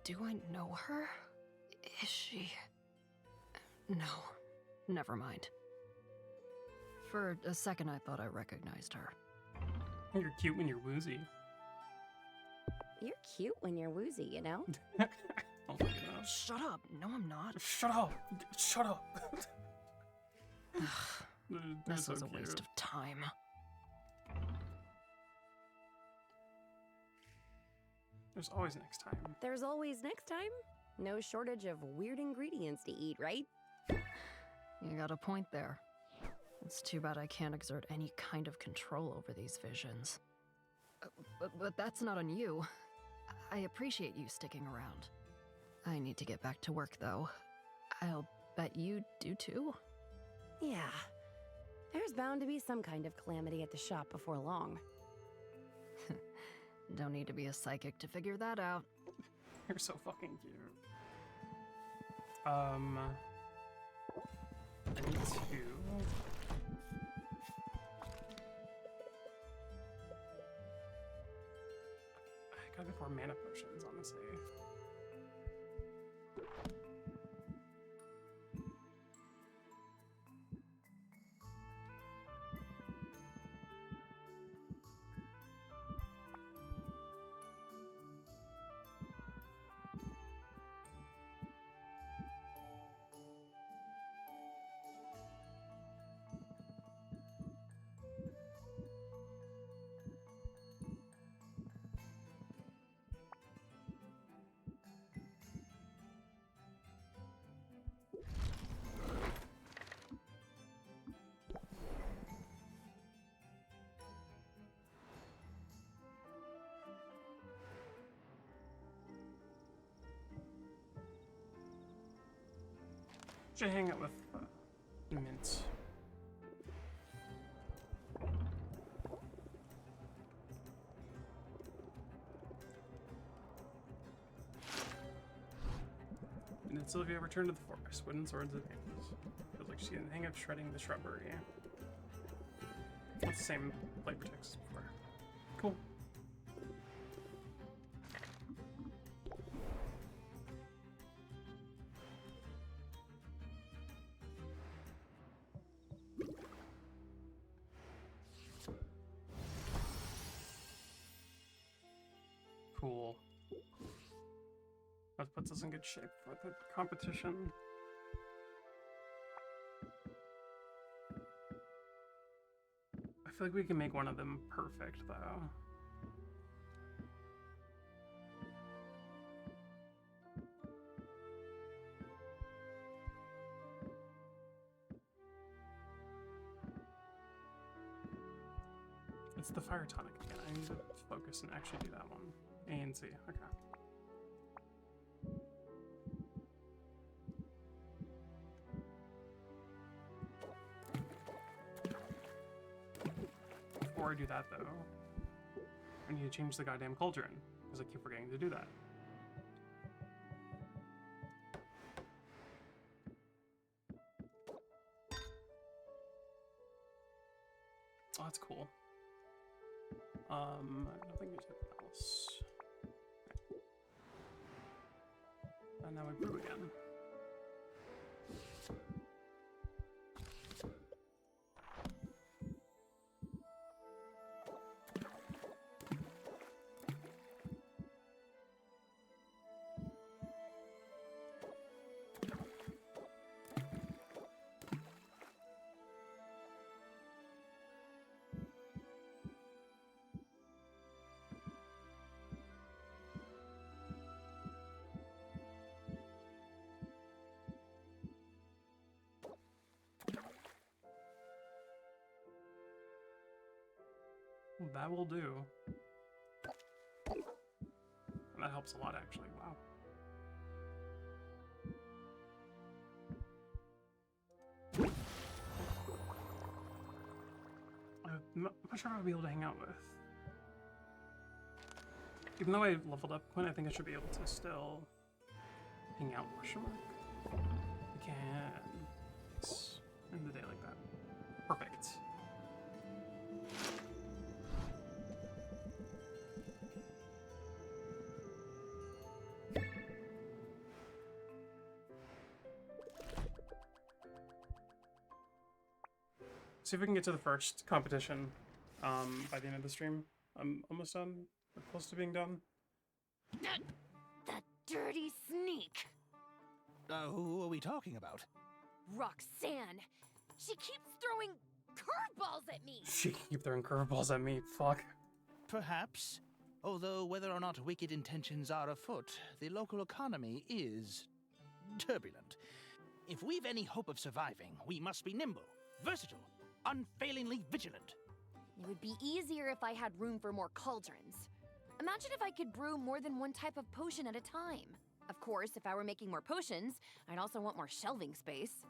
Do I know her? Is she... No, never mind. For a second I thought I recognized her. You're cute when you're woozy. You're cute when you're woozy, you know? Oh my goodness. Shut up! No, I'm not. Shut up! Shut up! They're This so was a cute. waste of time. There's always next time. There's always next time. No shortage of weird ingredients to eat, right? You got a point there. It's too bad I can't exert any kind of control over these visions. But that's not on you. I appreciate you sticking around. I need to get back to work, though. I'll bet you do too. Yeah. There's bound to be some kind of calamity at the shop before long. Don't need to be a psychic to figure that out. You're so fucking cute. I need to... I gotta get more mana potions, honestly. Should hang out with Mint. And then Sylvia returned to the forest, wooden swords in hand. Feels like she's in the hang of shredding the shrubbery. It's the same flavor text as before. Cool. Cool. That puts us in good shape for the competition. I feel like we can make one of them perfect, though. It's the fire tonic again. I need to focus and actually do that one. A and C. Okay. Before I do that, though, I need to change the goddamn cauldron, because I keep forgetting to do that. Oh, that's cool. Nothing else. Okay. And now I brew again. That will do. And that helps a lot, actually. Wow. I'm not sure if I'll be able to hang out with. Even though I leveled up Quinn, I think I should be able to still hang out, question mark. I can. Yes. End the day like that. Perfect. See if we can get to the first competition by the end of the stream. I'm almost done. We're close to being done. That dirty sneak! Who are we talking about? Roxanne! She keeps throwing curveballs at me! She can keep throwing curveballs at me. Fuck. Perhaps. Although whether or not wicked intentions are afoot, the local economy is turbulent. If we've any hope of surviving, we must be nimble, versatile, unfailingly vigilant. It would be easier if I had room for more cauldrons. Imagine if I could brew more than one type of potion at a time. Of course, if I were making more potions, I'd also want more shelving space.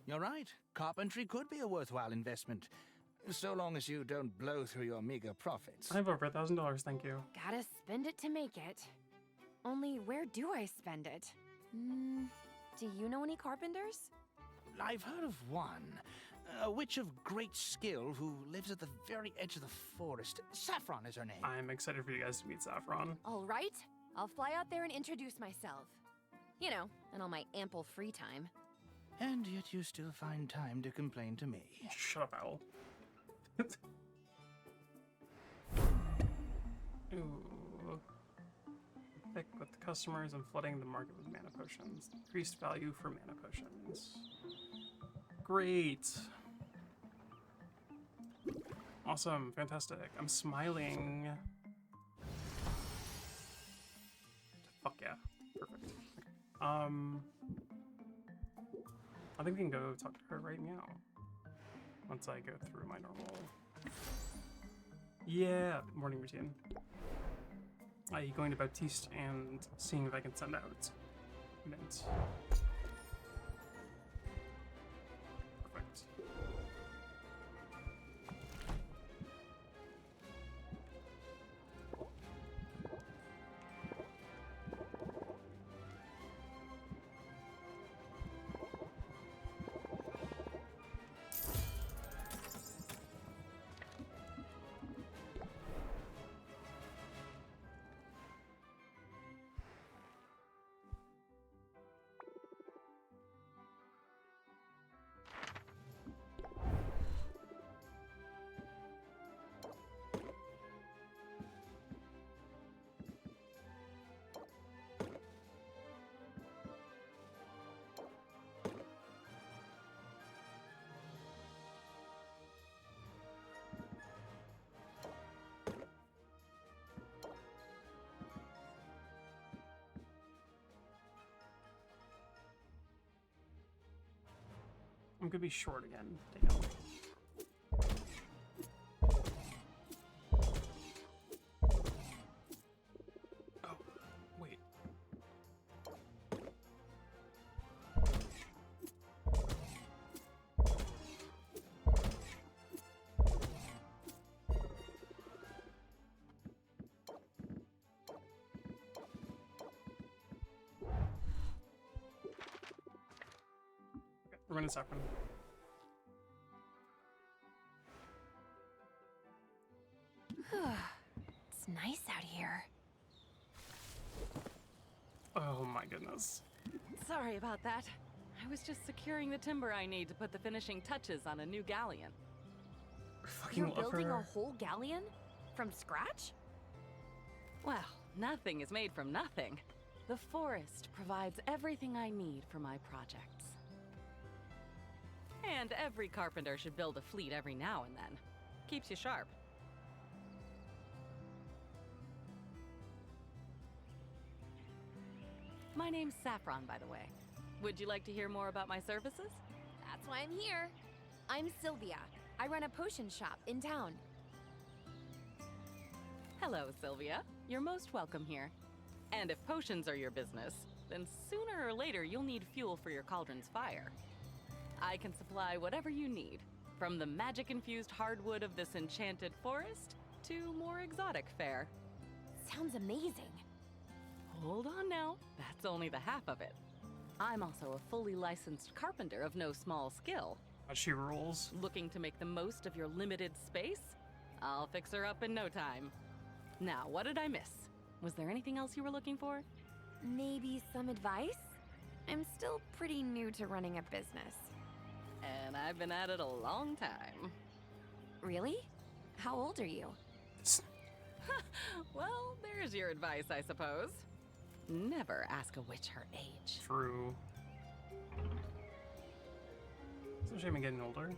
You're right. Carpentry could be a worthwhile investment, so long as you don't blow through your meager profits. I have over $1,000, thank you. Gotta spend it to make it. Only where do I spend it? Do you know any carpenters? I've heard of one. A witch of great skill who lives at the very edge of the forest. Saffron is her name. I'm excited for you guys to meet Saffron. All right. I'll fly out there and introduce myself. You know, in all my ample free time. And yet you still find time to complain to me. Shut up, Owl. Ooh. Thick with customers and flooding the market with mana potions. Increased value for mana potions. Great. Awesome. Fantastic. I'm smiling. Fuck yeah. Perfect. Okay. I think we can go talk to her right now. Once I go through my normal... Yeah, morning routine. Going to Baptiste and seeing if I can send out Mint. I'm gonna be short again. Damn. Oh, wait. We're gonna saffron. It's nice out here. Oh my goodness. Sorry about that. I was just securing the timber I need to put the finishing touches on a new galleon. Fucking You're love building her. a whole galleon? From scratch? Well, nothing is made from nothing. The forest provides everything I need for my projects. And every carpenter should build a fleet every now and then. Keeps you sharp. My name's Saffron, by the way. Would you like to hear more about my services? That's why I'm here. I'm Sylvia. I run a potion shop in town. Hello, Sylvia. You're most welcome here. And if potions are your business, then sooner or later you'll need fuel for your cauldron's fire. I can supply whatever you need, from the magic-infused hardwood of this enchanted forest to more exotic fare. Sounds amazing. Hold on now, that's only the half of it. I'm also a fully licensed carpenter of no small skill. She rules. Looking to make the most of your limited space? I'll fix her up in no time. Now, what did I miss? Was there anything else you were looking for? Maybe some advice? I'm still pretty new to running a business. And I've been at it a long time. Really? How old are you? Well, there's your advice, I suppose. Never ask a witch her age. True. It's no shame in getting older.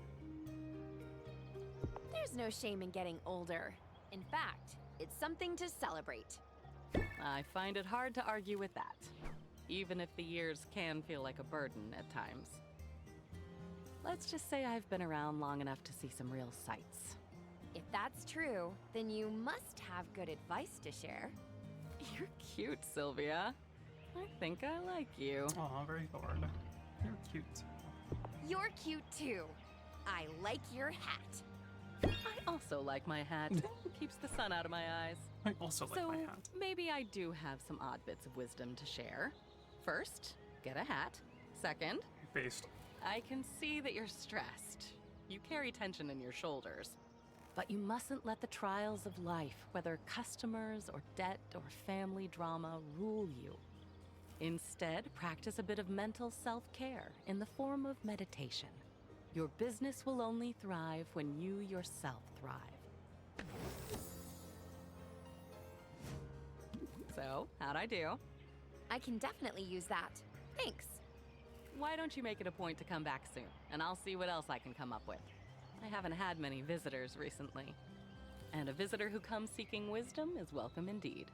There's no shame in getting older. In fact, it's something to celebrate. I find it hard to argue with that, even if the years can feel like a burden at times. Let's just say I've been around long enough to see some real sights. If that's true, then you must have good advice to share. You're cute, Sylvia. I think I like you. Aw, very bored. You're cute. You're cute too. I like your hat. I also like my hat. Keeps the sun out of my eyes. I also like my hat. Maybe I do have some odd bits of wisdom to share. First, get a hat. Second, Based. I can see that you're stressed. You carry tension in your shoulders. But you mustn't let the trials of life, whether customers or debt or family drama, rule you. Instead, practice a bit of mental self-care in the form of meditation. Your business will only thrive when you yourself thrive. So, how'd I do? I can definitely use that. Thanks. Why don't you make it a point to come back soon, and I'll see what else I can come up with. I haven't had many visitors recently. And a visitor who comes seeking wisdom is welcome indeed.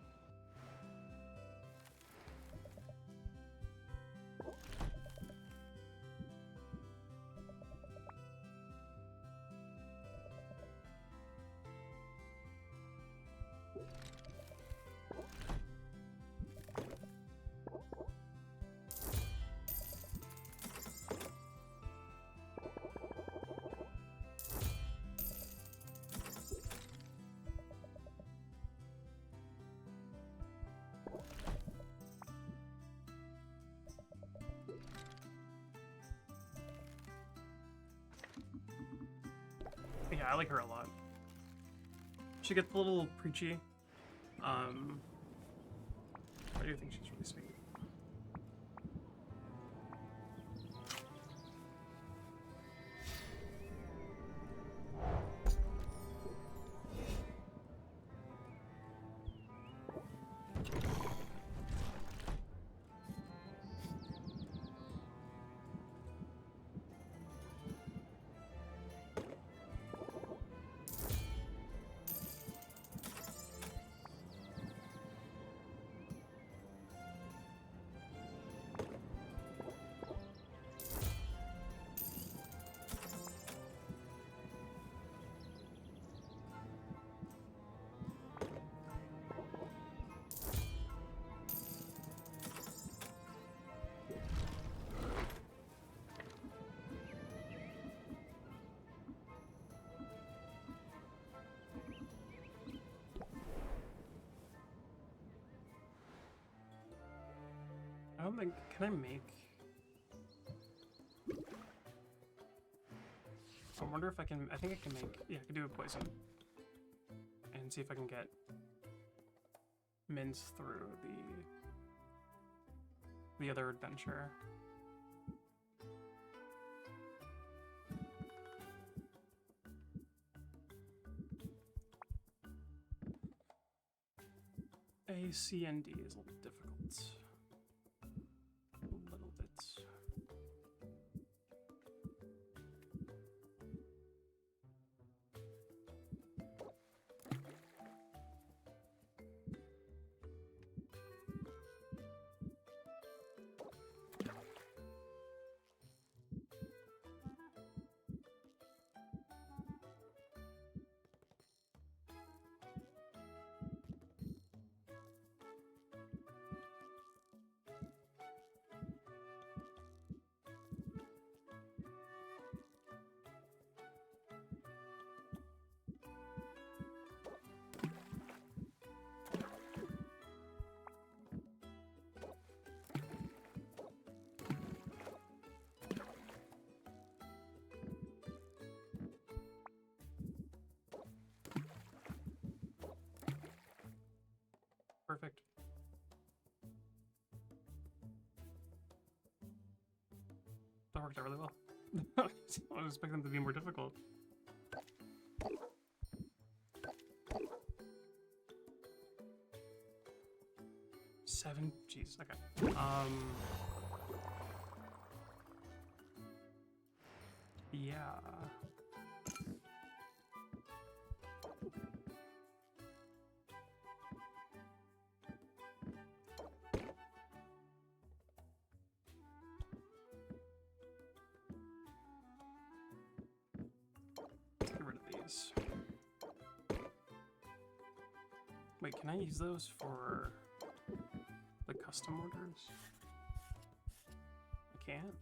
Yeah, I like her a lot. She gets a little preachy. I do think she's really sweet. don't think. Can I make? I wonder if I can. I think I can make. Yeah, I can do a poison. And see if I can get mince through the other adventure. A, C, and D is a little difficult. A little bit. Perfect. That worked out really well. I was expecting them to be more difficult. Seven? Jeez, okay. Yeah. Get rid of these. Wait, can I use those for the custom orders? I can't.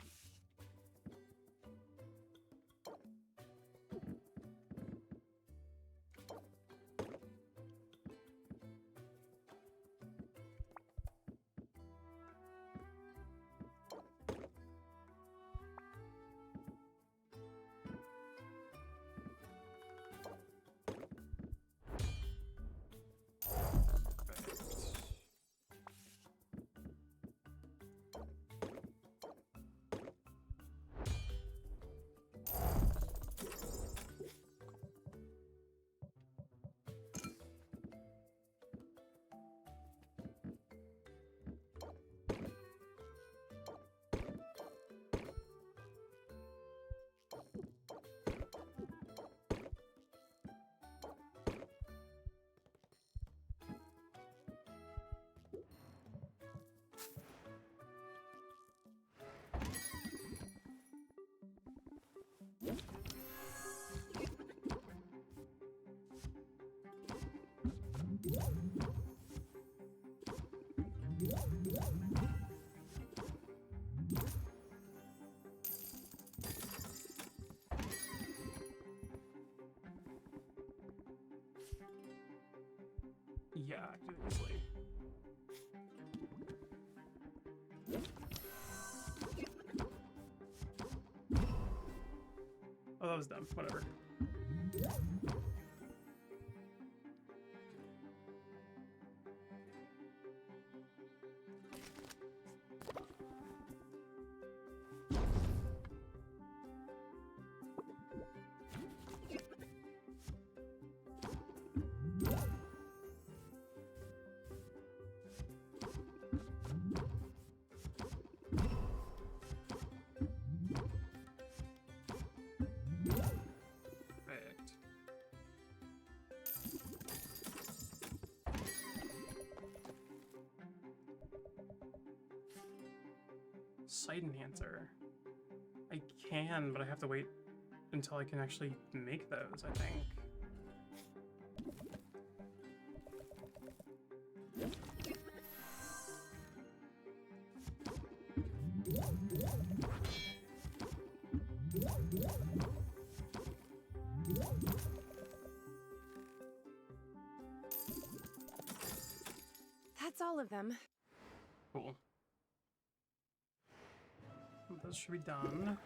Yeah, I can do it easily. Oh, that was dumb. Whatever. Perfect. Sight enhancer. I can, but I have to wait until I can actually make those, I think. That's all of them. Cool. those should be done.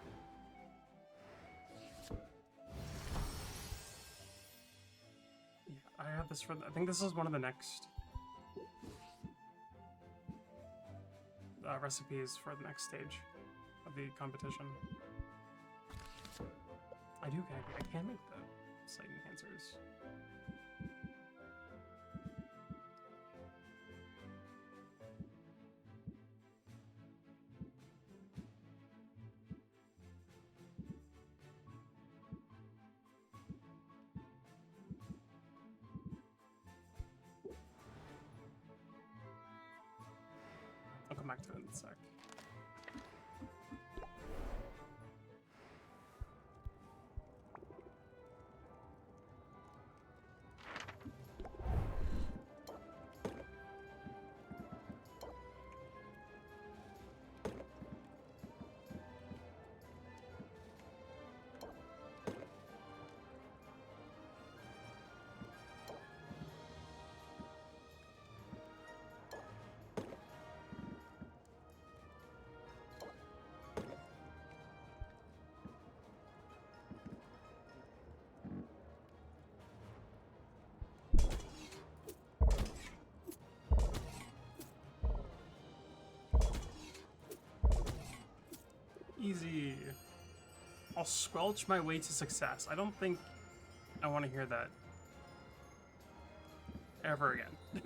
Yeah, I have this for. I think this is one of the next recipes for the next stage of the competition. I can make the sight enhancers. I'll come back to it in a sec. Easy. I'll squelch my way to success. I don't think I want to hear that ever again.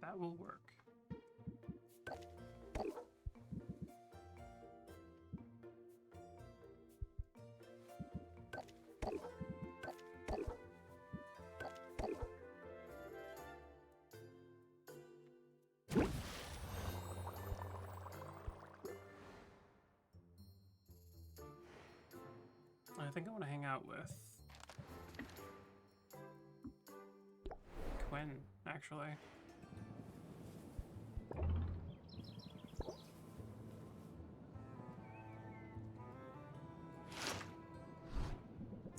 That will work. I think I want to hang out with Quinn, actually.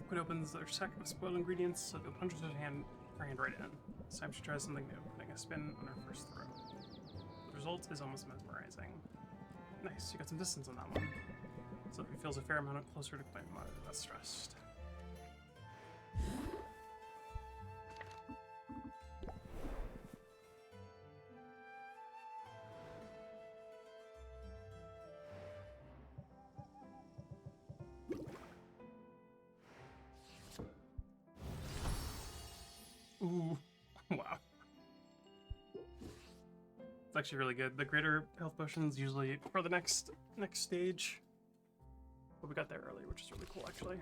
Quinn opens their sack of spoiled ingredients, so the punches her hand right in. This time she tries something new, putting a spin on her first throw. The result is almost mesmerizing. Nice, you got some distance on that one. So he feels a fair amount closer to Quinn, less stressed. Ooh, wow. actually really good. The greater health potions usually for the next stage. But we got there early, which is really cool, actually.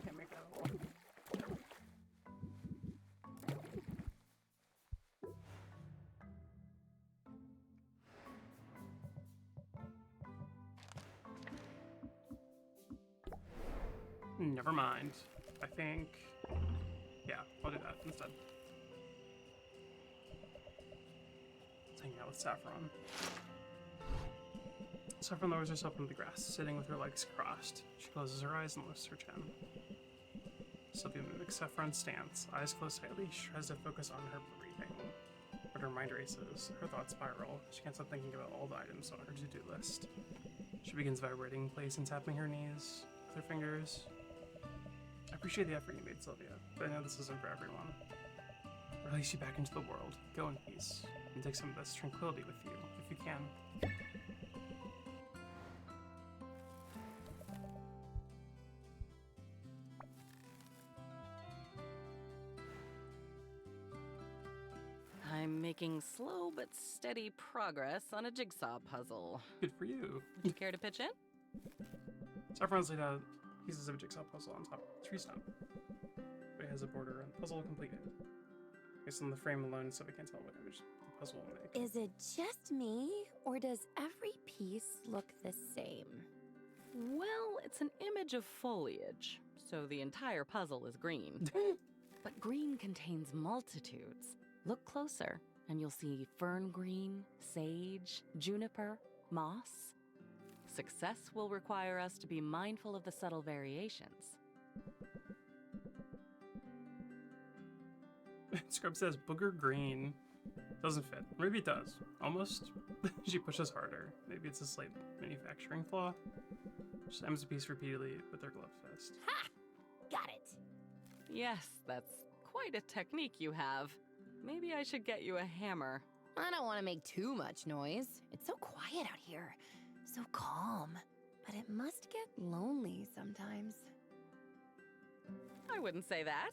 Can't make that at all. Never mind. I think... Yeah, I'll do that instead. Let's hang out with Saffron. Saffron lowers herself into the grass, sitting with her legs crossed. She closes her eyes and lifts her chin. Sylvia mimics Saffron's stance. Eyes closed tightly, she tries to focus on her breathing. But her mind races. Her thoughts spiral. She can't stop thinking about all the items on her to-do list. She begins vibrating in place and tapping her knees with her fingers. I appreciate the effort you made, Sylvia, but I know this isn't for everyone. Release you back into the world. Go in peace. And take some of this tranquility with you, if you can. I'm making slow but steady progress on a jigsaw puzzle. Good for you. Would you care to pitch in? Saffron's laid out pieces of a jigsaw puzzle on top of a tree stump. It has a border and puzzle completed. Based on the frame alone, so we can't tell what image the puzzle will make. Is it just me, or does every piece look the same? Well, it's an image of foliage, so the entire puzzle is green. But green contains multitudes. Look closer, and you'll see fern green, sage, juniper, moss. Success will require us to be mindful of the subtle variations. Scrub says booger green. Doesn't fit. Maybe it does. Almost. She pushes harder. Maybe it's a slight manufacturing flaw. She slams the piece repeatedly with her gloved fist. Ha! Got it. Yes, that's quite a technique you have. Maybe I should get you a hammer. I don't want to make too much noise. It's so quiet out here. So calm. But it must get lonely sometimes. I wouldn't say that.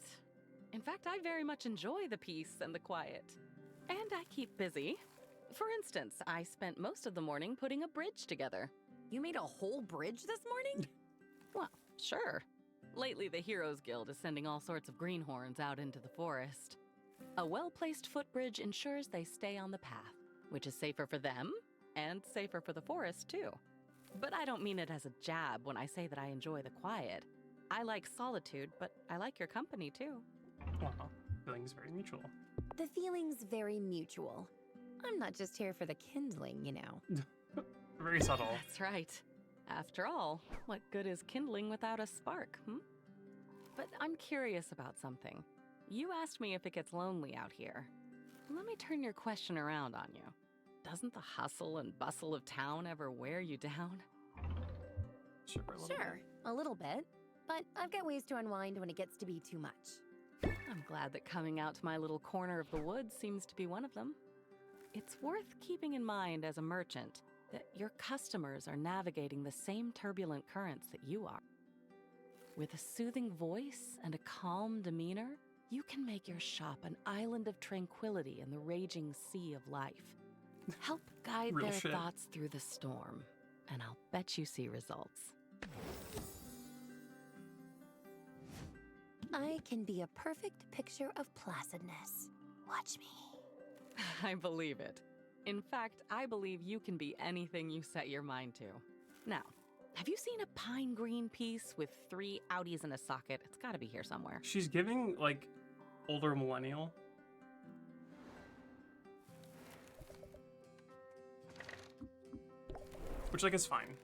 In fact, I very much enjoy the peace and the quiet. And I keep busy. For instance, I spent most of the morning putting a bridge together. You made a whole bridge this morning? Well, sure. Lately, the Heroes Guild is sending all sorts of greenhorns out into the forest. A well-placed footbridge ensures they stay on the path, which is safer for them and safer for the forest, too. But I don't mean it as a jab when I say that I enjoy the quiet. I like solitude, but I like your company, too. Wow, feeling's very mutual. The feeling's very mutual. I'm not just here for the kindling, you know. Very subtle. That's right. After all, what good is kindling without a spark, But I'm curious about something. You asked me if it gets lonely out here. Let me turn your question around on you. Doesn't the hustle and bustle of town ever wear you down? Sure, A little bit. But I've got ways to unwind when it gets to be too much. I'm glad that coming out to my little corner of the woods seems to be one of them. It's worth keeping in mind as a merchant that your customers are navigating the same turbulent currents that you are. With a soothing voice and a calm demeanor, you can make your shop an island of tranquility in the raging sea of life. Help guide Real their shit. thoughts through the storm, and I'll bet you see results. I can be a perfect picture of placidness. Watch me. I believe it. In fact, I believe you can be anything you set your mind to. Now, have you seen a pine green piece with 3 outies in a socket? It's gotta be here somewhere. She's giving, like, older millennial. Which, like, is fine.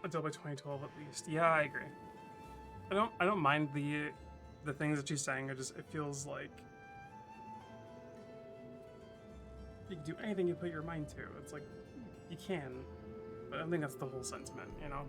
Until by 2012 at least. Yeah, I agree. I don't mind the things that she's saying. It feels like you can do anything you put your mind to. It's like you can, but I think that's the whole sentiment, you know?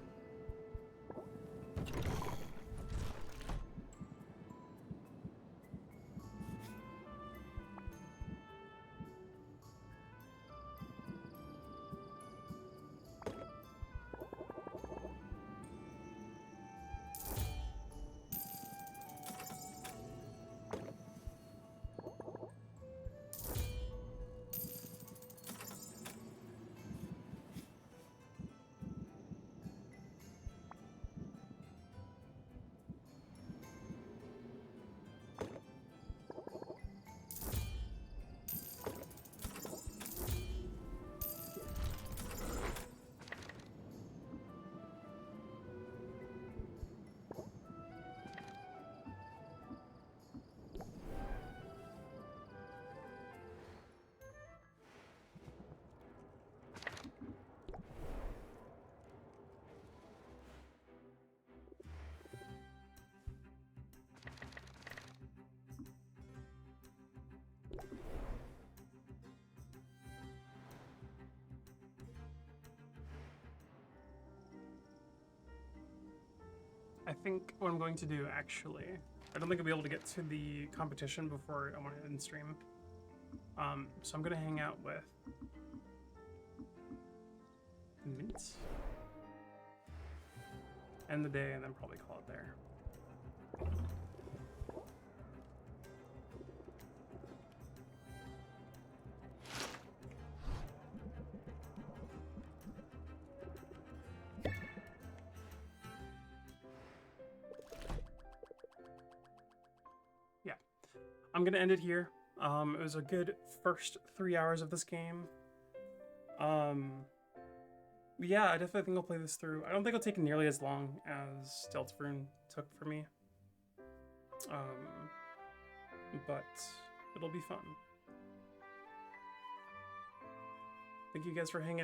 I think what I'm going to do, actually, I don't think I'll be able to get to the competition before I want to end stream. So I'm going to hang out with Mint, end the day, and then probably call it there. I'm gonna end it here. It was a good first 3 hours of this game. Yeah, I definitely think I'll play this through. I don't think it'll take nearly as long as Deltarune took for me. But it'll be fun. Thank you guys for hanging